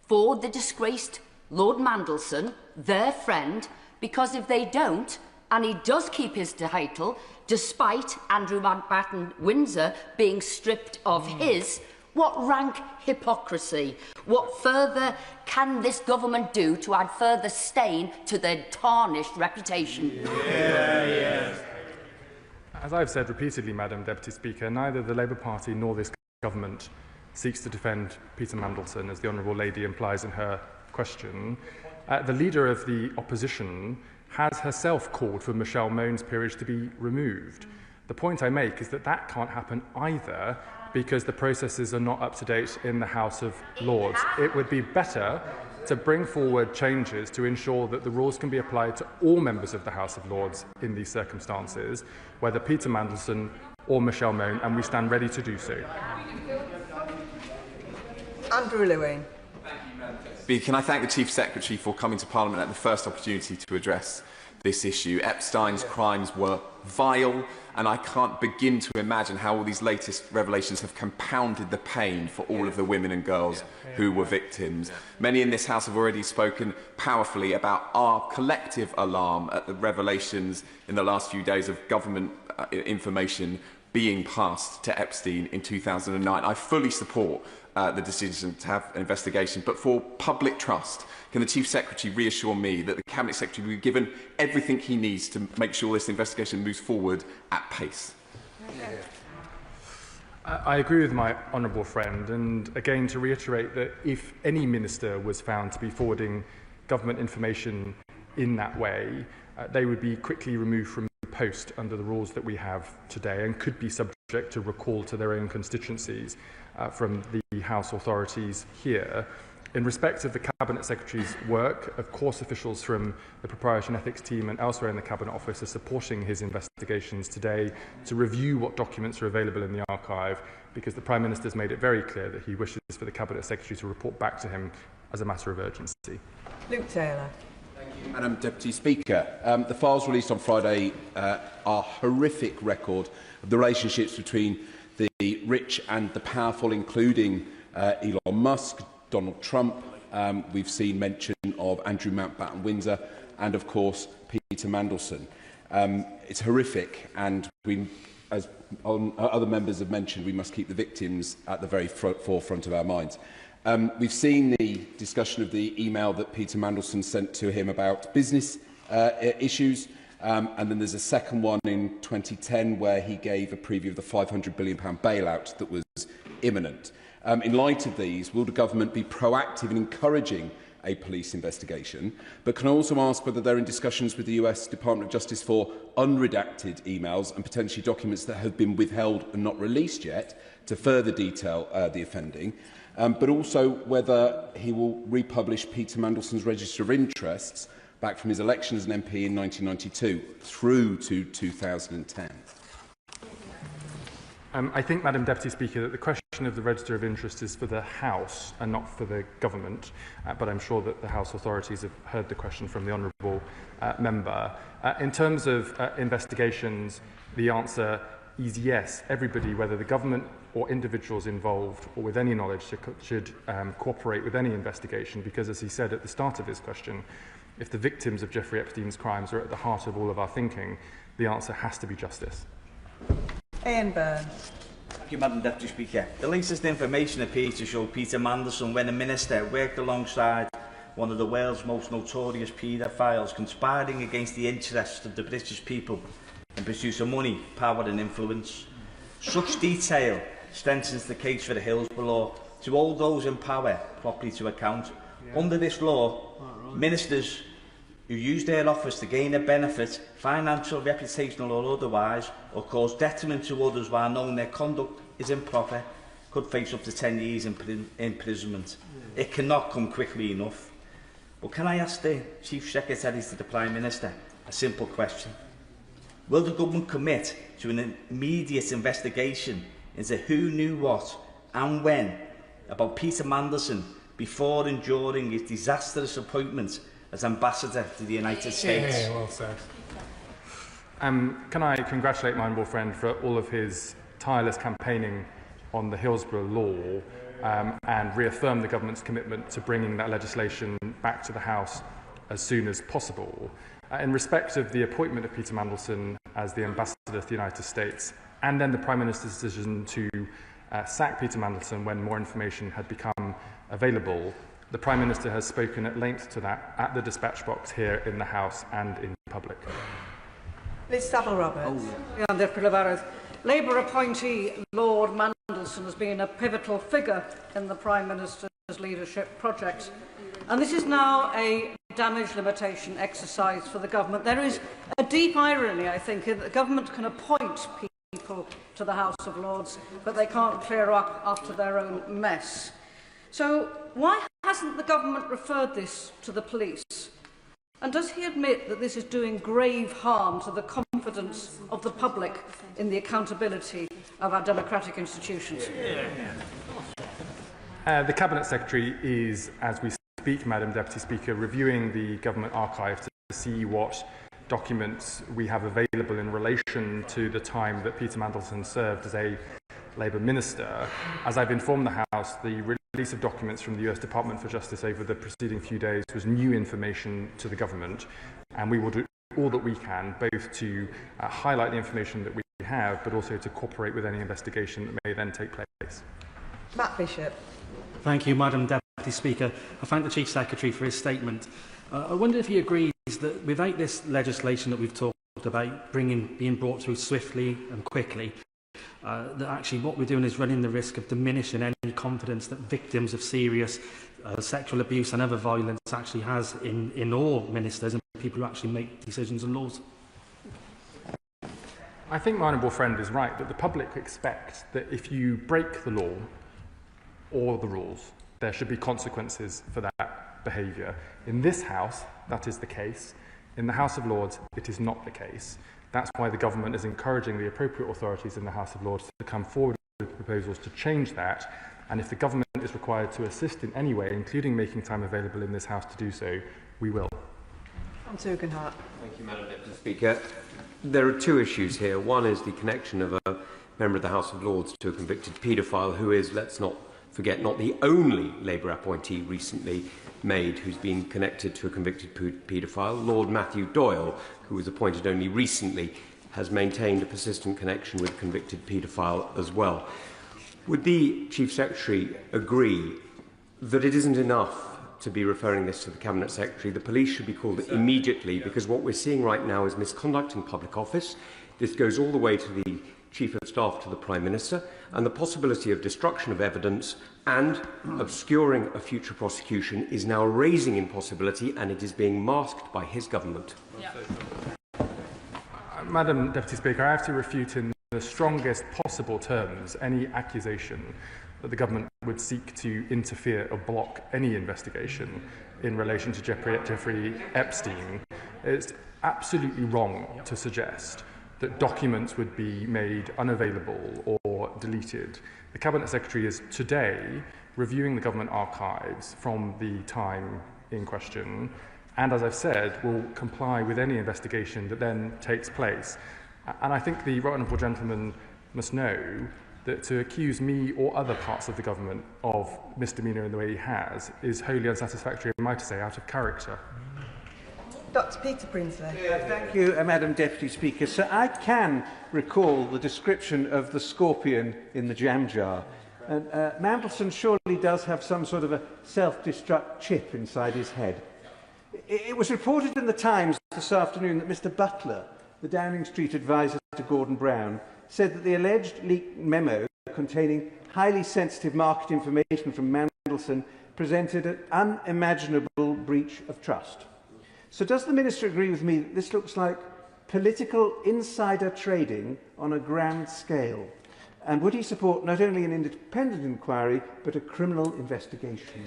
[SPEAKER 1] for the disgraced Lord Mandelson, their friend? Because if they don't, and he does keep his title, despite Andrew Mountbatten Windsor being stripped of his, what rank hypocrisy? What further can this government do to add further stain to their tarnished reputation?
[SPEAKER 6] As I've said repeatedly, Madam Deputy Speaker, neither the Labour Party nor this government seeks to defend Peter Mandelson, as the Honourable Lady implies in her question. The leader of the opposition has herself called for Michelle Mone's peerage to be removed. The point I make is that that can't happen either because the processes are not up to date in the House of Lords. It would be better to bring forward changes to ensure that the rules can be applied to all members of the House of Lords in these circumstances, whether Peter Mandelson or Michelle Mone, and we stand ready to do so.
[SPEAKER 2] Andrew Lewin.
[SPEAKER 7] Can I thank the Chief Secretary for coming to Parliament at the first opportunity to address this issue. Epstein's crimes were vile, and I can't begin to imagine how all these latest revelations have compounded the pain for all of the women and girls who were victims. Many in this House have already spoken powerfully about our collective alarm at the revelations in the last few days of government information being passed to Epstein in 2009. I fully support the decision to have an investigation, but for public trust, can the Chief Secretary reassure me that the Cabinet Secretary will be given everything he needs to make sure this investigation moves forward at pace?
[SPEAKER 6] I agree with my honourable friend, and again to reiterate that if any minister was found to be forwarding government information in that way, they would be quickly removed from post under the rules that we have today and could be subject to recall to their own constituencies from the House authorities here. In respect of the Cabinet Secretary's work, of course officials from the Proprietary and Ethics team and elsewhere in the Cabinet Office are supporting his investigations today to review what documents are available in the archive, because the Prime Minister has made it very clear that he wishes for the Cabinet Secretary to report back to him as a matter of urgency.
[SPEAKER 2] Luke Taylor.
[SPEAKER 10] Madam Deputy Speaker, the files released on Friday are a horrific record of the relationships between the rich and the powerful, including Elon Musk, Donald Trump. We've seen mention of Andrew Mountbatten Windsor and, of course, Peter Mandelson. It's horrific, and as other members have mentioned, we must keep the victims at the very forefront of our minds. We've seen the discussion of the email that Peter Mandelson sent to him about business issues, and then there's a second one in 2010 where he gave a preview of the £500 billion bailout that was imminent. In light of these, will the government be proactive in encouraging a police investigation, but can I also ask whether they're in discussions with the US Department of Justice for unredacted emails and potentially documents that have been withheld and not released yet to further detail the offending, but also whether he will republish Peter Mandelson's register of interests back from his election as an MP in 1992 through to 2010.
[SPEAKER 6] I think, Madam Deputy Speaker, that the question of the register of interest is for the House and not for the government, but I'm sure that the House authorities have heard the question from the honourable member. In terms of investigations, the answer is yes. Everybody, whether the government or individuals involved or with any knowledge should cooperate with any investigation, because, as he said at the start of his question, if the victims of Jeffrey Epstein's crimes are at the heart of all of our thinking, the answer has to be justice.
[SPEAKER 2] Ian Byrne.
[SPEAKER 3] Thank you, Madam Deputy Speaker. The latest information appears to show Peter Mandelson, when a minister, worked alongside one of the world's most notorious paedophiles, conspiring against the interests of the British people in pursuit of money, power and influence. Such detail strengthens the case for the Hillsborough law to hold those in power properly to account. Under this law, ministers who use their office to gain a benefit, financial, reputational or otherwise, or cause detriment to others while knowing their conduct is improper, could face up to 10 years imprisonment. It cannot come quickly enough. But can I ask the Chief Secretary to the Prime Minister a simple question? Will the government commit to an immediate investigation into who knew what and when about Peter Mandelson before and during his disastrous appointment as Ambassador to the United States?
[SPEAKER 6] Yeah, well said. Can I congratulate my honourable friend for all of his tireless campaigning on the Hillsborough law and reaffirm the government's commitment to bringing that legislation back to the House as soon as possible. In respect of the appointment of Peter Mandelson as the Ambassador to the United States, and then the Prime Minister's decision to sack Peter Mandelson when more information had become available, the Prime Minister has spoken at length to that at the dispatch box here in the House and in public.
[SPEAKER 2] Liz Saville-Roberts.
[SPEAKER 12] Labour appointee Lord Mandelson has been a pivotal figure in the Prime Minister's leadership project. And this is now a damage limitation exercise for the government. There is a deep irony, I think, in that the government can appoint people to the House of Lords, but they can't clear up after their own mess. So why hasn't the government referred this to the police? And does he admit that this is doing grave harm to the confidence of the public in the accountability of our democratic institutions?
[SPEAKER 6] The Cabinet Secretary is, as we speak, Madam Deputy Speaker, reviewing the government archive to see what documents we have available in relation to the time that Peter Mandelson served as a Labour minister. As I've informed the House, the release of documents from the US Department for Justice over the preceding few days was new information to the government, and we will do all that we can, both to highlight the information that we have, but also to cooperate with any investigation that may then take place.
[SPEAKER 2] Matt Bishop.
[SPEAKER 14] Thank you, Madam Deputy Speaker. I thank the Chief Secretary for his statement. I wonder if he agrees that without this legislation that we've talked about being brought through swiftly and quickly, that actually what we're doing is running the risk of diminishing any confidence that victims of serious sexual abuse and other violence actually has in all ministers and people who actually make decisions and laws.
[SPEAKER 6] I think my honourable friend is right that the public expect that if you break the law or the rules, there should be consequences for that behaviour. In this House, that is the case. In the House of Lords, it is not the case. That's why the government is encouraging the appropriate authorities in the House of Lords to come forward with proposals to change that. And if the government is required to assist in any way, including making time available in this House to do so, we will.
[SPEAKER 2] Thank you,
[SPEAKER 17] Madam Deputy Speaker. There are two issues here. One is the connection of a member of the House of Lords to a convicted paedophile who is, let's not forget, not the only Labour appointee recently made who's been connected to a convicted paedophile. Lord Matthew Doyle, who was appointed only recently, has maintained a persistent connection with a convicted paedophile as well. Would the Chief Secretary agree that it isn't enough to be referring this to the Cabinet Secretary? The police should be called immediately, because what we're seeing right now is misconduct in public office. This goes all the way to the Chief of Staff to the Prime Minister, and the possibility of destruction of evidence and obscuring a future prosecution is now a raising impossibility, and it is being masked by his government.
[SPEAKER 6] Madam Deputy Speaker, I have to refute in the strongest possible terms any accusation that the government would seek to interfere or block any investigation in relation to Jeffrey Epstein. It's absolutely wrong to suggest that documents would be made unavailable or deleted. The Cabinet Secretary is today reviewing the government archives from the time in question, and as I've said, will comply with any investigation that then takes place. And I think the right honourable gentleman must know that to accuse me or other parts of the government of misdemeanour in the way he has is wholly unsatisfactory, and might I say, out of character.
[SPEAKER 2] Dr. Peter Brinsley.
[SPEAKER 13] Thank you, Madam Deputy Speaker. So I can recall the description of the scorpion in the jam jar. And Mandelson surely does have some sort of a self-destruct chip inside his head. It was reported in the Times this afternoon that Mr Butler, the Downing Street advisor to Gordon Brown, said that the alleged leaked memo containing highly sensitive market information from Mandelson presented an unimaginable breach of trust. So does the Minister agree with me that this looks like political insider trading on a grand scale? And would he support not only an independent inquiry, but a criminal investigation?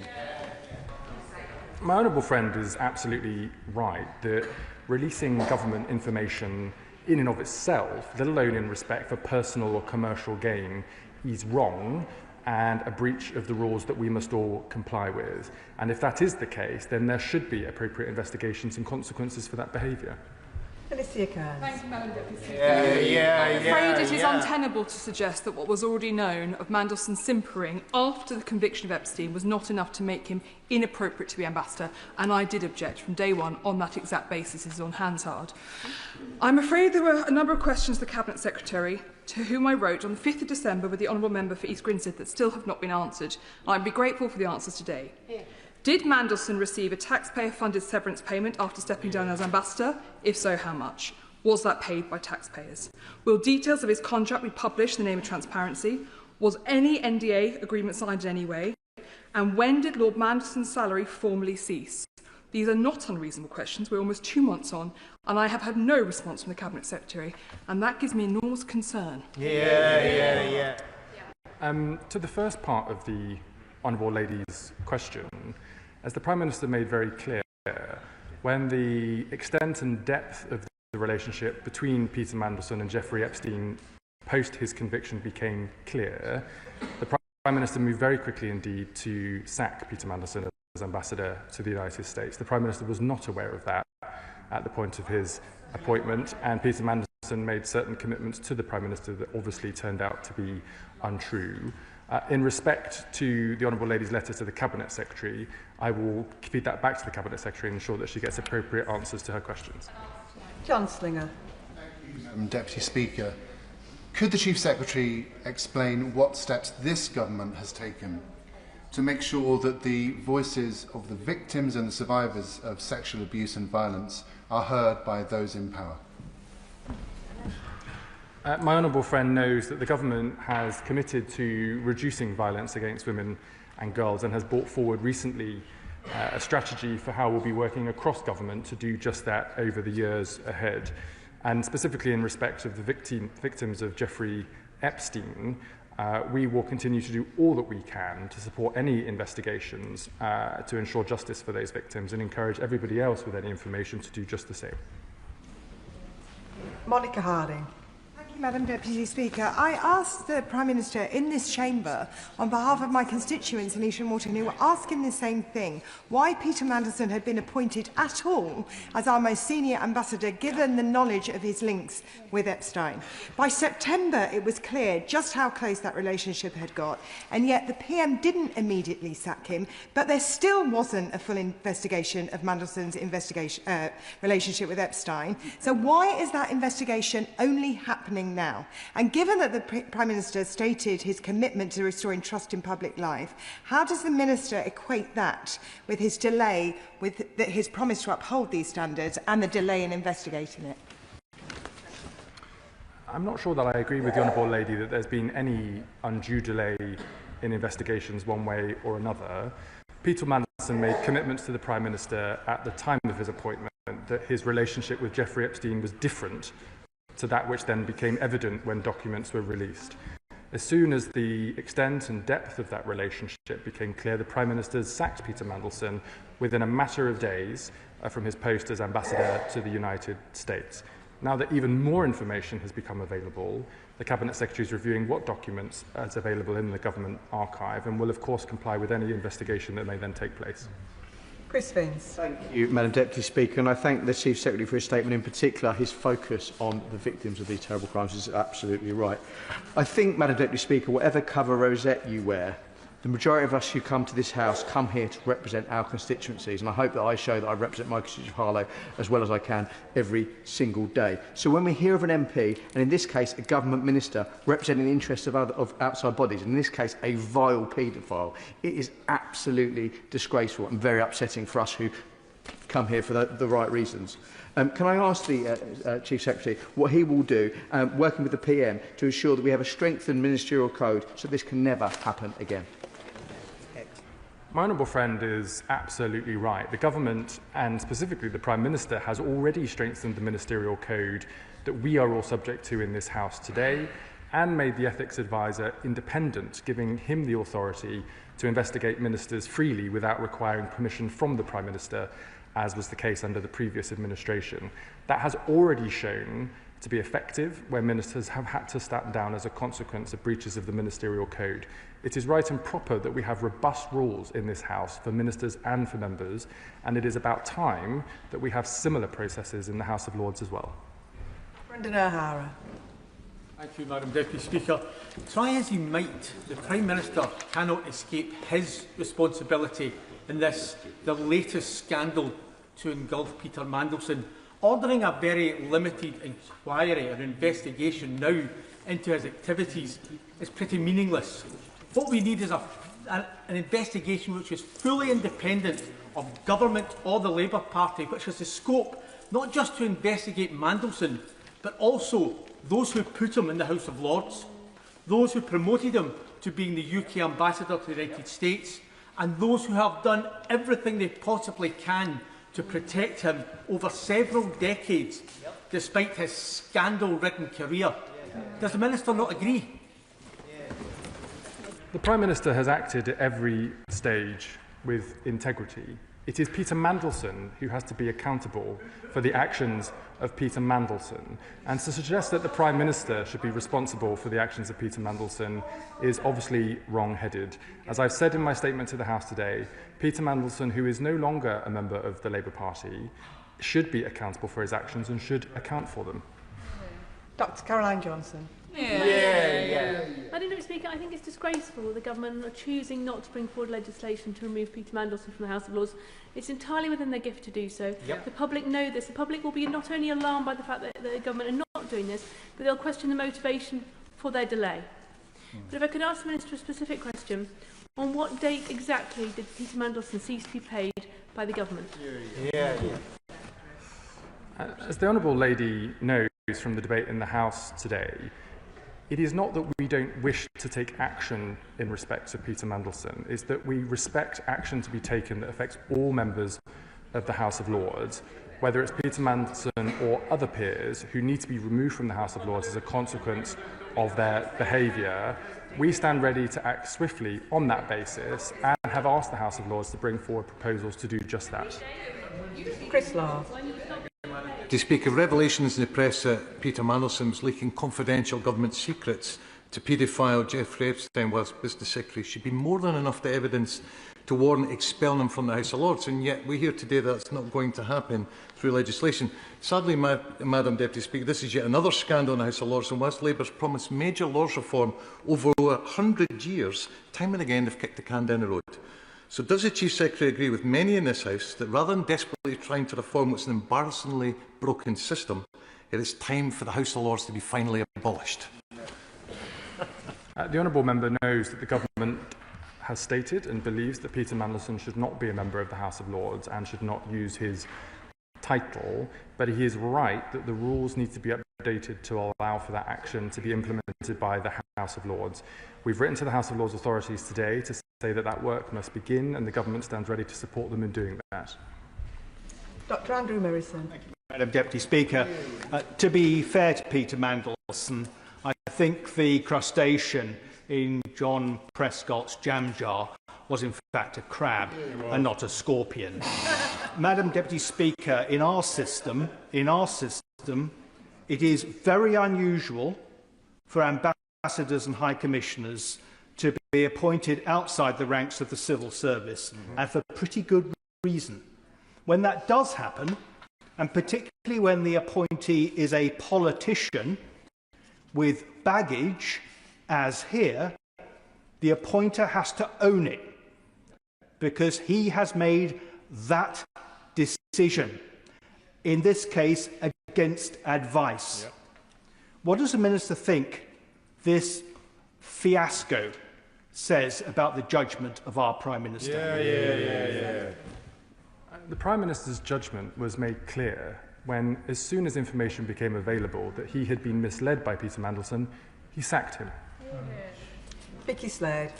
[SPEAKER 6] My honourable friend is absolutely right that releasing government information in and of itself, let alone in respect for personal or commercial gain, is wrong and a breach of the rules that we must all comply with. And if that is the case, then there should be appropriate investigations and consequences for that behaviour.
[SPEAKER 2] Alicia Kearns.
[SPEAKER 15] Thank you, Madam Deputy Speaker. I'm afraid it is untenable to suggest that what was already known of Mandelson's simpering after the conviction of Epstein was not enough to make him inappropriate to be ambassador, and I did object from day one on that exact basis. Is on Hansard. I'm afraid there were a number of questions to the Cabinet Secretary, to whom I wrote on the 5th of December with the Honourable Member for East Grinstead, that still have not been answered. I'd be grateful for the answers today. Did Mandelson receive a taxpayer-funded severance payment after stepping down as ambassador? If so, how much? Was that paid by taxpayers? Will details of his contract be published in the name of transparency? Was any NDA agreement signed in any way? And when did Lord Mandelson's salary formally cease? These are not unreasonable questions. We're almost 2 months on, and I have had no response from the Cabinet Secretary, and that gives me enormous concern.
[SPEAKER 6] To the first part of the Honourable Lady's question, as the Prime Minister made very clear, when the extent and depth of the relationship between Peter Mandelson and Jeffrey Epstein post his conviction became clear, the Prime Minister moved very quickly indeed to sack Peter Mandelson as ambassador to the United States. The Prime Minister was not aware of that at the point of his appointment, and Peter Mandelson made certain commitments to the Prime Minister that obviously turned out to be untrue. In respect to the Honourable Lady's letter to the Cabinet Secretary, I will feed that back to the Cabinet Secretary and ensure that she gets appropriate answers to her questions.
[SPEAKER 2] John Slinger.
[SPEAKER 19] Thank you, Madam Deputy Speaker. Could the Chief Secretary explain what steps this government has taken to make sure that the voices of the victims and the survivors of sexual abuse and violence are heard by those in power?
[SPEAKER 6] My honourable friend knows that the government has committed to reducing violence against women and girls and has brought forward recently a strategy for how we'll be working across government to do just that over the years ahead. And specifically in respect of the victims of Jeffrey Epstein, we will continue to do all that we can to support any investigations to ensure justice for those victims and encourage everybody else with any information to do just the same.
[SPEAKER 2] Monica Harding.
[SPEAKER 21] Madam Deputy Speaker, I asked the Prime Minister in this chamber, on behalf of my constituents, Alicia Morton, who were asking the same thing, why Peter Mandelson had been appointed at all as our most senior ambassador, given the knowledge of his links with Epstein. By September, it was clear just how close that relationship had got, and yet the PM didn't immediately sack him, but there still wasn't a full investigation of Mandelson's relationship with Epstein. So why is that investigation only happening now? And given that the Prime Minister stated his commitment to restoring trust in public life, how does the Minister equate that with his delay, with his promise to uphold these standards and the delay in investigating it?
[SPEAKER 6] I'm not sure that I agree with the Honourable Lady that there's been any undue delay in investigations one way or another. Peter Mandelson made commitments to the Prime Minister at the time of his appointment that his relationship with Jeffrey Epstein was different to that which then became evident when documents were released. As soon as the extent and depth of that relationship became clear, the Prime Minister sacked Peter Mandelson within a matter of days from his post as ambassador to the United States. Now that even more information has become available, the Cabinet Secretary is reviewing what documents is available in the government archive and will of course comply with any investigation that may then take place.
[SPEAKER 2] Chris Vins.
[SPEAKER 13] Thank you, Madam Deputy Speaker, and I thank the Chief Secretary for his statement. In particular, his focus on the victims of these terrible crimes is absolutely right. I think, Madam Deputy Speaker, whatever cover rosette you wear, the majority of us who come to this House come here to represent our constituencies, and I hope that I show that I represent my constituency of Harlow as well as I can every single day. So when we hear of an MP, and in this case a government minister, representing the interests of outside bodies, in this case a vile paedophile, it is absolutely disgraceful and very upsetting for us who come here for the right reasons. Can I ask the Chief Secretary what he will do, working with the PM, to ensure that we have a strengthened ministerial code so this can never happen again?
[SPEAKER 6] My honourable friend is absolutely right. The government, and specifically the Prime Minister, has already strengthened the ministerial code that we are all subject to in this House today, and made the ethics advisor independent, giving him the authority to investigate ministers freely without requiring permission from the Prime Minister, as was the case under the previous administration. That has already shown to be effective where ministers have had to stand down as a consequence of breaches of the ministerial code. It is right and proper that we have robust rules in this House for ministers and for members, and it is about time that we have similar processes in the House of Lords as well.
[SPEAKER 2] Brendan O'Hara.
[SPEAKER 8] Thank you, Madam Deputy Speaker. Try as he might, the Prime Minister cannot escape his responsibility in this, the latest scandal to engulf Peter Mandelson. Ordering a very limited inquiry or investigation now into his activities is pretty meaningless. What we need is an investigation which is fully independent of government or the Labour Party, which has the scope not just to investigate Mandelson, but also those who put him in the House of Lords, those who promoted him to being the UK Ambassador to the United States, and those who have done everything they possibly can to protect him over several decades, despite his scandal-ridden career. Does the Minister not agree?
[SPEAKER 6] The Prime Minister has acted at every stage with integrity. It is Peter Mandelson who has to be accountable for the actions of Peter Mandelson. And to suggest that the Prime Minister should be responsible for the actions of Peter Mandelson is obviously wrong-headed. As I've said in my statement to the House today, Peter Mandelson, who is no longer a member of the Labour Party, should be accountable for his actions and should account for them.
[SPEAKER 2] Dr. Caroline Johnson.
[SPEAKER 16] Madam Deputy Speaker, I think it's disgraceful the government are choosing not to bring forward legislation to remove Peter Mandelson from the House of Lords. It's entirely within their gift to do so. The public know this. The public will be not only alarmed by the fact that the government are not doing this, but they'll question the motivation for their delay. But if I could ask the Minister a specific question, on what date exactly did Peter Mandelson cease to be paid by the government?
[SPEAKER 6] As the Honourable Lady knows from the debate in the House today, it is not that we don't wish to take action in respect of Peter Mandelson, it's that we respect action to be taken that affects all members of the House of Lords, whether it's Peter Mandelson or other peers who need to be removed from the House of Lords as a consequence of their behaviour. We stand ready to act swiftly on that basis and have asked the House of Lords to bring forward proposals to do just that.
[SPEAKER 2] Chris Law.
[SPEAKER 18] To speak of revelations in the press that Peter Mandelson was leaking confidential government secrets to paedophile Jeffrey Epstein whilst Business Secretary should be more than enough to evidence to warrant expelling him from the House of Lords, and yet we hear today that that's not going to happen through legislation. Sadly, Madam Deputy Speaker, this is yet another scandal in the House of Lords, and whilst Labour's promised major Lords reform over 100 years, time and again they've kicked the can down the road. So does the Chief Secretary agree with many in this House that rather than desperately trying to reform what's an embarrassingly broken system, it is time for the House of Lords to be finally abolished?
[SPEAKER 6] The honourable member knows that the government has stated and believes that Peter Mandelson should not be a member of the House of Lords and should not use his title, but he is right that the rules need to be updated to allow for that action to be implemented by the House of Lords. We've written to the House of Lords authorities today to say that that work must begin, and the government stands ready to support them in doing that.
[SPEAKER 2] Dr. Andrew Morrison.
[SPEAKER 22] Madam Deputy Speaker, to be fair to Peter Mandelson, I think the crustacean in John Prescott's jam jar was in fact a crab and not a scorpion. Madam Deputy Speaker, in our system, it is very unusual for ambassadors and high commissioners to be appointed outside the ranks of the civil service, and for pretty good reason. When that does happen, and particularly when the appointee is a politician with baggage, as here, the appointer has to own it because he has made that decision, in this case against advice. Yep. What does the Minister think this fiasco says about the judgment of our Prime Minister?
[SPEAKER 6] The Prime Minister's judgment was made clear when, as soon as information became available that he had been misled by Peter Mandelson, he sacked him.
[SPEAKER 4] Vicky Slade.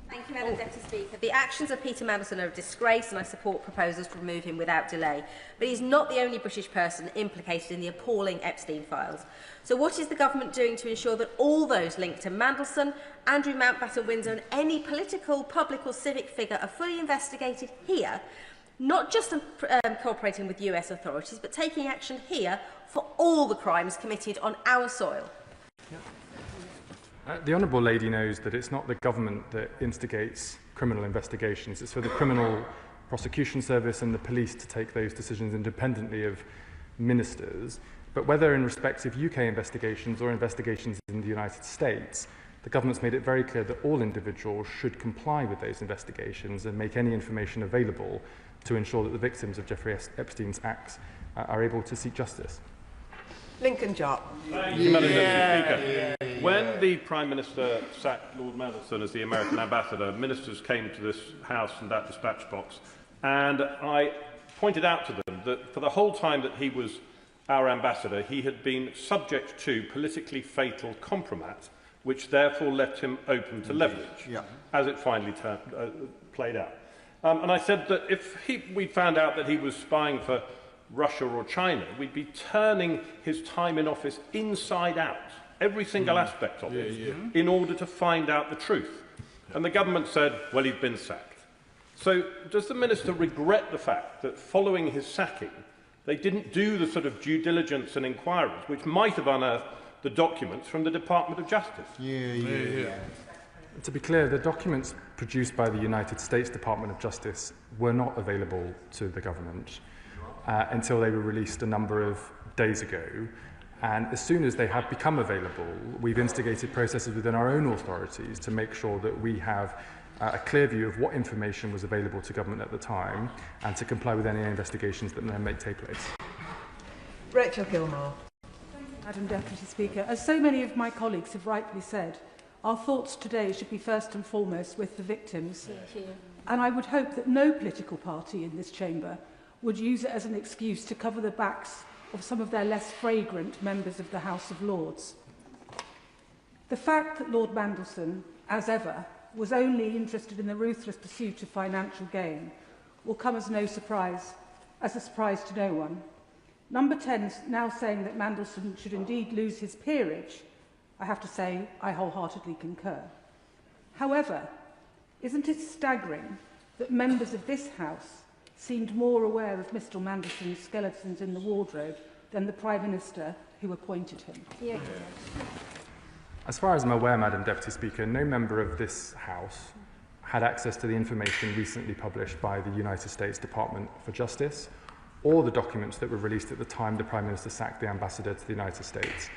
[SPEAKER 5] Thank you, Madam Deputy Speaker. The actions of Peter Mandelson are a disgrace, and I support proposals to remove him without delay. But he's not the only British person implicated in the appalling Epstein files. So what is the government doing to ensure that all those linked to Mandelson, Andrew Mountbatten-Windsor and any political, public or civic figure are fully investigated here, not just cooperating with US authorities, but taking action here for all the crimes committed on our soil?
[SPEAKER 6] The Honourable Lady knows that it's not the government that instigates criminal investigations. It's for the Criminal Prosecution Service and the police to take those decisions independently of ministers. But whether in respect of UK investigations or investigations in the United States, the government's made it very clear that all individuals should comply with those investigations and make any information available to ensure that the victims of Jeffrey Epstein's acts are able to seek justice.
[SPEAKER 4] Lincoln Jopp.
[SPEAKER 11] Thank you, Madam Deputy Speaker. When the Prime Minister sacked Lord Mandelson as the American ambassador, ministers came to this House and that dispatch box, and I pointed out to them that for the whole time that he was our ambassador, he had been subject to politically fatal compromat, which therefore left him open to leverage, as it finally played out. And I said that if we found out that he was spying for Russia or China, we'd be turning his time in office inside out, every single aspect of it, in order to find out the truth. And the government said, well, he'd been sacked. So does the Minister regret the fact that following his sacking, they didn't do the sort of due diligence and inquiries which might have unearthed the documents from the Department of Justice?
[SPEAKER 6] To be clear, the documents produced by the United States Department of Justice were not available to the government until they were released a number of days ago. And as soon as they have become available, we've instigated processes within our own authorities to make sure that we have a clear view of what information was available to government at the time and to comply with any investigations that may take place.
[SPEAKER 4] Rachel Gilmore.
[SPEAKER 20] Madam Deputy Speaker, as so many of my colleagues have rightly said, our thoughts today should be first and foremost with the victims.
[SPEAKER 5] Thank you.
[SPEAKER 20] And I would hope that no political party in this chamber would use it as an excuse to cover the backs of some of their less fragrant members of the House of Lords. The fact that Lord Mandelson, as ever, was only interested in the ruthless pursuit of financial gain will come as no surprise, as a surprise to no one. Number 10 is now saying that Mandelson should indeed lose his peerage. I have to say, I wholeheartedly concur. However, isn't it staggering that members of this House seemed more aware of Mr Mandelson's skeletons in the wardrobe than the Prime Minister who appointed him?
[SPEAKER 6] As far as I'm aware, Madam Deputy Speaker, no member of this House had access to the information recently published by the United States Department for Justice or the documents that were released at the time the Prime Minister sacked the ambassador to the United States.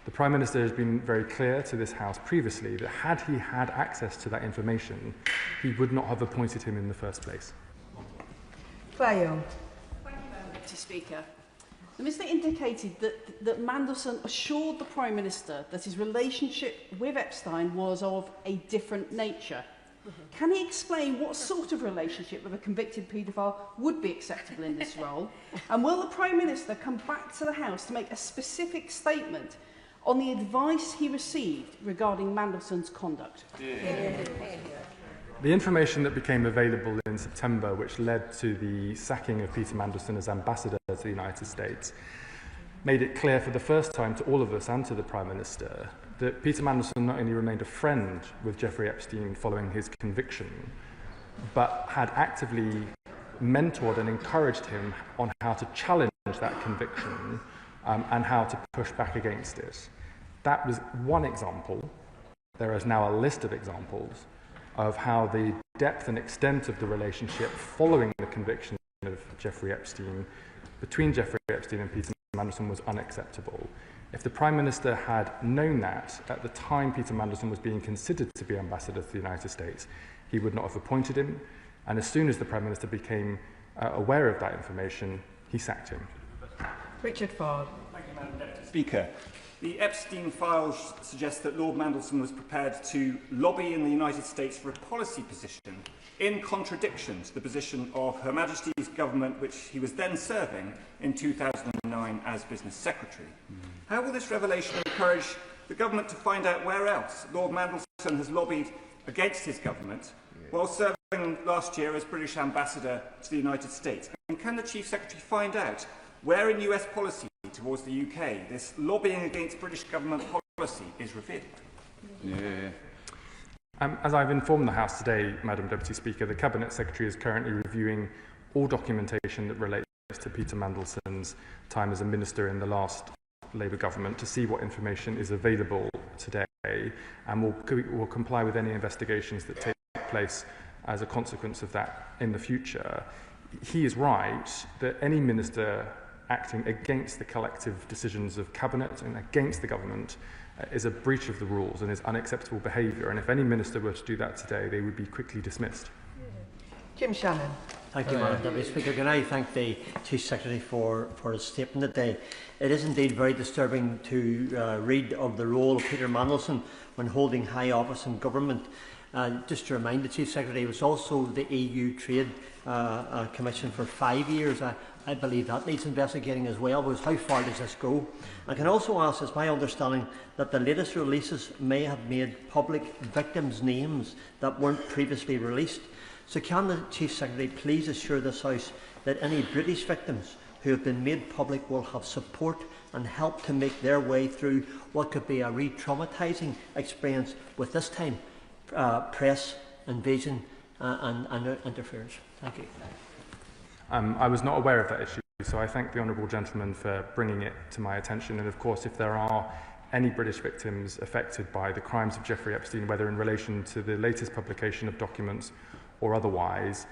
[SPEAKER 6] The Prime Minister has been very clear to this House previously that had he had access to that information, he would not have appointed him in the first place.
[SPEAKER 4] Claire Young.
[SPEAKER 23] Thank you, Madam Deputy Speaker. The Minister indicated that Mandelson assured the Prime Minister that his relationship with Epstein was of a different nature. Can he explain what sort of relationship with a convicted paedophile would be acceptable in this role? And will the Prime Minister come back to the House to make a specific statement on the advice he received regarding Mandelson's conduct?
[SPEAKER 6] The information that became available in September, which led to the sacking of Peter Mandelson as ambassador to the United States, made it clear for the first time to all of us and to the Prime Minister that Peter Mandelson not only remained a friend with Jeffrey Epstein following his conviction, but had actively mentored and encouraged him on how to challenge that conviction and how to push back against it. That was one example. There is now a list of examples of how the depth and extent of the relationship following the conviction of Jeffrey Epstein between Jeffrey Epstein and Peter Mandelson was unacceptable. If the Prime Minister had known that at the time Peter Mandelson was being considered to be Ambassador to the United States, he would not have appointed him, and as soon as the Prime Minister became aware of that information, he sacked him.
[SPEAKER 4] Richard Ford.
[SPEAKER 1] Thank you, Madam Deputy Speaker. The Epstein files suggest that Lord Mandelson was prepared to lobby in the United States for a policy position in contradiction to the position of Her Majesty's government, which he was then serving in 2009 as Business Secretary. How will this revelation encourage the government to find out where else Lord Mandelson has lobbied against his government while serving last year as British Ambassador to the United States? And can the Chief Secretary find out where in US policy towards the UK this lobbying against British government policy is revealed?
[SPEAKER 6] As I've informed the House today, Madam Deputy Speaker, the Cabinet Secretary is currently reviewing all documentation that relates to Peter Mandelson's time as a minister in the last Labour government to see what information is available today, and will comply with any investigations that take place as a consequence of that in the future. He is right that any minister acting against the collective decisions of Cabinet and against the government is a breach of the rules and is unacceptable behaviour, and if any minister were to do that today, they would be quickly dismissed.
[SPEAKER 4] Jim Shannon.
[SPEAKER 7] Thank you, Madam Deputy Speaker. Can I thank the Chief Secretary for his statement today? It is indeed very disturbing to read of the role of Peter Mandelson when holding high office in government. Just to remind the Chief Secretary, he was also the EU Trade Commission for 5 years. I believe that needs investigating as well, because how far does this go? I can also ask, it's my understanding that the latest releases may have made public victims' names that weren't previously released. So can the Chief Secretary please assure this House that any British victims who have been made public will have support and help to make their way through what could be a re-traumatising experience with this time press invasion and interference? Thank you.
[SPEAKER 6] I was not aware of that issue, so I thank the honourable gentleman for bringing it to my attention. And of course, if there are any British victims affected by the crimes of Jeffrey Epstein, whether in relation to the latest publication of documents or otherwise,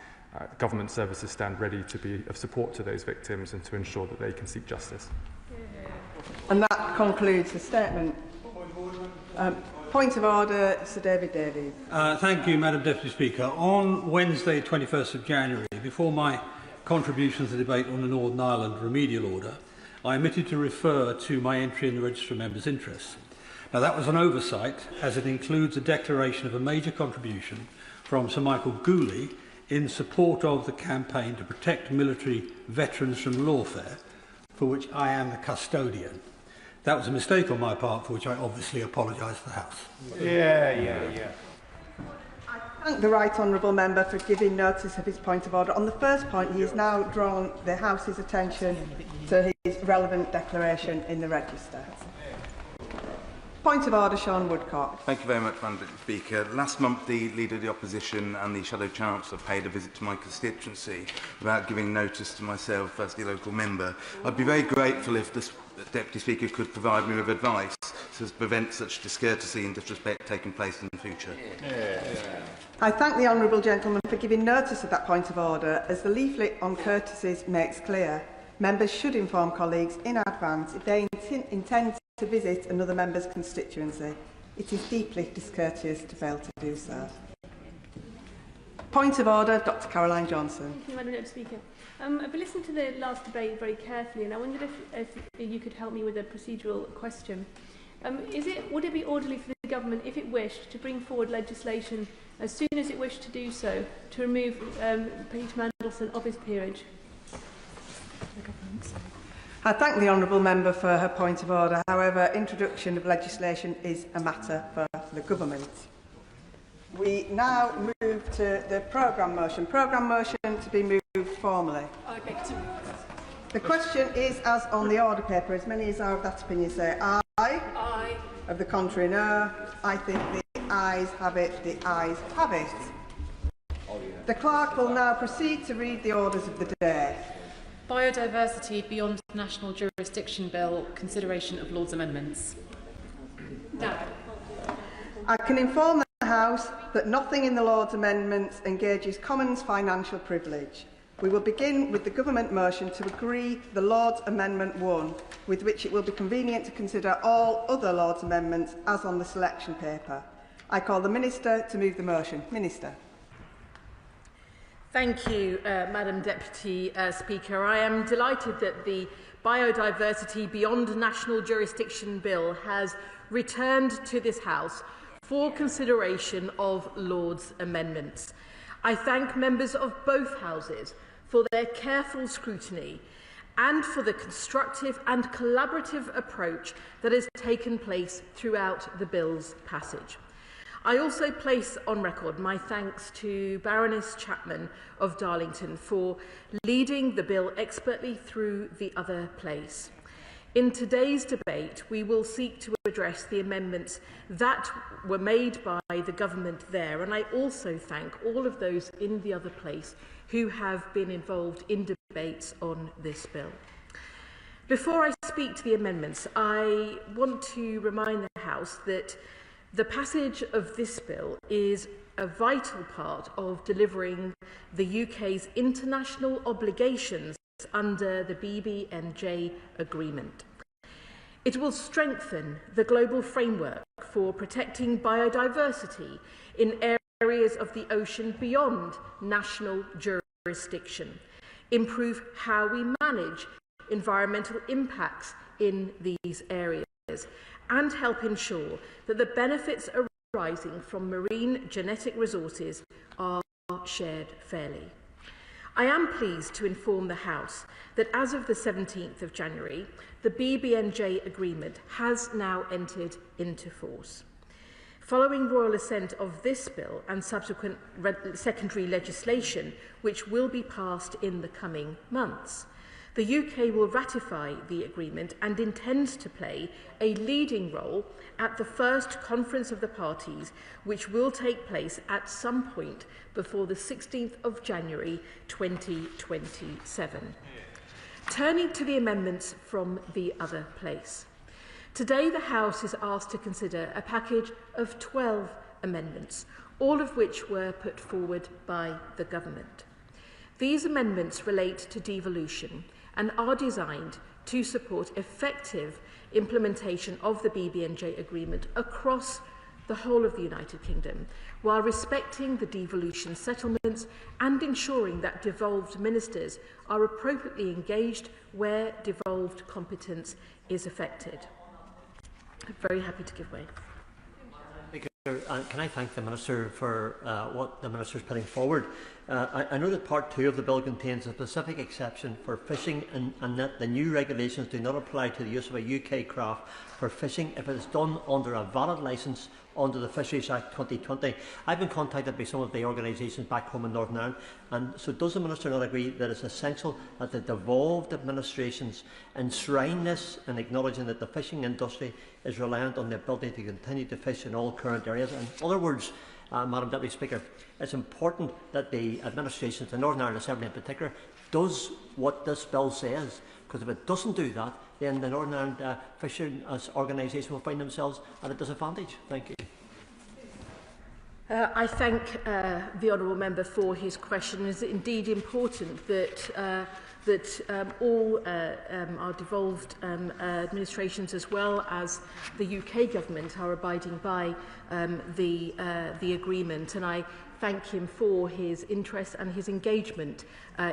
[SPEAKER 6] government services stand ready to be of support to those victims and to ensure that they can seek justice.
[SPEAKER 2] And that concludes the statement. Point of order, Sir David Davies.
[SPEAKER 9] Thank you, Madam Deputy Speaker. On Wednesday, 21st of January, before my contribution to the debate on the Northern Ireland remedial order, I omitted to refer to my entry in the Register of Members' Interests. Now, that was an oversight, as it includes a declaration of a major contribution from Sir Michael Gooley in support of the campaign to protect military veterans from lawfare, for which I am the custodian. That was a mistake on my part, for which I obviously apologise to the House.
[SPEAKER 2] I thank the Right Honourable Member for giving notice of his point of order. On the first point, he has now drawn the House's attention to his relevant declaration in the Register. Point of order, Sean Woodcock.
[SPEAKER 24] Thank you very much, Madam Speaker. Last month, the Leader of the Opposition and the Shadow Chancellor paid a visit to my constituency without giving notice to myself as the local member. I'd be very grateful if the Deputy Speaker could provide me with advice to prevent such discourtesy and disrespect taking place in the future.
[SPEAKER 2] I thank the honourable gentleman for giving notice of that point of order. As the leaflet on courtesies makes clear, members should inform colleagues in advance if they intend to visit another member's constituency. It is deeply discourteous to fail to do so. Point of order, Dr Caroline Johnson.
[SPEAKER 16] Thank you, Madam Deputy Speaker. I've been listening to the last debate very carefully, and I wondered if you could help me with a procedural question. Would it be orderly for the government, if it wished, to bring forward legislation as soon as it wished to do so, to remove Peter Mandelson of his peerage?
[SPEAKER 2] I thank the honourable member for her point of order. However, introduction of legislation is a matter for the government. We now move to the programme motion. Programme motion to be moved formally.
[SPEAKER 16] I beg to move.
[SPEAKER 2] The question is as on the order paper. As many as are of that opinion say aye.
[SPEAKER 16] Aye.
[SPEAKER 2] Of the contrary, no. I think the ayes have it. The ayes have it. The clerk will now proceed to read the orders of the day.
[SPEAKER 25] Biodiversity Beyond National Jurisdiction Bill, consideration of Lord's amendments.
[SPEAKER 16] No.
[SPEAKER 2] I can inform the House that nothing in the Lord's amendments engages Commons financial privilege. We will begin with the Government motion to agree the Lords Amendment 1, with which it will be convenient to consider all other Lords Amendments as on the selection paper. I call the Minister to move the motion. Minister.
[SPEAKER 3] Thank you, Madam Deputy Speaker. I am delighted that the Biodiversity Beyond National Jurisdiction Bill has returned to this House for consideration of Lords' amendments. I thank members of both Houses for their careful scrutiny and for the constructive and collaborative approach that has taken place throughout the bill's passage. I also place on record my thanks to Baroness Chapman of Darlington for leading the bill expertly through the other place. In today's debate, we will seek to address the amendments that were made by the government there, and I also thank all of those in the other place who have been involved in debates on this bill. Before I speak to the amendments, I want to remind the House that the passage of this bill is a vital part of delivering the UK's international obligations under the BBNJ agreement. It will strengthen the global framework for protecting biodiversity in areas of the ocean beyond national jurisdiction, improve how we manage environmental impacts in these areas, and help ensure that the benefits arising from marine genetic resources are shared fairly. I am pleased to inform the House that as of the 17th of January, the BBNJ agreement has now entered into force. Following royal assent of this bill and subsequent secondary legislation, which will be passed in the coming months, the UK will ratify the agreement and intends to play a leading role at the first Conference of the Parties, which will take place at some point before the 16th of January 2027. Turning to the amendments from the other place. Today, the House is asked to consider a package of 12 amendments, all of which were put forward by the government. These amendments relate to devolution and are designed to support effective implementation of the BBNJ agreement across the whole of the United Kingdom, while respecting the devolution settlements and ensuring that devolved ministers are appropriately engaged where devolved competence is affected. I'm very happy to give way.
[SPEAKER 7] Can I thank the Minister for what the Minister is putting forward? I know that Part 2 of the bill contains a specific exception for fishing and that the new regulations do not apply to the use of a UK craft for fishing if it is done under a valid licence under the Fisheries Act 2020. I've been contacted by some of the organisations back home in Northern Ireland, and so does the Minister not agree that it's essential that the devolved administrations enshrine this in acknowledging that the fishing industry is reliant on the ability to continue to fish in all current areas? In other words, Madam Deputy Speaker, it's important that the administrations, the Northern Ireland Assembly in particular, does what this bill says, because if it doesn't do that, then the Northern Ireland fishing organisation will find themselves at a disadvantage. Thank you.
[SPEAKER 3] I thank the honourable member for his question. It is indeed important that all our devolved administrations, as well as the UK government, are abiding by the agreement, and I thank him for his interest and his engagement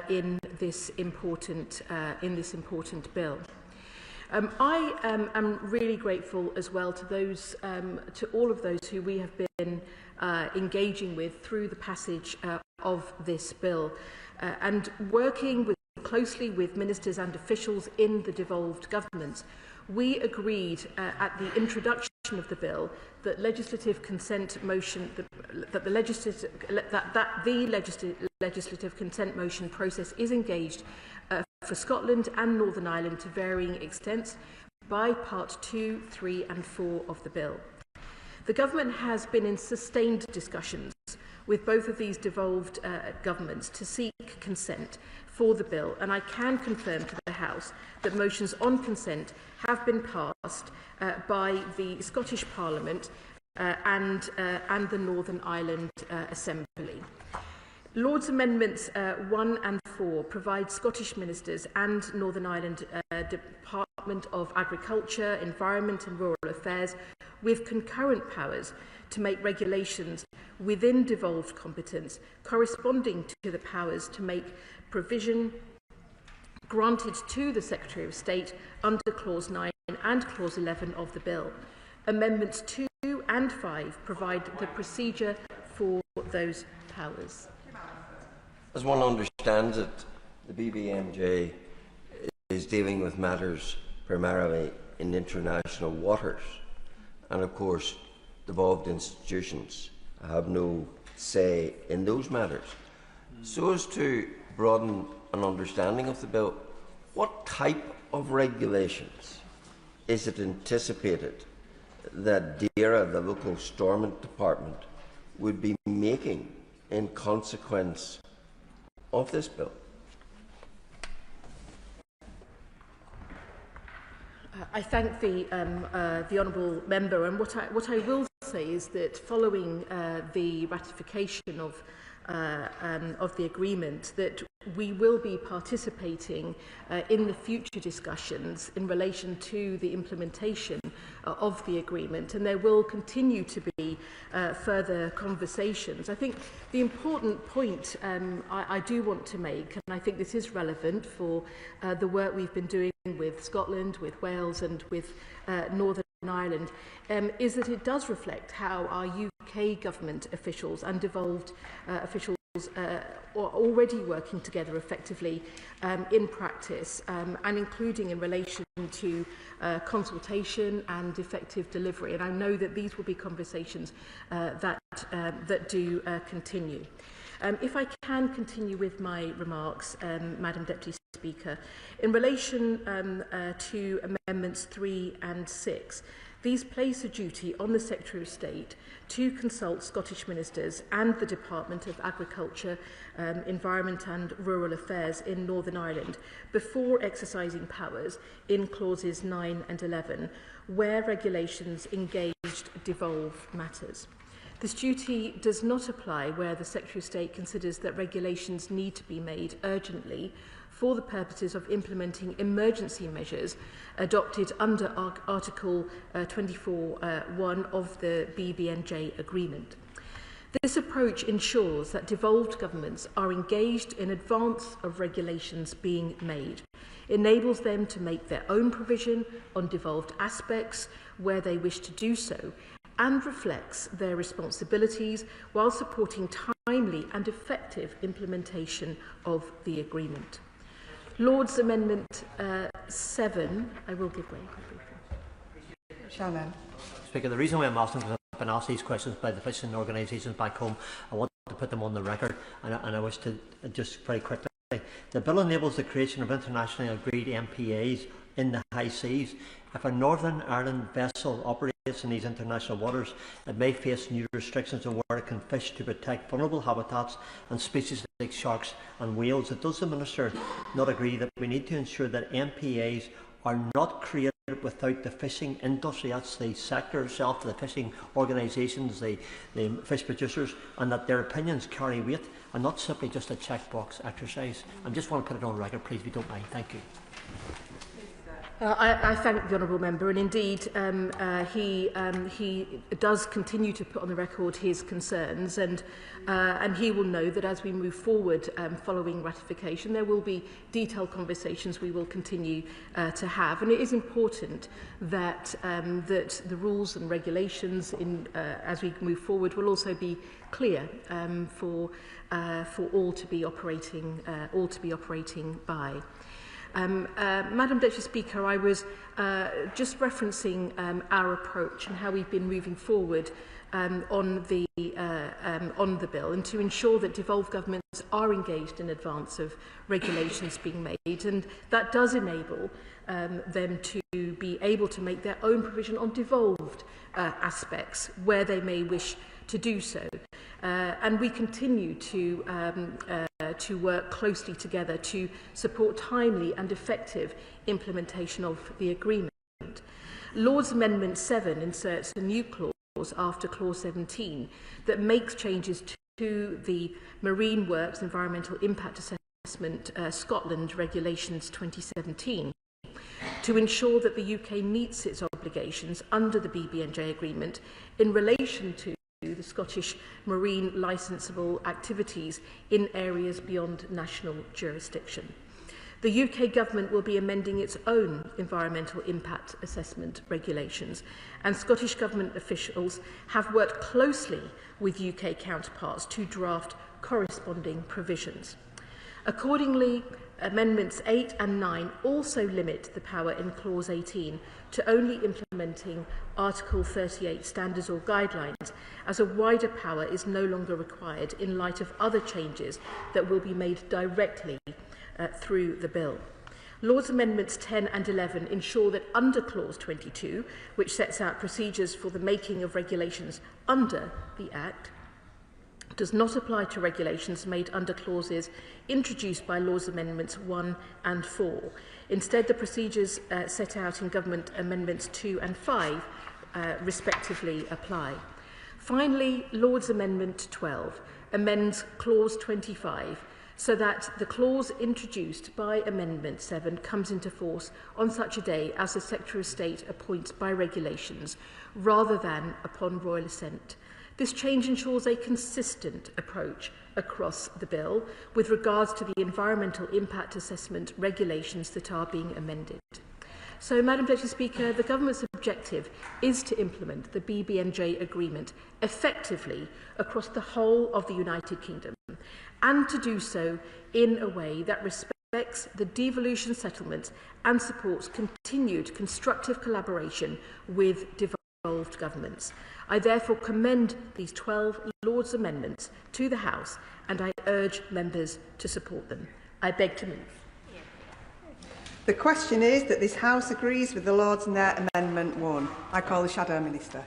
[SPEAKER 3] in this important bill. I am really grateful as well to those, to all of those who we have been engaging with through the passage of this bill, and working closely with ministers and officials in the devolved governments. We agreed at the introduction of the bill that legislative consent motion, the legislative consent motion process is engaged for Scotland and Northern Ireland to varying extents by Part 2, 3 and 4 of the bill. The government has been in sustained discussions with both of these devolved governments to seek consent for the bill, and I can confirm to the House that motions on consent have been passed by the Scottish Parliament and the Northern Ireland Assembly. Lord's Amendments 1 and 4 provide Scottish ministers and Northern Ireland Department of Agriculture, Environment and Rural Affairs with concurrent powers to make regulations within devolved competence corresponding to the powers to make provision granted to the Secretary of State under Clause 9 and Clause 11 of the Bill. Amendments 2 and 5 provide the procedure for those powers.
[SPEAKER 10] As one understands it, the BBNJ is dealing with matters primarily in international waters, and of course devolved institutions have no say in those matters. So as to broaden an understanding of the bill, what type of regulations is it anticipated that 𝗟𝗲, the local stormont department, would be making in consequence of this bill?
[SPEAKER 3] I thank the honourable member, and what I will say is that following the ratification of the agreement, that we will be participating in the future discussions in relation to the implementation of the agreement, and there will continue to be further conversations. I think the important point I do want to make, and I think this is relevant for the work we've been doing with Scotland, with Wales and with Northern Ireland, is that it does reflect how our UK government officials and devolved officials are already working together effectively in practice, and including in relation to consultation and effective delivery. And I know that these will be conversations that do continue. If I can continue with my remarks, Madam Deputy Speaker, in relation to Amendments 3 and 6, these place a duty on the Secretary of State to consult Scottish ministers and the Department of Agriculture, Environment and Rural Affairs in Northern Ireland before exercising powers in clauses 9 and 11, where regulations engaged devolve matters. This duty does not apply where the Secretary of State considers that regulations need to be made urgently for the purposes of implementing emergency measures adopted under Article 24(1) of the BBNJ agreement. This approach ensures that devolved governments are engaged in advance of regulations being made, enables them to make their own provision on devolved aspects where they wish to do so, and reflects their responsibilities while supporting timely and effective implementation of the agreement. Lord's Amendment 7, I will give way.
[SPEAKER 7] Shannon. Speaker, the reason why I'm asking, because I've been asked these questions by the fishing organisations back home, I want to put them on the record, and I wish to just very quickly. The bill enables the creation of internationally agreed MPAs in the high seas. If a Northern Ireland vessel operates in these international waters, it may face new restrictions on where it can fish to protect vulnerable habitats and species like sharks and whales. Does the Minister not agree that we need to ensure that MPAs are not created without the fishing industry, that's the sector itself, the fishing organisations, the fish producers, and that their opinions carry weight and not simply just a checkbox exercise? I just want to put it on record, please, if you don't mind. Thank you.
[SPEAKER 3] I thank the honourable member, and indeed he does continue to put on the record his concerns, and he will know that as we move forward following ratification, there will be detailed conversations we will continue to have, and it is important that that the rules and regulations as we move forward will also be clear for all to be operating by. Madam Deputy Speaker, I was just referencing our approach and how we've been moving forward on the bill, and to ensure that devolved governments are engaged in advance of regulations being made, and that does enable them to be able to make their own provision on devolved aspects where they may wish to do so. And we continue to work closely together to support timely and effective implementation of the agreement. Lord's Amendment 7 inserts a new clause after Clause 17 that makes changes to the Marine Works Environmental Impact Assessment Scotland Regulations 2017 to ensure that the UK meets its obligations under the BBNJ agreement in relation to the Scottish marine licensable activities in areas beyond national jurisdiction. The UK Government will be amending its own environmental impact assessment regulations, and Scottish Government officials have worked closely with UK counterparts to draft corresponding provisions. Accordingly, Amendments 8 and 9 also limit the power in Clause 18 to only implementing Article 38 standards or guidelines, as a wider power is no longer required in light of other changes that will be made directly through the bill. Lord's Amendments 10 and 11 ensure that under Clause 22, which sets out procedures for the making of regulations under the Act, does not apply to regulations made under clauses introduced by Lord's Amendments 1 and 4. Instead, the procedures set out in Government Amendments 2 and 5 respectively apply. Finally, Lord's Amendment 12 amends Clause 25 so that the clause introduced by Amendment 7 comes into force on such a day as the Secretary of State appoints by regulations rather than upon royal assent. This change ensures a consistent approach across the bill with regards to the environmental impact assessment regulations that are being amended. So, Madam Deputy Speaker, the Government's objective is to implement the BBNJ agreement effectively across the whole of the United Kingdom, and to do so in a way that respects the devolution settlements and supports continued constructive collaboration with devolved governments. I therefore commend these 12 Lords' amendments to the House, and I urge members to support them. I beg to move.
[SPEAKER 2] The question is that this House agrees with the Lords and their Amendment 1. I call the Shadow Minister.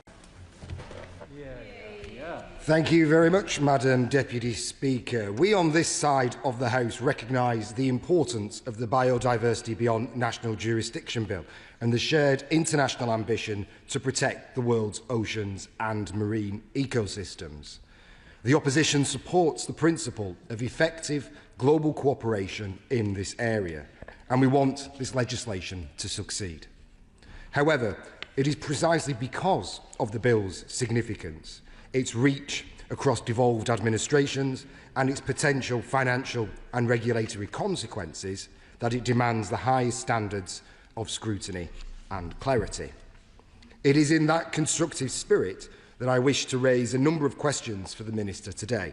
[SPEAKER 12] Thank you very much, Madam Deputy Speaker. We on this side of the House recognise the importance of the Biodiversity Beyond National Jurisdiction Bill and the shared international ambition to protect the world's oceans and marine ecosystems. The opposition supports the principle of effective global cooperation in this area, and we want this legislation to succeed. However, it is precisely because of the bill's significance, its reach across devolved administrations and its potential financial and regulatory consequences that it demands the highest standards of scrutiny and clarity. It is in that constructive spirit that I wish to raise a number of questions for the Minister today.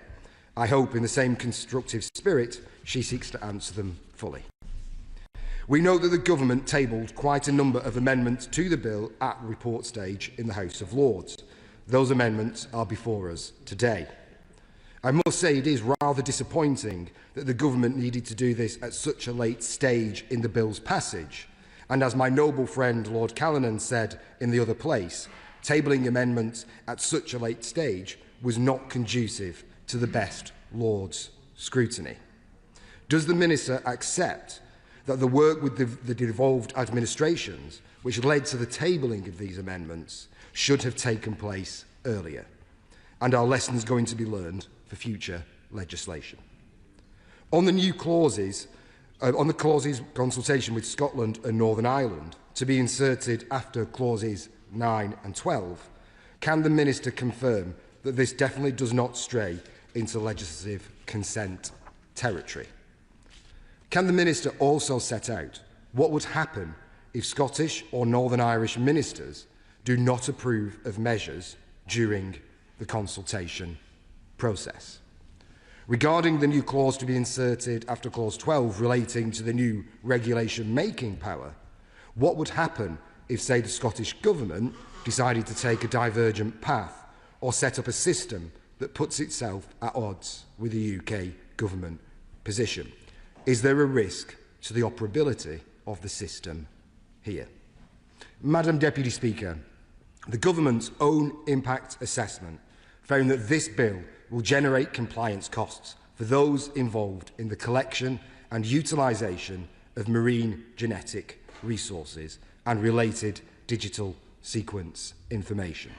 [SPEAKER 12] I hope in the same constructive spirit she seeks to answer them fully. We know that the Government tabled quite a number of amendments to the bill at report stage in the House of Lords. Those amendments are before us today. I must say it is rather disappointing that the Government needed to do this at such a late stage in the bill's passage, and as my noble friend Lord Callanan said in the other place, tabling amendments at such a late stage was not conducive to the best Lord's scrutiny. Does the Minister accept that the work with the devolved administrations, which led to the tabling of these amendments, should have taken place earlier? And are lessons going to be learned for future legislation? On the new clauses, on the clauses consultation with Scotland and Northern Ireland to be inserted after clauses 9 and 12, can the Minister confirm that this definitely does not stray into legislative consent territory? Can the Minister also set out what would happen if Scottish or Northern Irish ministers do not approve of measures during the consultation process? Regarding the new clause to be inserted after clause 12 relating to the new regulation-making power, what would happen if, say, the Scottish Government decided to take a divergent path or set up a system that puts itself at odds with the UK Government position? Is there a risk to the operability of the system here? Madam Deputy Speaker, the Government's own impact assessment found that this bill will generate compliance costs for those involved in the collection and utilisation of marine genetic resources and related digital sequence information.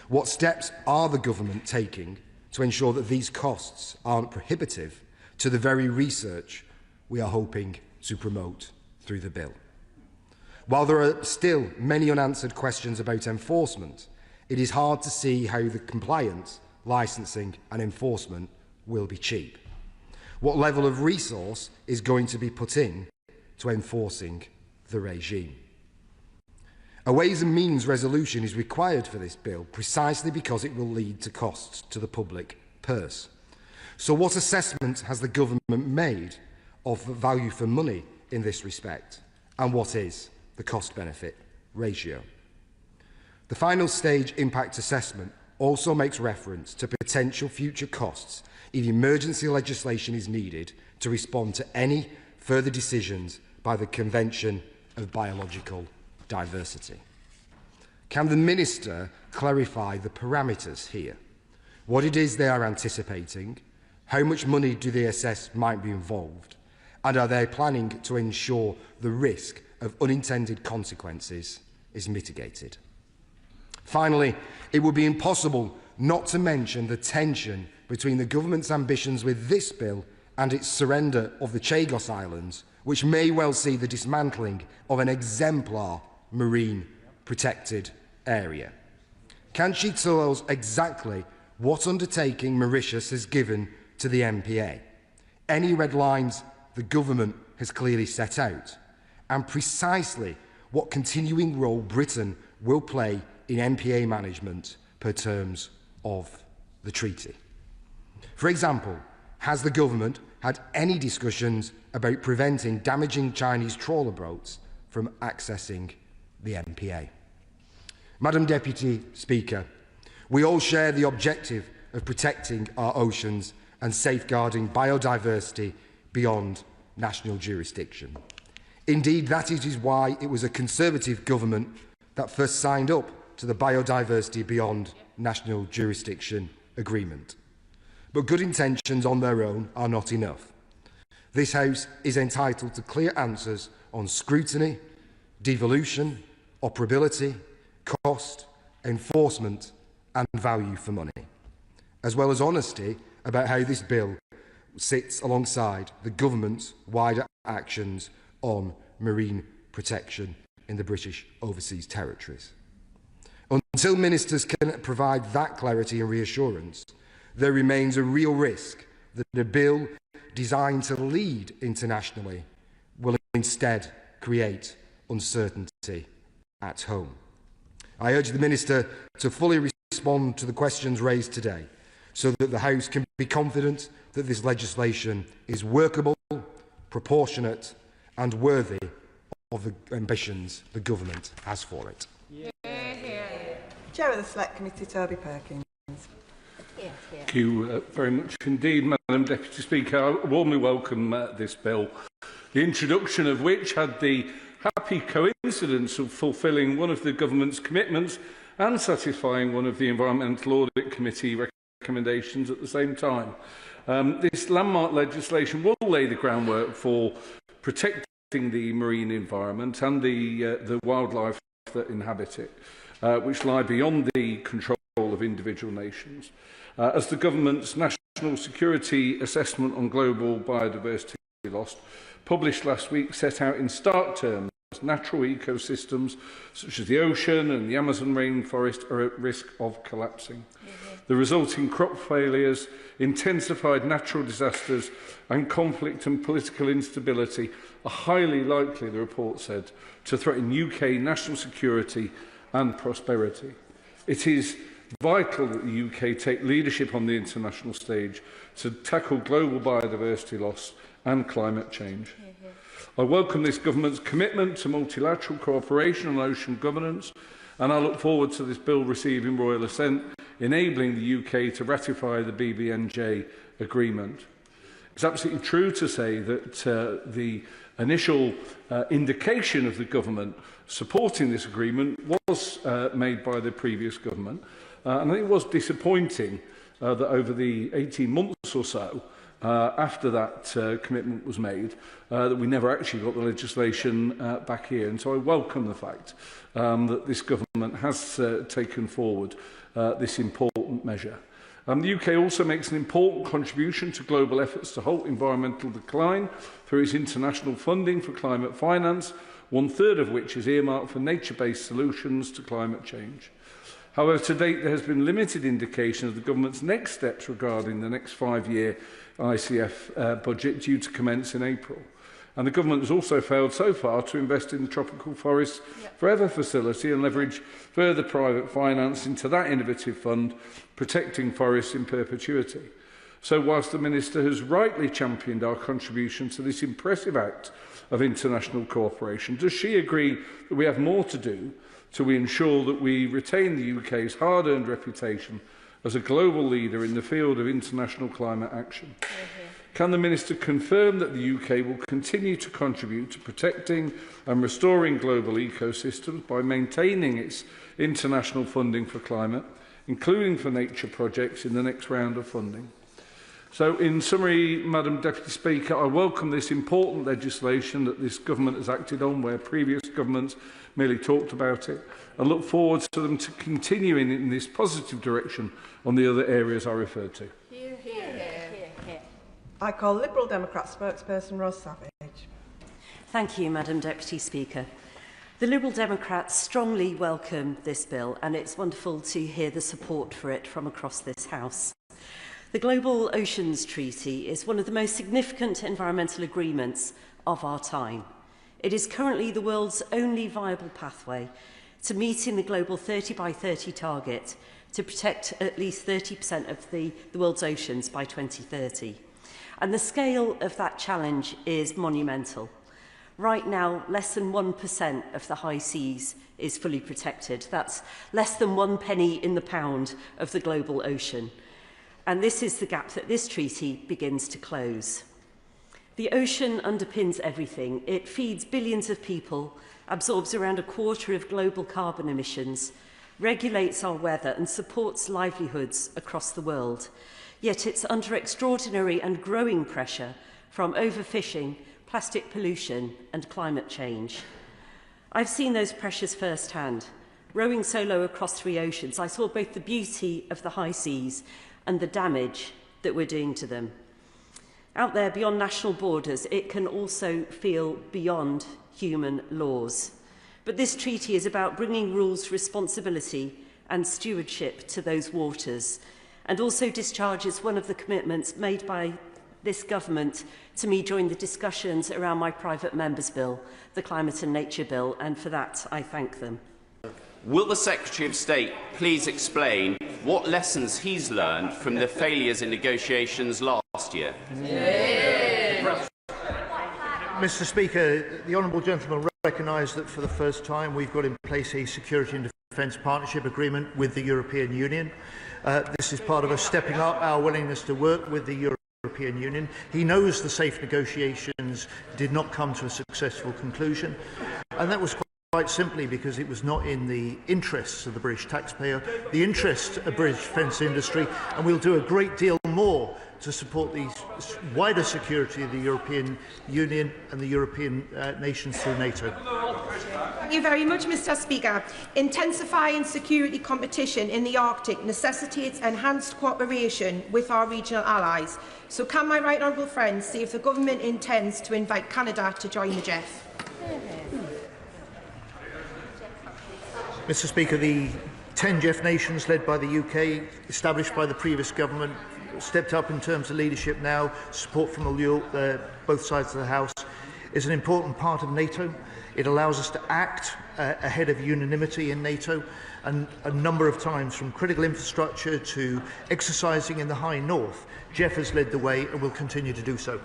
[SPEAKER 12] What steps are the Government taking to ensure that these costs aren't prohibitive to the very research we are hoping to promote through the bill. While there are still many unanswered questions about enforcement, it is hard to see how the compliance, licensing and enforcement will be cheap. What level of resource is going to be put in to enforcing the regime? A Ways and Means resolution is required for this bill precisely because it will lead to costs to the public purse. So what assessment has the government made of the value for money in this respect, and what is the cost-benefit ratio? The final stage impact assessment also makes reference to potential future costs if emergency legislation is needed to respond to any further decisions by the Convention of Biological Diversity. Can the Minister clarify the parameters here? What it is they are anticipating, how much money do they assess might be involved, and are they planning to ensure the risk of unintended consequences is mitigated? Finally, it would be impossible not to mention the tension between the government's ambitions with this bill and its surrender of the 𝗟𝗃 Islands, which may well see the dismantling of an exemplar marine protected area. Can she tell us exactly what undertaking Mauritius has given to the MPA? Any red lines the government has clearly set out, and precisely what continuing role Britain will play in MPA management per terms of the treaty. For example, has the government had any discussions about preventing damaging Chinese trawler boats from accessing the MPA? Madam Deputy Speaker, we all share the objective of protecting our oceans and safeguarding biodiversity beyond national jurisdiction. Indeed, that is why it was a Conservative government that first signed up to the Biodiversity Beyond National Jurisdiction Agreement. But good intentions on their own are not enough. This House is entitled to clear answers on scrutiny, devolution, operability, cost, enforcement and value for money, as well as honesty about how this bill sits alongside the government's wider actions on marine protection in the British Overseas Territories. Until ministers can provide that clarity and reassurance, there remains a real risk that a bill designed to lead internationally will instead create uncertainty at home. I urge the Minister to fully respond to the questions raised today so that the House can be confident that this legislation is workable, proportionate and worthy of the ambitions the government has for it.
[SPEAKER 2] Chair of the Select Committee, 𝗟𝗶𝘃𝗃.
[SPEAKER 14] Thank you very much indeed, Madam Deputy Speaker. I warmly welcome this bill, the introduction of which had the happy coincidence of fulfilling one of the government's commitments and satisfying one of the Environmental Audit Committee recommendations at the same time. This landmark legislation will lay the groundwork for protecting the marine environment and the wildlife that inhabit it, which lie beyond the control of individual nations. As the government's National Security Assessment on Global Biodiversity Loss, published last week, set out in stark terms natural ecosystems such as the ocean and the Amazon rainforest are at risk of collapsing. The resulting crop failures, intensified natural disasters and conflict and political instability are highly likely, the report said, to threaten UK national security and prosperity. It is vital that the UK take leadership on the international stage to tackle global biodiversity loss and climate change. I welcome this government's commitment to multilateral cooperation on ocean governance, and I look forward to this bill receiving royal assent, enabling the UK to ratify the BBNJ agreement. It's absolutely true to say that the initial indication of the government supporting this agreement was made by the previous government, and I think it was disappointing that over the 18 months or so after that commitment was made, that we never actually got the legislation back here. And so I welcome the fact that this government has taken forward this important measure. The UK also makes an important contribution to global efforts to halt environmental decline through its international funding for climate finance, 1/3 of which is earmarked for nature-based solutions to climate change. However, to date there has been limited indication of the government's next steps regarding the next 5-year ICF budget due to commence in April. And the government has also failed so far to invest in the Tropical Forests Forever facility and leverage further private finance into that innovative fund, protecting forests in perpetuity. So whilst the Minister has rightly championed our contribution to this impressive act of international cooperation, does she agree that we have more to do to ensure that we retain the UK's hard-earned reputation as a global leader in the field of international climate action? Can the Minister confirm that the UK will continue to contribute to protecting and restoring global ecosystems by maintaining its international funding for climate, including for nature projects in the next round of funding? So, in summary, Madam Deputy Speaker, I welcome this important legislation that this government has acted on where previous governments merely talked about it, and look forward to them to continuing in this positive direction on the other areas I referred to.
[SPEAKER 2] Hear, hear, hear. I call Liberal Democrat spokesperson Ros Savage.
[SPEAKER 13] Thank you, Madam Deputy Speaker. The Liberal Democrats strongly welcome this bill, and it's wonderful to hear the support for it from across this House. The Global Oceans Treaty is one of the most significant environmental agreements of our time. It is currently the world's only viable pathway to meeting the global 30 by 30 target to protect at least 30% of the world's oceans by 2030. And the scale of that challenge is monumental. Right now, less than 1% of the high seas is fully protected. That's less than 1 penny in the pound of the global ocean. And this is the gap that this treaty begins to close. The ocean underpins everything. It feeds billions of people, absorbs around 1/4 of global carbon emissions, regulates our weather and supports livelihoods across the world. Yet it's under extraordinary and growing pressure from overfishing, plastic pollution and climate change. I've seen those pressures firsthand. Rowing solo across 3 oceans, I saw both the beauty of the high seas and the damage that we're doing to them. Out there, beyond national borders, it can also feel beyond human laws. But this treaty is about bringing rules, responsibility and stewardship to those waters, and also discharges one of the commitments made by this government to me during the discussions around my private member's bill, the Climate and Nature Bill, and for that I thank them.
[SPEAKER 15] Will the Secretary of State please explain what lessons he's learned from the failures in negotiations last year?
[SPEAKER 17] Mr. Speaker, the honourable gentleman recognised that for the first time we've got in place a security and defence partnership agreement with the European Union. This is part of us stepping up our willingness to work with the European Union. He knows the safe negotiations did not come to a successful conclusion, and that was quite simply because it was not in the interests of the British taxpayer, the interests of British defence industry, and we'll do a great deal more to support the wider security of the European Union and the European nations through NATO.
[SPEAKER 19] Thank you very much, Mr. Speaker. Intensifying security competition in the Arctic necessitates enhanced cooperation with our regional allies. So can my right honourable friends see if the government intends to invite Canada to join the JEF?
[SPEAKER 17] Mr. Speaker, the 10 JEF nations led by the UK, established by the previous government, stepped up in terms of leadership now. Support from both sides of the House is an important part of NATO. It allows us to act ahead of unanimity in NATO, and a number of times, from critical infrastructure to exercising in the High North, JEF has led the way and will continue to do so.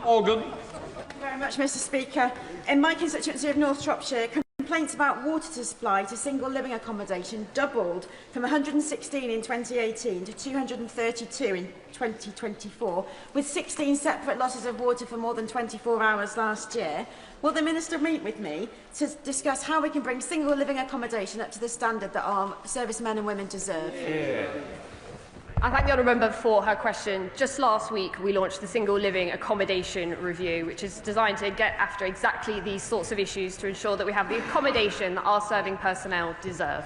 [SPEAKER 17] Morgan.
[SPEAKER 19] Thank you very much, Mr. Speaker. In my constituency of North Shropshire, complaints about water supply to single living accommodation doubled from 116 in 2018 to 232 in 2024, with 16 separate losses of water for more than 24 hours last year. Will the Minister meet with me to discuss how we can bring single living accommodation up to the standard that our servicemen and women deserve?
[SPEAKER 21] I thank the honourable member for her question. Just last week, we launched the Single Living Accommodation Review, which is designed to get after exactly these sorts of issues to ensure that we have the accommodation that our serving personnel deserve.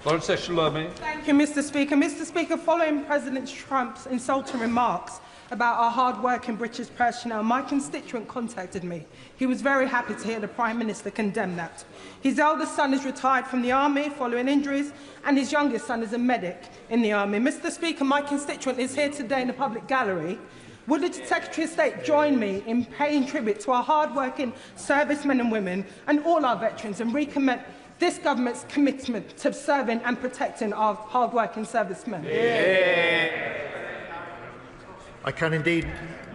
[SPEAKER 14] 𝗟𝗶𝘃𝗲.
[SPEAKER 5] Thank you, Mr. Speaker. Mr. Speaker, following President Trump's insulting remarks about our hard-working British personnel, my constituent contacted me. He was very happy to hear the Prime Minister condemn that. His eldest son is retired from the Army following injuries, and his youngest son is a medic in the Army. Mr. Speaker, my constituent is here today in the public gallery. Would the Secretary of State join me in paying tribute to our hard-working servicemen and women and all our veterans and recommit this government's commitment to serving and protecting our hard-working servicemen?
[SPEAKER 17] I can indeed,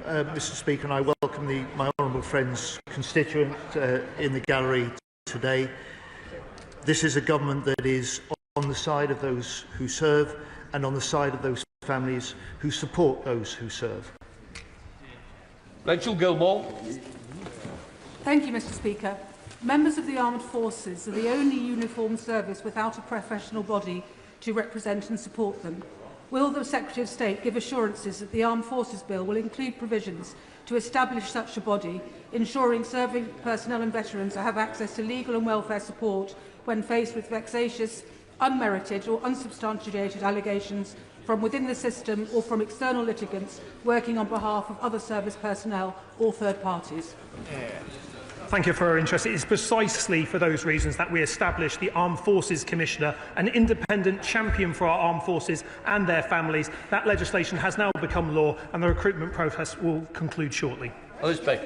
[SPEAKER 17] Mr. Speaker, and I welcome my honourable friend's constituent in the gallery today. This is a government that is on the side of those who serve and on the side of those families who support those who serve.
[SPEAKER 14] Rachel Gilmore.
[SPEAKER 20] Thank you, Mr. Speaker. Members of the Armed Forces are the only uniformed service without a professional body to represent and support them. Will the Secretary of State give assurances that the Armed Forces Bill will include provisions to establish such a body, ensuring serving personnel and veterans have access to legal and welfare support when faced with vexatious, unmerited or unsubstantiated allegations from within the system or from external litigants working on behalf of other service personnel or third parties?
[SPEAKER 8] Thank you for your interest. It is precisely for those reasons that we established the Armed Forces Commissioner, an independent champion for our armed forces and their families. That legislation has now become law and the recruitment process will conclude shortly.
[SPEAKER 14] Elizabeth.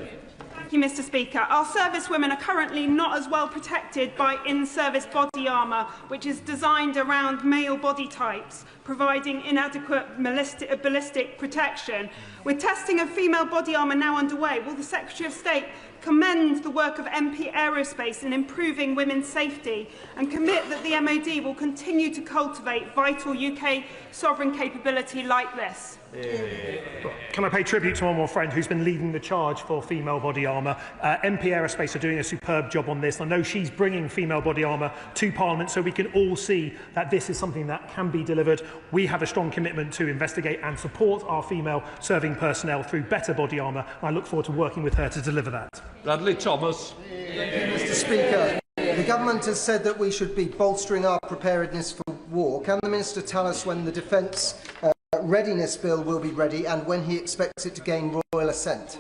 [SPEAKER 11] Thank you, Mr. Speaker. Our servicewomen are currently not as well protected by in-service body armour, which is designed around male body types, providing inadequate ballistic protection. With testing of female body armour now underway, will the Secretary of State commend the work of MP Aerospace in improving women's safety and commit that the MOD will continue to cultivate vital UK sovereign capability like this?
[SPEAKER 8] Can I pay tribute to one more friend who's been leading the charge for female body armour? MP Aerospace are doing a superb job on this. I know she's bringing female body armour to Parliament so we can all see that this is something that can be delivered. We have a strong commitment to investigate and support our female serving personnel through better body armour. I look forward to working with her to deliver that.
[SPEAKER 14] Bradley Thomas.
[SPEAKER 18] Mr. Speaker, the government has said that we should be bolstering our preparedness for war. Can the Minister tell us when the Defence Readiness Bill will be ready and when he expects it to gain royal assent?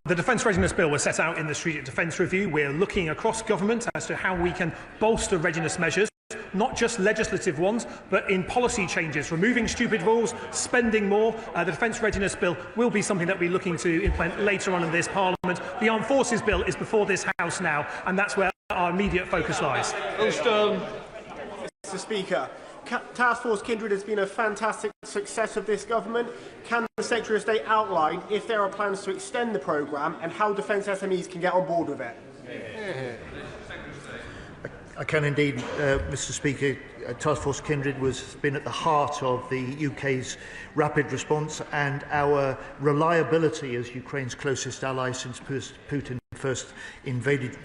[SPEAKER 8] The Defence Readiness Bill was set out in the Strategic Defence Review. We're looking across government as to how we can bolster readiness measures, not just legislative ones, but in policy changes, removing stupid rules, spending more. The Defence Readiness Bill will be something that we're looking to implement later on in this Parliament. The Armed Forces Bill is before this House now, and that's where our immediate focus lies.
[SPEAKER 22] Mr. Speaker, Task Force Kindred has been a fantastic success of this government. Can the Secretary of State outline if there are plans to extend the programme and how defence SMEs can get on board with it?
[SPEAKER 17] I can indeed, Mr. Speaker. Task Force Kindred has been at the heart of the UK's rapid response and our reliability as Ukraine's closest ally since Putin first invaded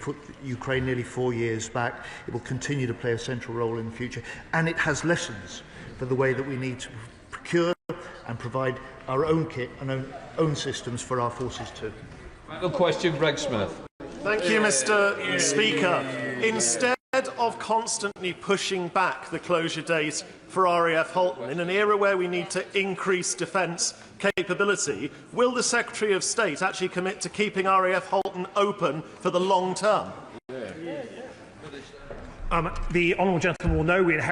[SPEAKER 17] Ukraine nearly 4 years back. It will continue to play a central role in the future, and it has lessons for the way that we need to procure and provide our own kit and own systems for our forces too.
[SPEAKER 14] Final question, Greg Smith.
[SPEAKER 22] Thank you, Mr. Speaker. Instead of constantly pushing back the closure date for RAF Halton in an era where we need to increase defence capability, will the Secretary of State actually commit to keeping RAF Halton open for the long term?
[SPEAKER 8] The honourable gentleman will know we inherited